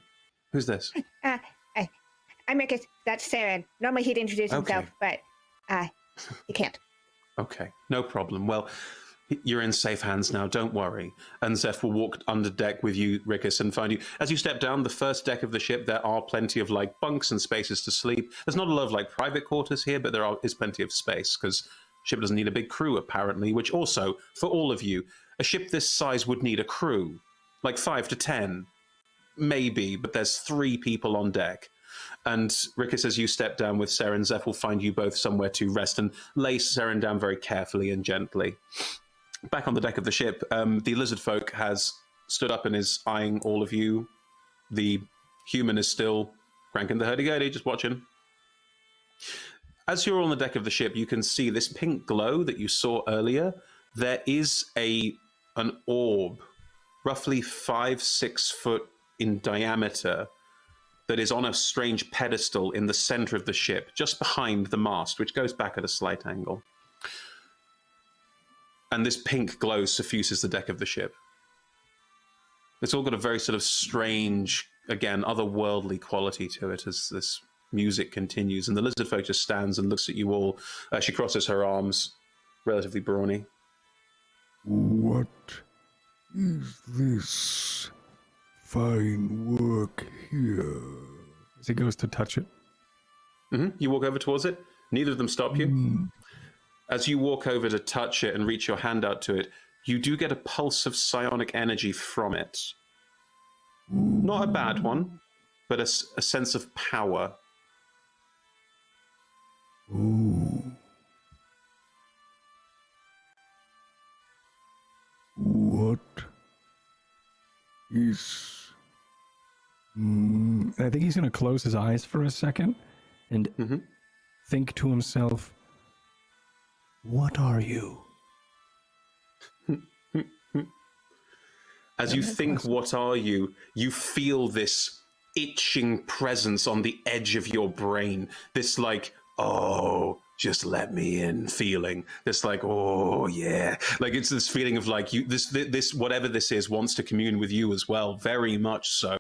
Who's this?" I'm Rickus. That's Saren. Normally he'd introduce himself, but he can't. Okay, no problem. Well, you're in safe hands now, don't worry. And Zeph will walk under deck with you, Rickus, and find you. As you step down the first deck of the ship, there are plenty of bunks and spaces to sleep. There's not a lot of private quarters here, but there is plenty of space, because ship doesn't need a big crew, apparently, which also, for all of you, a ship this size would need a crew. 5 to 10, maybe, but there's 3 people on deck. And Rickus, as you step down with Seren, Zeph will find you both somewhere to rest and lay Seren down very carefully and gently. Back on the deck of the ship, the lizard folk has stood up and is eyeing all of you. The human is still cranking the hurdy-gurdy, just watching. As you're on the deck of the ship, you can see this pink glow that you saw earlier. There is an orb, roughly 5-6 foot in diameter, that is on a strange pedestal in the center of the ship, just behind the mast, which goes back at a slight angle. And this pink glow suffuses the deck of the ship. It's all got a very sort of strange, again, otherworldly quality to it as this music continues. And the lizard folk just stands and looks at you all. She crosses her arms, relatively brawny. What is this fine work here? As he goes to touch it. You walk over towards it. Neither of them stop you. As you walk over to touch it and reach your hand out to it, you do get a pulse of psionic energy from it. Not a bad one, but a sense of power. What is... I think he's going to close his eyes for a second and think to himself, what are you? As you think, what are you? You feel this itching presence on the edge of your brain. This oh, just let me in feeling. This oh yeah. It's this feeling of this whatever this is wants to commune with you as well, very much so,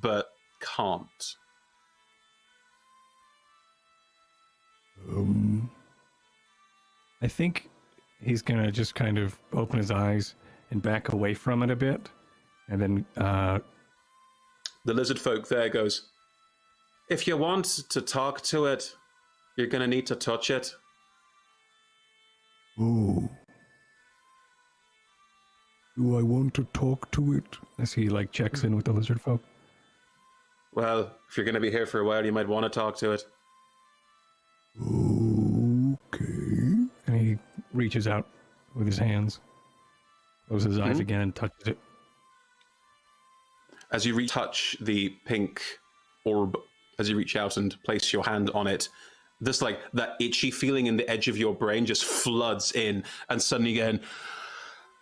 but can't. I think he's going to just kind of open his eyes and back away from it a bit. And then the lizard folk there goes, if you want to talk to it, you're going to need to touch it. Oh. Do I want to talk to it? As he checks in with the lizard folk. Well, if you're going to be here for a while, you might want to talk to it. Okay. And he reaches out with his hands, closes his eyes again and touches it. As you touch the pink orb, as you reach out and place your hand on it, this that itchy feeling in the edge of your brain just floods in, and suddenly again,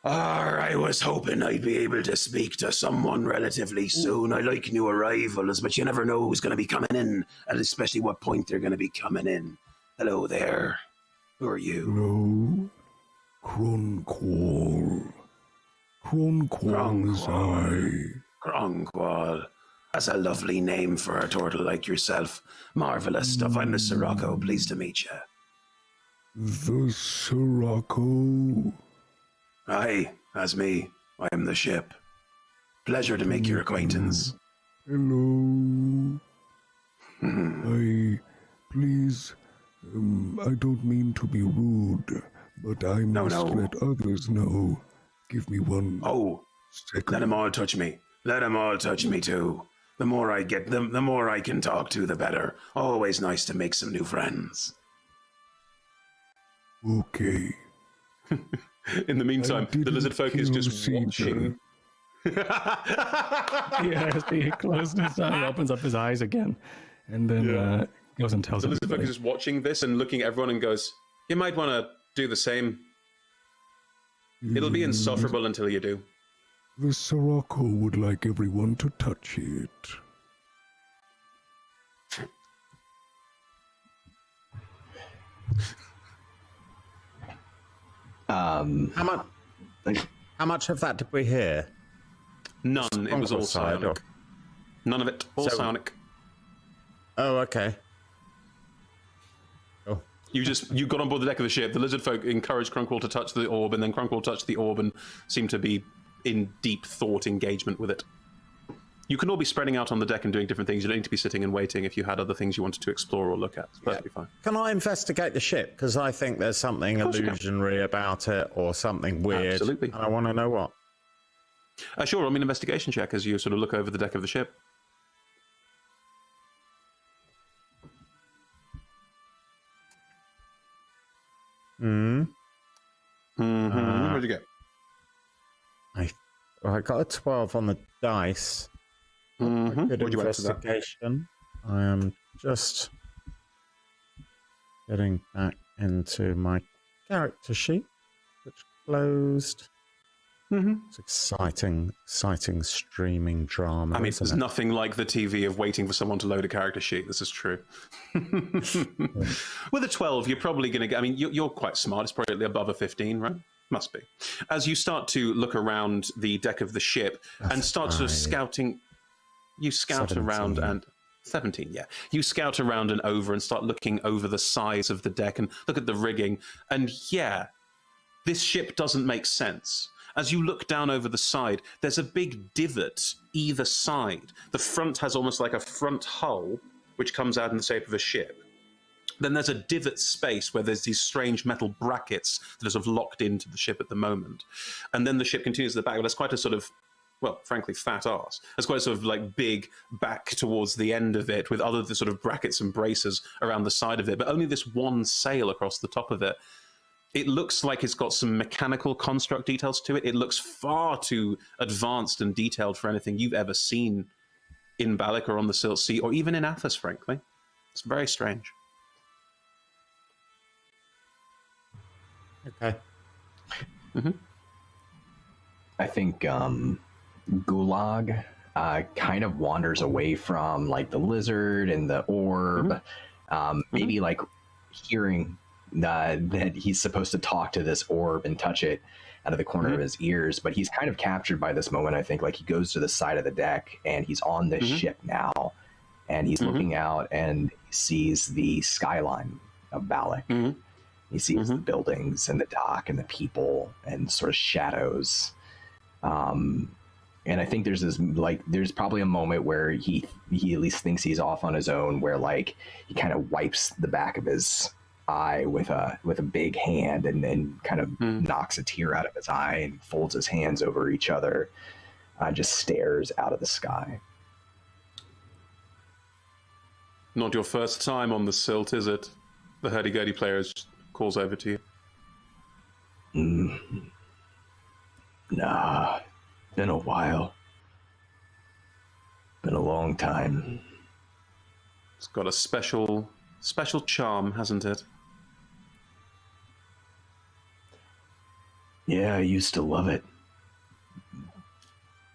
I was hoping I'd be able to speak to someone relatively soon. I like new arrivals, but you never know who's going to be coming in, and especially what point they're going to be coming in. Hello there. Who are you? Hello. Kronqual. Kronqual is I. Kronqual. That's a lovely name for a turtle like yourself. Marvelous stuff. I'm the Jarko. Pleased to meet you. The Jarko? Aye, that's me. I am the ship. Pleasure to make your acquaintance. Hello. Please, I don't mean to be rude, but I must let others know. Give me one second. Let them all touch me. Let them all touch me too. The more I get them, the more I can talk to, the better. Always nice to make some new friends. Okay. In the meantime, the lizard folk is just watching. Yeah, he closes his eye, he opens up his eyes again, and then goes and tells the lizard folk everybody. is just watching this and looking at everyone and goes, "You might want to do the same. It'll be insufferable until you do." The Sirocco would like everyone to touch it. How much of that did we hear? None. It was all psionic. None of it. All psionic. Oh, okay. Oh. You got on board the deck of the ship. The lizard folk encouraged Kronqual to touch the orb, and then Kronqual touched the orb and seemed to be in deep thought engagement with it. You can all be spreading out on the deck and doing different things. You don't need to be sitting and waiting if you had other things you wanted to explore or look at. It's perfectly fine. Can I investigate the ship? Because I think there's something illusionary about it or something weird. Absolutely. And I want to know what. Sure, roll me an investigation check as you sort of look over the deck of the ship. What'd you get? I got a 12 on the dice. Good investigation. I am just getting back into my character sheet, which closed. It's exciting streaming drama. I mean, there's nothing like the TV of waiting for someone to load a character sheet. This is true. With a 12, you're probably going to get... I mean, you're quite smart. It's probably above a 15, right? Must be. As you start to look around the deck of the ship and start sort of scouting... You scout 17. around and... 17, yeah. You scout around and over and start looking over the sides of the deck and look at the rigging. And yeah, this ship doesn't make sense. As you look down over the side, there's a big divot either side. The front has almost like a front hull, which comes out in the shape of a ship. Then there's a divot space where there's these strange metal brackets that are sort of locked into the ship at the moment. And then the ship continues to the back. There's quite a sort of, well, frankly, fat arse. There's quite a sort of like big back towards the end of it with other sort of brackets and braces around the side of it, but only this one sail across the top of it. It looks like it's got some mechanical construct details to it. It looks far too advanced and detailed for anything you've ever seen in Balic or on the Silt Sea, or even in Athos, frankly. It's very strange. Okay. I think Gulag kind of wanders away from like the lizard and the orb, maybe like hearing that he's supposed to talk to this orb and touch it out of the corner of his ears, but he's kind of captured by this moment. I think like he goes to the side of the deck and he's on this ship now, and he's looking out and he sees the skyline of Balic. He sees the buildings and the dock and the people and sort of shadows. And I think there's this like there's probably a moment where he at least thinks he's off on his own, where like he kind of wipes the back of his eye with a big hand and then kind of knocks a tear out of his eye and folds his hands over each other, just stares out of the sky. Not your first time on the Silt, is it? The hurdy-gurdy player calls over to you. Nah, been a while. Been a long time. It's got a special charm, hasn't it? Yeah, I used to love it.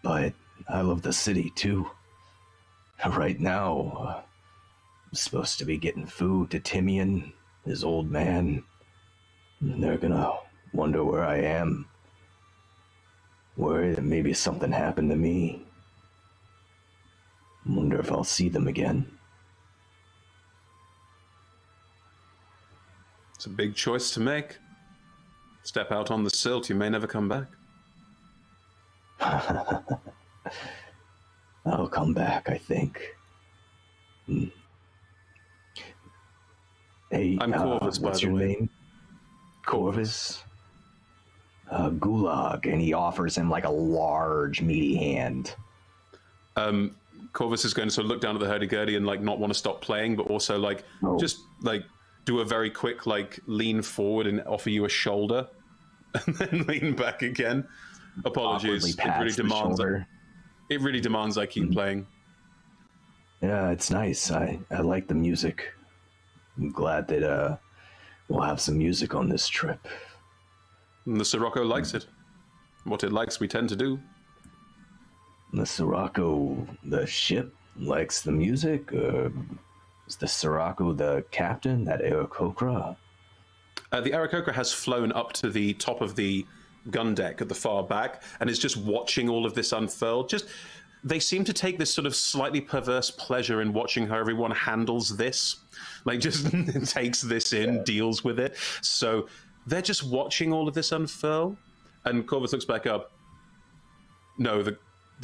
But I love the city too. Right now, I'm supposed to be getting food to Timian, his old man. And they're gonna wonder where I am. Worry that maybe something happened to me. Wonder if I'll see them again. It's a big choice to make. Step out on the Silt, you may never come back. I'll come back, I think. Hey, I'm Corvus, by what's the your way. name? Corvus. Gulag, and he offers him like a large, meaty hand. Corvus is going to sort of look down at the hurdy-gurdy and like not want to stop playing, but also like just like do a very quick like lean forward and offer you a shoulder, and then lean back again. Apologies, it really demands I keep playing. Yeah, it's nice. I like the music. I'm glad that we'll have some music on this trip. And the Sirocco likes it. What it likes, we tend to do. The Sirocco, the ship, likes the music? Is the Sirocco the captain, that Aarakocra? The Aarakocra has flown up to the top of the gun deck at the far back and is just watching all of this unfurl. They seem to take this sort of slightly perverse pleasure in watching how everyone handles this. Like, just takes this in, deals with it. So they're just watching all of this unfurl. And Corvus looks back up. No, the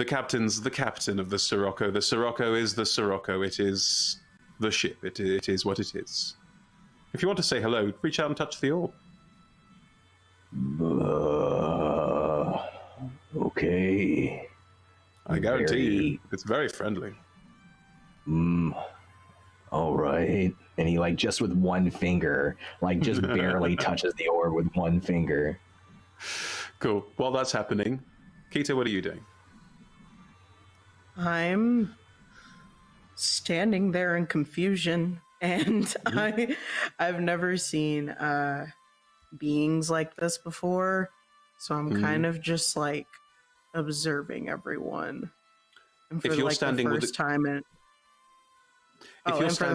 captain's the captain of the Sirocco. The Sirocco is the Sirocco. It is the ship. It is what it is. If you want to say hello, reach out and touch the orb. Okay. I guarantee you, it's very friendly. All right. And he, like, just with one finger, like, just barely touches the orb with one finger. Cool. While that's happening, Kita, what are you doing? I'm standing there in confusion, and I've never seen beings like this before, so I'm kind of just like observing everyone. And for like the first time in for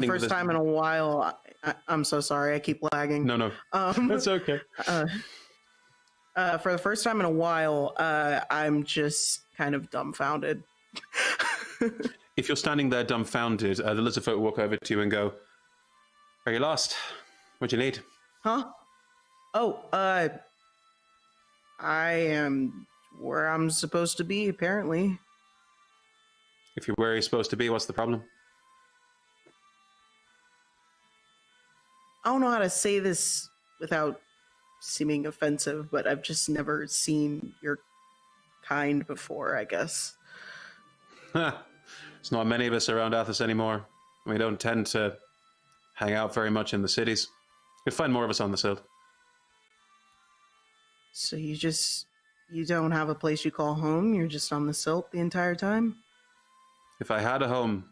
the first time in a while, I'm so sorry, I keep lagging. No, that's okay. For the first time in a while, I'm just kind of dumbfounded. If you're standing there dumbfounded, the lizard folk will walk over to you and go, "Are you lost? What do you need?" Huh? Oh, I am where I'm supposed to be, apparently. If you're where you're supposed to be, what's the problem? I don't know how to say this without seeming offensive, but I've just never seen your kind before, I guess. There's not many of us around Athos anymore. We don't tend to hang out very much in the cities. You'll find more of us on the Silt. So you don't have a place you call home? You're just on the Silt the entire time? If I had a home,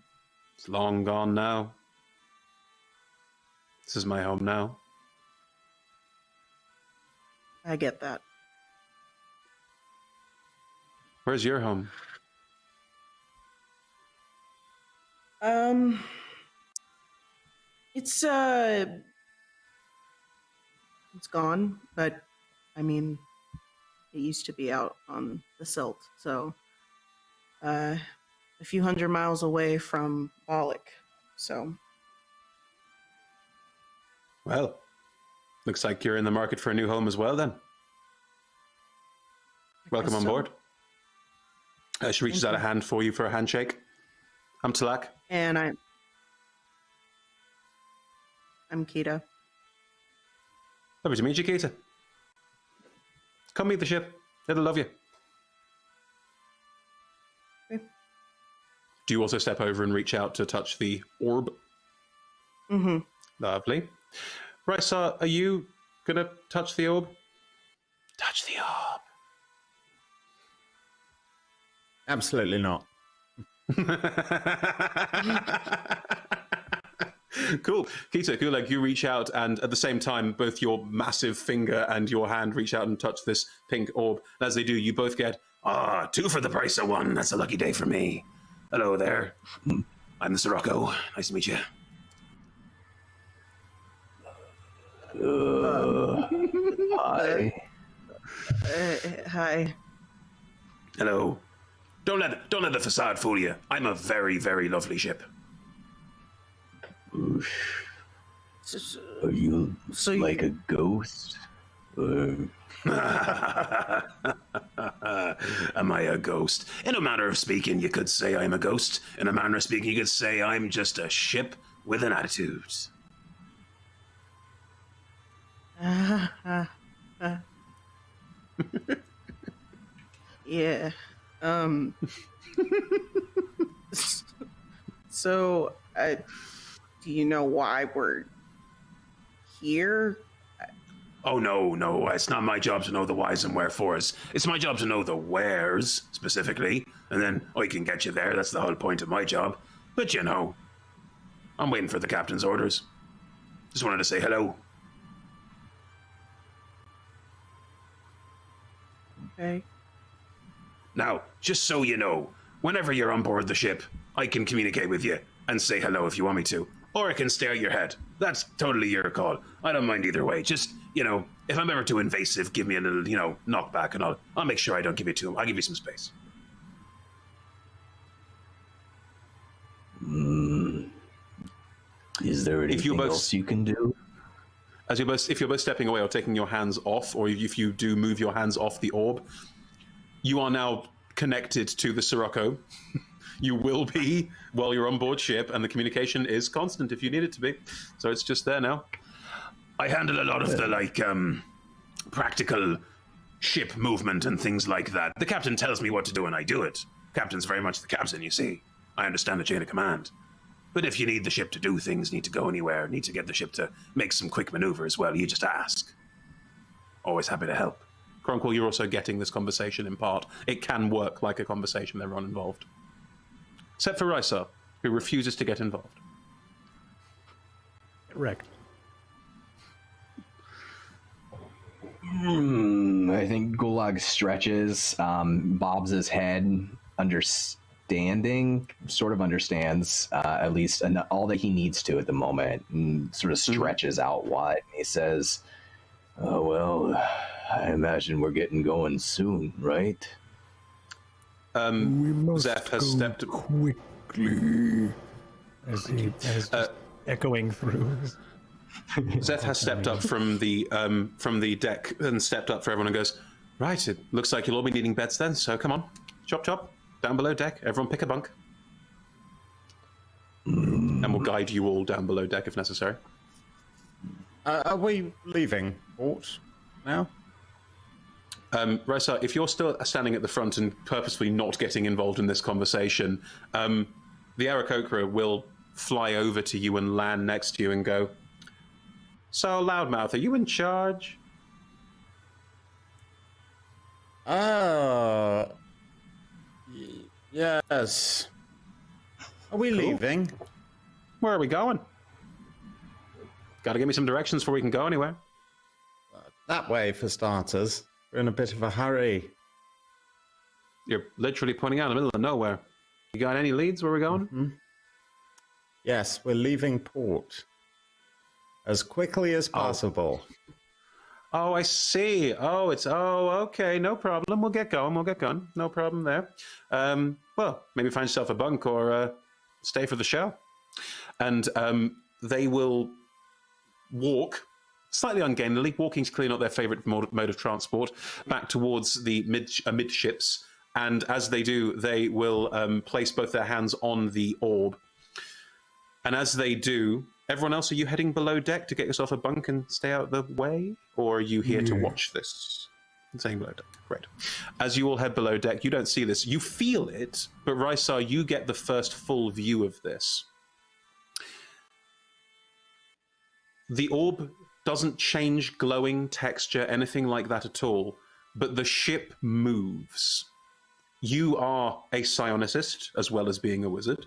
it's long gone now. This is my home now. I get that. Where's your home? It's gone, but I mean, it used to be out on the Silt, so a few hundred miles away from Balic, so. Well, looks like you're in the market for a new home as well, then. Welcome on board. She reaches out a hand for you for a handshake. I'm Talak. And I'm Kita. Lovely to meet you, Kita. Come meet the ship. It'll love you. Okay. Do you also step over and reach out to touch the orb? Mm-hmm. Lovely. Right, so are you gonna touch the orb? Touch the orb. Absolutely not. Cool. Kita, Gulag, you reach out, and at the same time, both your massive finger and your hand reach out and touch this pink orb. And as they do, you both get, 2 for the price of 1. That's a lucky day for me. Hello there. I'm the Sirocco. Nice to meet you. Hi. Hi. Hello. Don't let the facade fool you. I'm a very, very lovely ship. Are you like a ghost? Am I a ghost? In a manner of speaking, you could say I'm a ghost. In a manner of speaking, you could say I'm just a ship with an attitude. Yeah. So, do you know why we're here? Oh, no, it's not my job to know the whys and wherefores. It's my job to know the wheres, specifically, and then I can get you there. That's the whole point of my job. But you know, I'm waiting for the captain's orders. Just wanted to say hello. Okay. Now, just so you know, whenever you're on board the ship, I can communicate with you and say hello if you want me to. Or I can stare at your head. That's totally your call. I don't mind either way. Just, you know, if I'm ever too invasive, give me a little, knock back and I'll make sure I don't give you too much. I'll give you some space. Is there anything else you can do? If you're both stepping away or taking your hands off, or if you do move your hands off the orb, you are now connected to the Sirocco. You will be while you're on board ship, and the communication is constant if you need it to be. So it's just there now. I handle a lot of the practical ship movement and things like that. The captain tells me what to do and I do it. Captain's very much the captain, you see. I understand the chain of command. But if you need the ship to do things, need to go anywhere, need to get the ship to make some quick maneuvers, well, you just ask. Always happy to help. Kronqual, you're also getting this conversation in part. It can work like a conversation with everyone involved. Except for Rysar, who refuses to get involved. Correct. I think Gulag stretches, bobs his head, sort of understands at least all that he needs to at the moment, and sort of stretches out wide. And he says, "Oh, well, I imagine we're getting going soon, right?" We must Zeph has go stepped quickly. As he is just echoing through. Zeph has stepped up from the deck and stepped up for everyone and goes, "Right, it looks like you'll all be needing beds then, so come on. Chop chop, down below deck, everyone pick a bunk." And we'll guide you all down below deck if necessary. Are we leaving port now? Rysar, if you're still standing at the front and purposefully not getting involved in this conversation, the Aarakocra will fly over to you and land next to you and go, "So, Loudmouth, are you in charge?" Yes. Are we leaving? Where are we going? Gotta give me some directions before we can go anywhere. That way, for starters. We're in a bit of a hurry. You're literally pointing out in the middle of nowhere. You got any leads where we're going? Mm-hmm. Yes, we're leaving port as quickly as possible. Oh, I see. Okay, no problem. We'll get going. No problem there. Well, maybe find yourself a bunk or stay for the show. And they will walk, slightly ungainly. Walking's clearly not their favorite mode of transport, back towards the midships. And as they do, they will place both their hands on the orb. And as they do, everyone else, are you heading below deck to get yourself a bunk and stay out of the way? Or are you here to watch this? I'm saying below deck. Great. As you all head below deck, you don't see this. You feel it, but Rysar, you get the first full view of this. The orb doesn't change glowing texture, anything like that at all, but the ship moves. You are a psionicist, as well as being a wizard.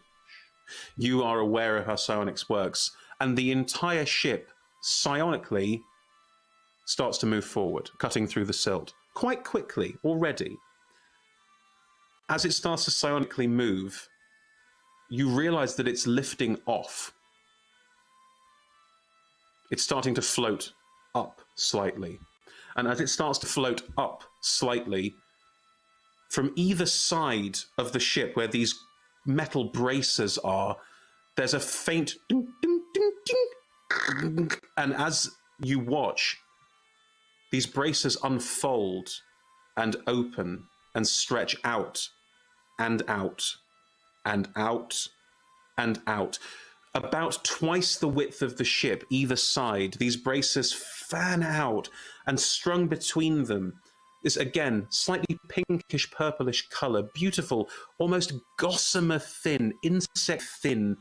You are aware of how psionics works, and the entire ship, psionically, starts to move forward, cutting through the silt, quite quickly already. As it starts to psionically move, you realize that it's lifting off. It's starting to float up slightly. And as it starts to float up slightly, from either side of the ship where these metal braces are, there's a faint ding, ding, ding, ding. And as you watch, these braces unfold and open and stretch out and out and out and out. about twice the width of the ship, either side. These braces fan out, and strung between them is, again, slightly pinkish purplish color, beautiful, almost gossamer thin, insect thin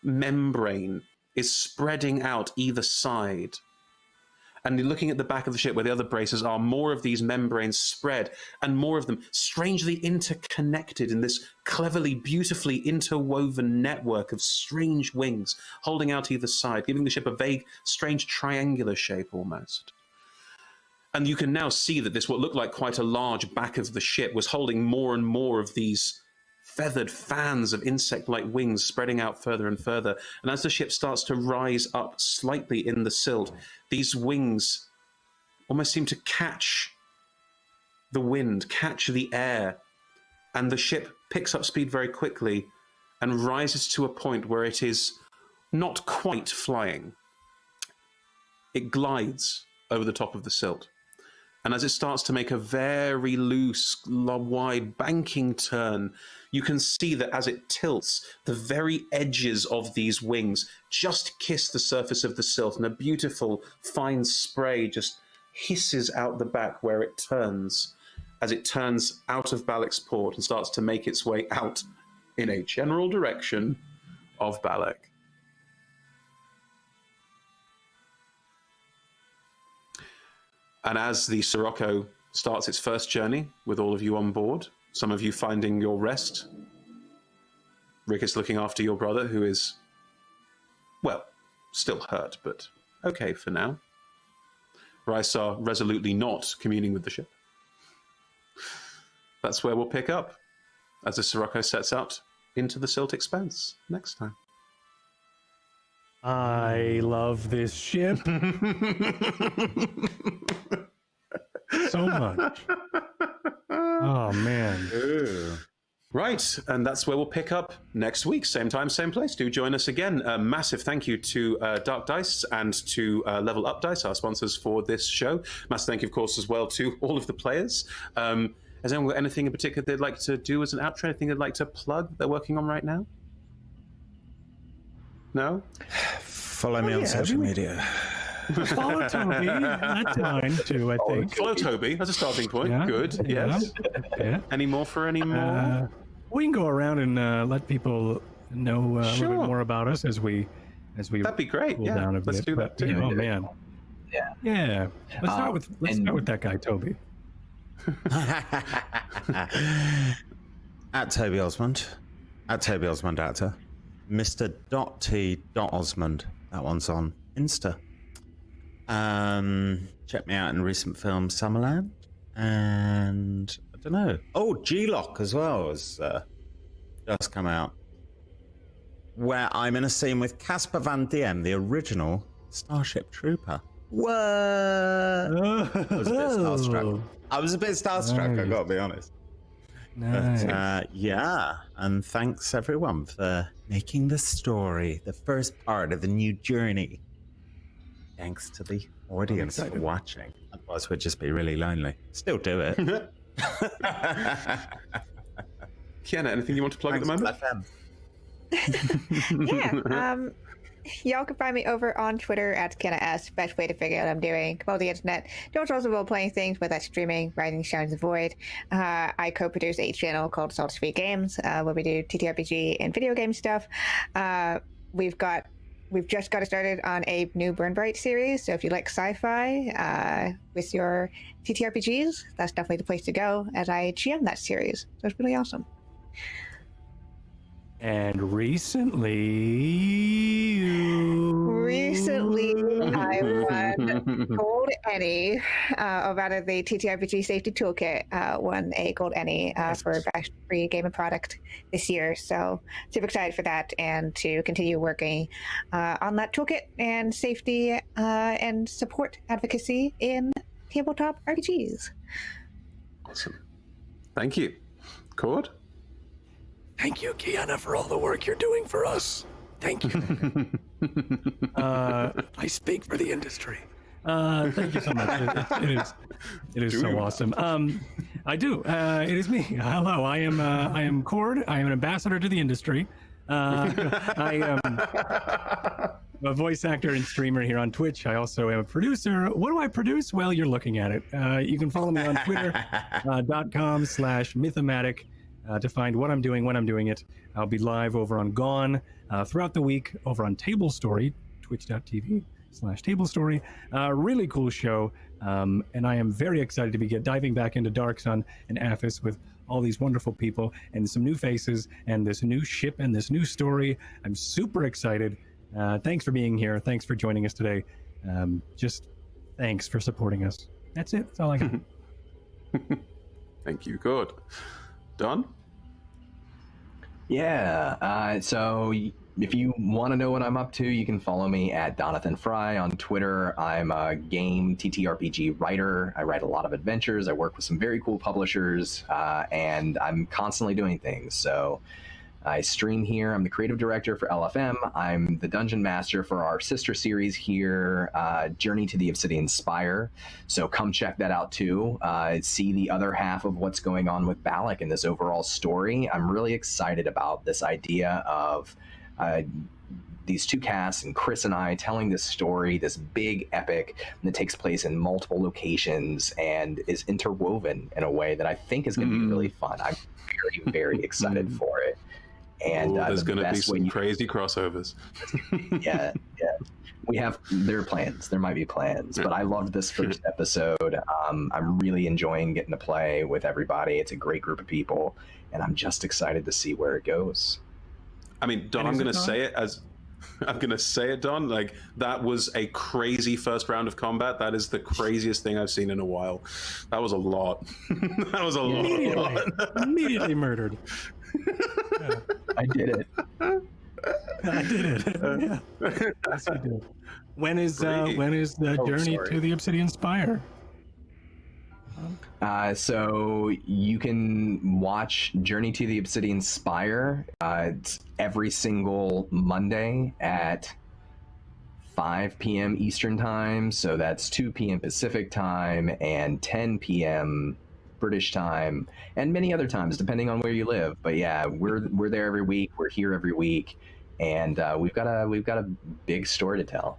membrane is spreading out either side. And you're looking at the back of the ship where the other braces are, more of these membranes spread, and more of them strangely interconnected in this cleverly, beautifully interwoven network of strange wings holding out either side, giving the ship a vague, strange triangular shape almost. And you can now see that this, what looked like quite a large back of the ship, was holding more and more of these feathered fans of insect-like wings spreading out further and further. And as the ship starts to rise up slightly in the silt, these wings almost seem to catch the wind, catch the air, and the ship picks up speed very quickly and rises to a point where it is not quite flying. It glides over the top of the silt. And as it starts to make a very loose, wide banking turn, you can see that as it tilts, the very edges of these wings just kiss the surface of the silt, and a beautiful, fine spray just hisses out the back where it turns, as it turns out of Balic's port and starts to make its way out in a general direction of Balic. And as the Sirocco starts its first journey with all of you on board, some of you finding your rest, Rick is looking after your brother, who is, well, still hurt, but okay for now. Rice are resolutely not communing with the ship. That's where we'll pick up as the Sirocco sets out into the Silt Expanse next time. I love this ship so much. Oh, man. Ooh. Right, and that's where we'll pick up next week. Same time, same place. Do join us again. A massive thank you to Dark Dice and to Level Up Dice, our sponsors for this show. Massive thank you, of course, as well to all of the players. Has anyone got anything in particular they'd like to do as an outro? Anything they'd like to plug they're working on right now? No? Follow me on social media. Follow Toby. That's fine too, I think. Follow Toby as a starting point. Yeah. Good. Yes. Yeah. Any more for any more? We can go around and let people know a little bit more about us as we That'd be great. Cool down a let's bit. do that too. Oh man. Yeah. Let's start with that guy, Toby. At Toby Osmond. At Toby Osmond actor. Mr. T. Osmond. That one's on Insta. Check me out in recent film Summerland, and I don't know. Oh, G-Lock as well has just come out, where I'm in a scene with Casper Van Diem, the original Starship Trooper. What? I was a bit starstruck. Nice. I gotta be honest. Nice. But, yeah, and thanks everyone for making the story the first part of the new journey. Thanks to the audience for watching. Otherwise, we'd just be really lonely. Still do it. Kiana, anything you want to plug at the moment? Y'all can find me over on Twitter at KianaS. Best way to figure out what I'm doing. Come on the internet. Don't also role-playing things, whether that's streaming, writing, Shadows of the Void. I co-produce a channel called Salt Street Games, where we do TTRPG and video game stuff. We've just got started on a new Burn Bright series, so if you like sci-fi with your TTRPGs, that's definitely the place to go, as I GM that series. So it's really awesome. And recently, I won Gold Any out of the TTRPG Safety Toolkit. Won a Gold Any for Best Free Game and Product this year. So super excited for that and to continue working on that toolkit and safety and support advocacy in tabletop RPGs. Awesome. Thank you. Cord? Thank you, Kiana, for all the work you're doing for us. Thank you. I speak for the industry. Thank you so much. It is so awesome. I do. It is me. Hello. I am Cord. I am an ambassador to the industry. I am a voice actor and streamer here on Twitch. I also am a producer. What do I produce? Well, you're looking at it. You can follow me on Twitter, .com/Mythematic to find what I'm doing, when I'm doing it. I'll be live over on Gone throughout the week over on Table Story, twitch.tv/Table Story. Really cool show. And I am very excited to be diving back into Dark Sun and Athos with all these wonderful people and some new faces and this new ship and this new story. I'm super excited. Thanks for being here. Thanks for joining us today. Just thanks for supporting us. That's it. That's all I got. Thank you. Good. Don? Yeah, so if you want to know what I'm up to, you can follow me at Donathan Fry on Twitter. I'm a game TTRPG writer. I write a lot of adventures. I work with some very cool publishers, and I'm constantly doing things. So I stream here. I'm the creative director for LFM. I'm the dungeon master for our sister series here, Journey to the Obsidian Spire. So come check that out too. See the other half of what's going on with Balic and this overall story. I'm really excited about this idea of these two casts and Chris and I telling this story, this big epic that takes place in multiple locations and is interwoven in a way that I think is going to be really fun. I'm very, very excited for it. And there's going to be some crazy crossovers. yeah. There are plans. There might be plans, but I loved this first episode. I'm really enjoying getting to play with everybody. It's a great group of people, and I'm just excited to see where it goes. I mean, Don, I'm going to say it, Don. Like, that was a crazy first round of combat. That is the craziest thing I've seen in a while. That was a lot. That was a lot. Immediately murdered. Yeah. I did it. Yeah. Yes, you did. When is the journey to the Obsidian Spire? So you can watch Journey to the Obsidian Spire. It's every single Monday at 5 p.m. Eastern Time. So that's 2 p.m. Pacific Time and 10 p.m. British Time, and many other times depending on where you live. But yeah, we're there every week. We're here every week, and we've got a big story to tell.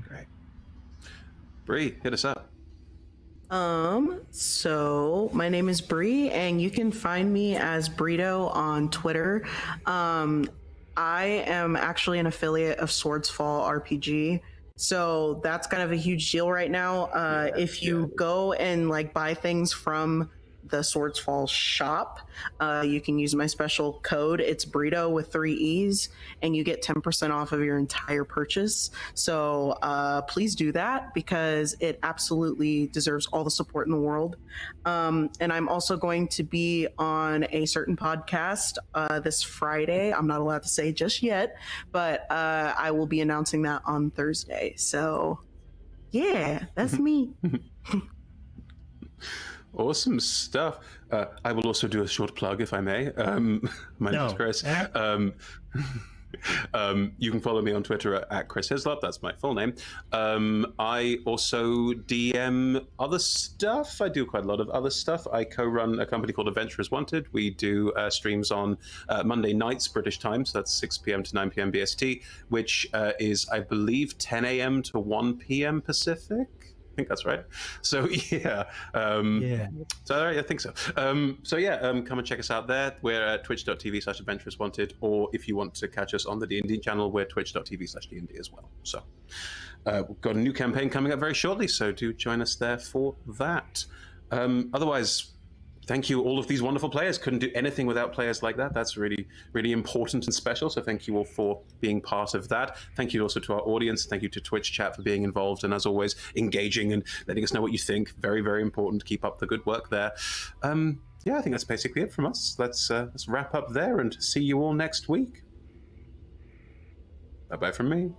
Great. Bree, hit us up. So my name is Bree, and you can find me as Brito on Twitter. I am actually an affiliate of Swordsfall RPG. So that's kind of a huge deal right now. If you go and buy things from the Swordsfall shop, you can use my special code. It's Brito with 3 E's, and you get 10% off of your entire purchase. So please do that, because it absolutely deserves all the support in the world. And I'm also going to be on a certain podcast this Friday. I'm not allowed to say just yet, but I will be announcing that on Thursday. So yeah, that's me. Awesome stuff. I will also do a short plug, if I may. My name is Chris. You can follow me on Twitter at Chris Hislop. That's my full name. I also DM other stuff. I do quite a lot of other stuff. I co-run a company called Adventurers Wanted. We do streams on Monday nights British time, so that's 6 p.m. to 9 p.m. BST, which is, I believe, 10 a.m. to 1 p.m. Pacific. I think that's right. So yeah. So I think so. Come and check us out there. We're at twitch.tv/adventurouswanted, or if you want to catch us on the D&D channel, we're twitch.tv/D&D as well. So we've got a new campaign coming up very shortly, so do join us there for that. Otherwise, thank you, all of these wonderful players. Couldn't do anything without players like that. That's really, really important and special. So thank you all for being part of that. Thank you also to our audience. Thank you to Twitch chat for being involved. And as always, engaging and letting us know what you think. Very, very important. Keep up the good work there. I think that's basically it from us. Let's wrap up there and see you all next week. Bye-bye from me.